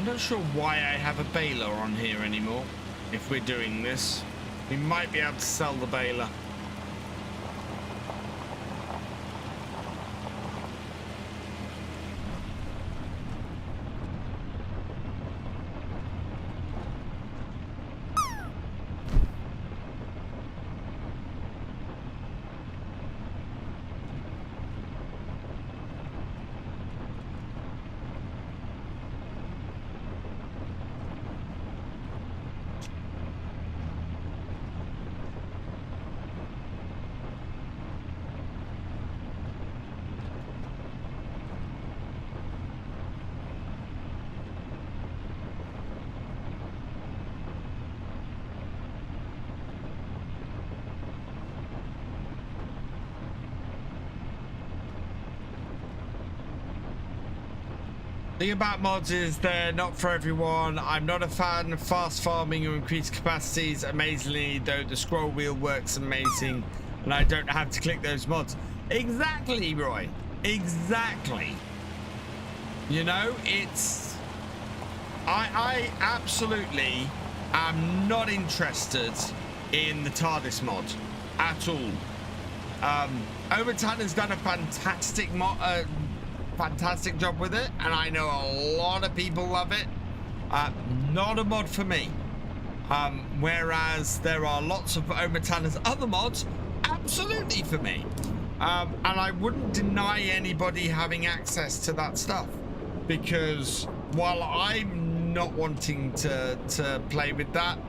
I'm not sure why I have a baler on here anymore. If we're doing this, we might be able to sell the baler. The thing about mods is they're not for everyone. I'm not a fan of fast farming or increased capacities. Amazingly, though, the scroll wheel works amazing and I don't have to click those mods. Exactly, Roy. Exactly. You know, it's... I absolutely am not interested in the TARDIS mod at all. Overton has done a fantastic job with it, and I know a lot of people love it. Not a mod for me. Whereas there are lots of Omatana's other mods absolutely for me. And I wouldn't deny anybody having access to that stuff, because while I'm not wanting to play with that,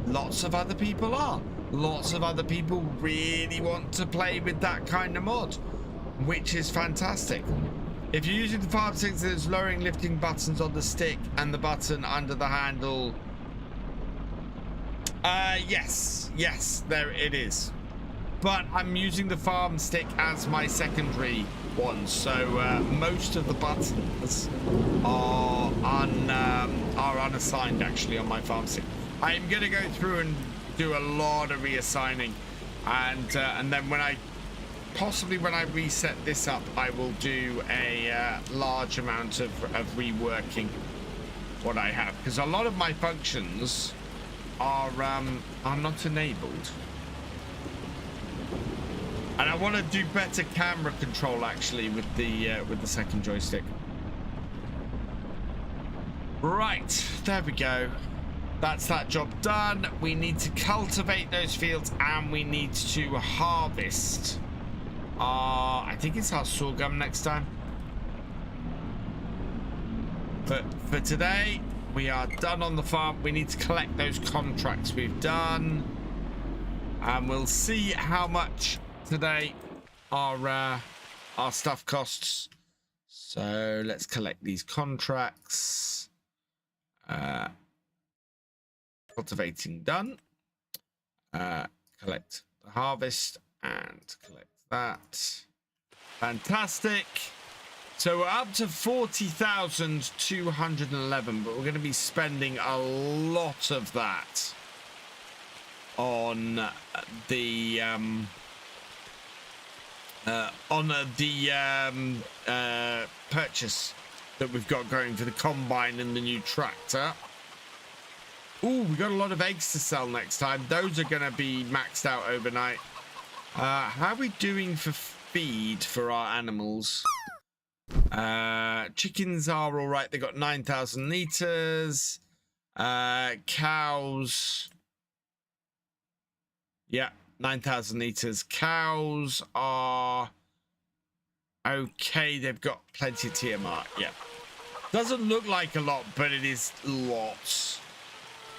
lots of other people are. Lots of other people really want to play with that kind of mod, which is fantastic. If you're using the farm stick, there's lowering lifting buttons on the stick and the button under the handle. Yes, there it is. But I'm using the farm stick as my secondary one, so most of the buttons are unassigned actually on my farm stick. I'm gonna go through and do a lot of reassigning, and then when I reset this up, I will do a large amount of reworking what I have, because a lot of my functions are not enabled, and I want to do better camera control actually with the second joystick. Right, there we go. That's that job done. We need to cultivate those fields and we need to harvest. I think it's our sorghum next time. But for today, we are done on the farm. We need to collect those contracts we've done, and we'll see how much today our stuff costs. So let's collect these contracts. Cultivating done. Collect the harvest and collect that. Fantastic. So we're up to 40,211, but we're going to be spending a lot of that on the purchase that we've got going for the combine and the new tractor. Ooh, we got a lot of eggs to sell next time. Those are going to be maxed out overnight. How are we doing for feed for our animals? Chickens are all right. They got 9,000 liters. Cows, yeah, 9,000 liters. Cows are okay. They've got plenty of TMR. Yeah, doesn't look like a lot, but it is lots.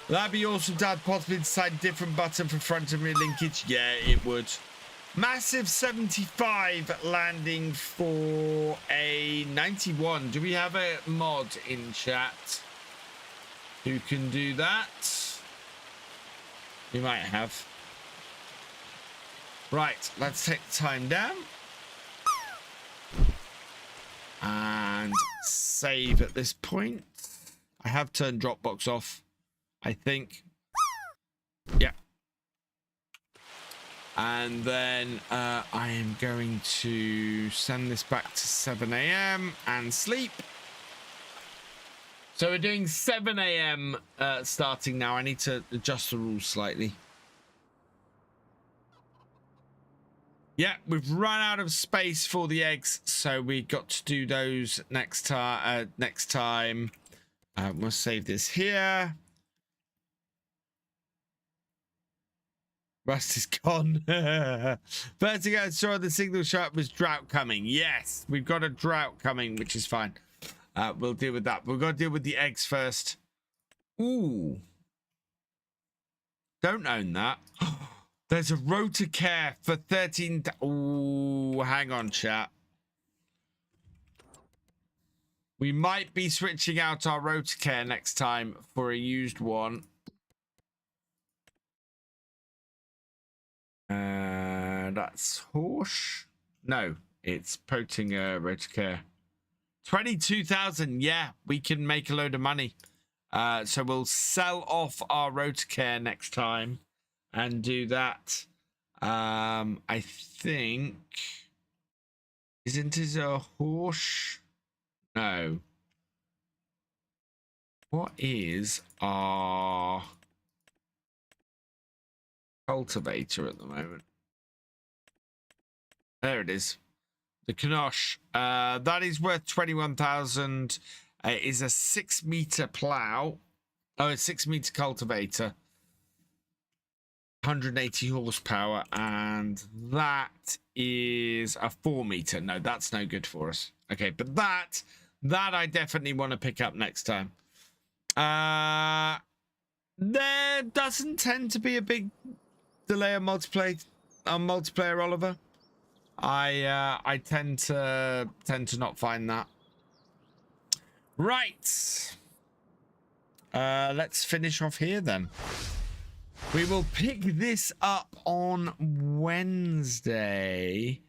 That'd be awesome to have possibly decide different button for front and rear linkage. Yeah, it would. Massive 75 landing for a 91. Do we have a mod in chat who can do that? We might have. Right, let's take the time down and save at this point. I have turned Dropbox off, I think. Yeah. And then I am going to send this back to 7 AM and sleep. So we're doing 7 a.m. Starting now. I need to adjust the rules slightly. Yeah, we've run out of space for the eggs, so we got to do those next time. We'll save this here. Rust is gone. Vertigo saw the signal shot was drought coming. Yes, we've got a drought coming, which is fine. We'll deal with that. We've got to deal with the eggs first. Ooh. Don't own that. There's a rotor care for 13. Ooh, hang on, chat. We might be switching out our rotor care next time for a used one. That's Horse. No, it's Potinger rotor care. 22,000. Yeah, we can make a load of money. So we'll sell off our rotor care next time and do that. I think, isn't it a Horse? No. What is our cultivator at the moment? There it is. The Knosh. That is worth 21,000. It is a 6-meter plow. Oh, a 6-meter cultivator. 180 horsepower. And that is a 4-meter. No, that's no good for us. Okay, but that I definitely want to pick up next time. There doesn't tend to be a big delay on multiplayer, Oliver. I tend to not find that. Right. Let's finish off here then. We will pick this up on Wednesday.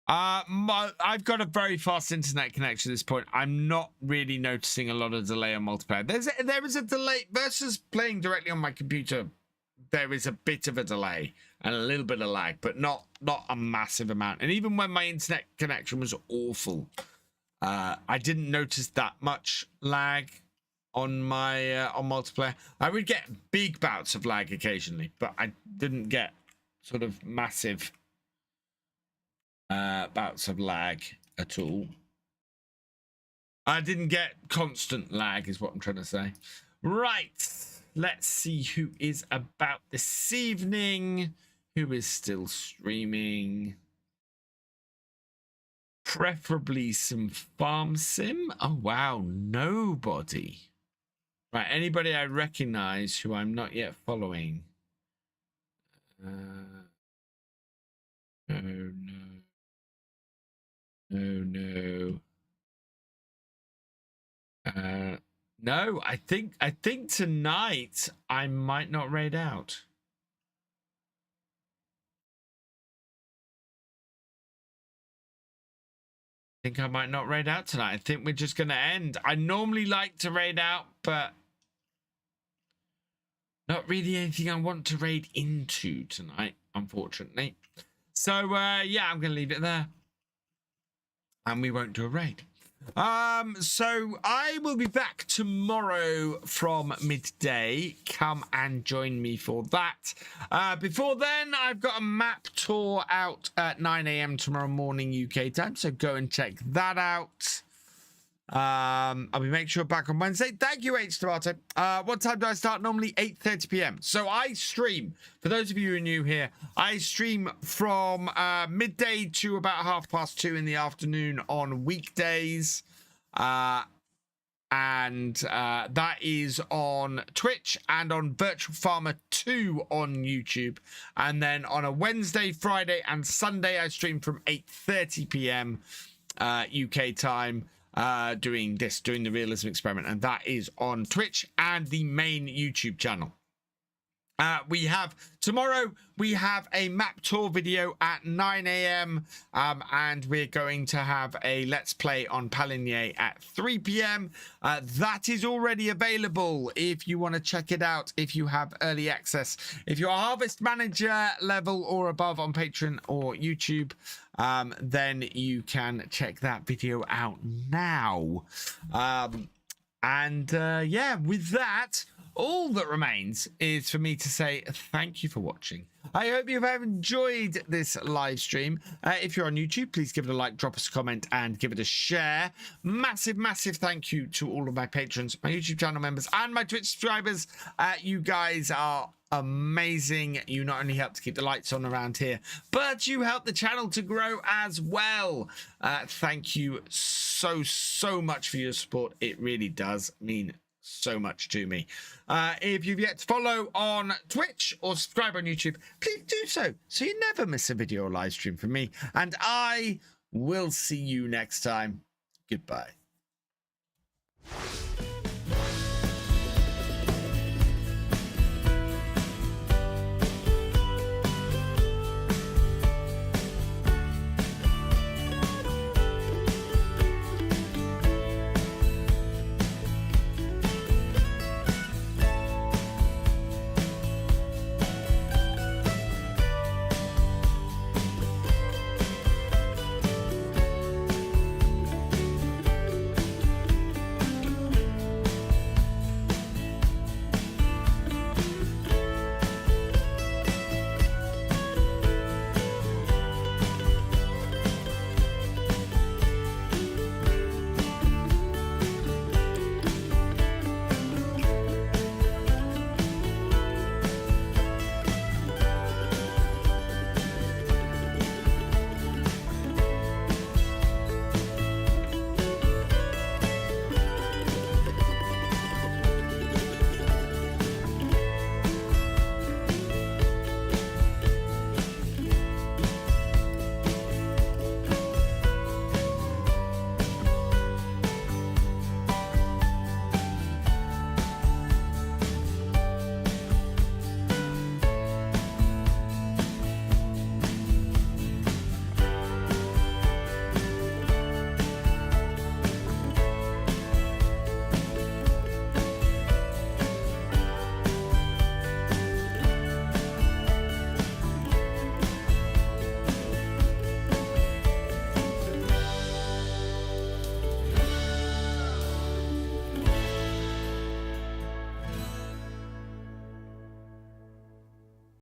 I've got a very fast internet connection at this point. I'm not really noticing a lot of delay on multiplayer. There is a delay versus playing directly on my computer. There is a bit of a delay and a little bit of lag, but not a massive amount. And even when my internet connection was awful, I didn't notice that much lag on my on multiplayer. I would get big bouts of lag occasionally, but I didn't get sort of massive bouts of lag at all. I didn't get constant lag is what I'm trying to say. Right. Let's see who is about this evening. Who is still streaming? Preferably some farm sim. Oh, wow. Nobody. Right. Anybody I recognize who I'm not yet following? Oh, no. Oh, no. No, I think tonight I might not raid out. I think I might not raid out tonight. I think we're just going to end. I normally like to raid out, but not really anything I want to raid into tonight, unfortunately. So, yeah, I'm going to leave it there. And we won't do a raid. So I will be back tomorrow from midday. Come and join me for that. Before then, I've got a map tour out at 9 a.m. tomorrow morning UK time, so go and check that out. I'll be making sure back on Wednesday. Thank you, H Tomato. What time do I start? Normally 8:30 p.m. So I stream, for those of you who are new here, I stream from midday to about 2:30 in the afternoon on weekdays. And that is on Twitch and on Virtual Farmer 2 on YouTube. And then on a Wednesday, Friday, and Sunday, I stream from 8:30 p.m. UK time. Doing the Realism Experiment, and that is on Twitch and the main YouTube channel. Tomorrow we have a map tour video at 9 a.m. And we're going to have a let's play on Paligny at 3 p.m. That is already available if you want to check it out, if you have early access. If you're a Harvest Manager level or above on Patreon or YouTube, then you can check that video out now. Yeah, with that, all that remains is for me to say thank you for watching. I hope you have enjoyed this live stream. If you're on YouTube, please give it a like, drop us a comment, and give it a share. Massive, massive thank you to all of my patrons, my YouTube channel members, and my Twitch subscribers. You guys are amazing. You not only help to keep the lights on around here, but you help the channel to grow as well. Thank you so much for your support. It really does mean so much to me. If you've yet to follow on Twitch or subscribe on YouTube, please do so you never miss a video or live stream from me, and I will see you next time. Goodbye.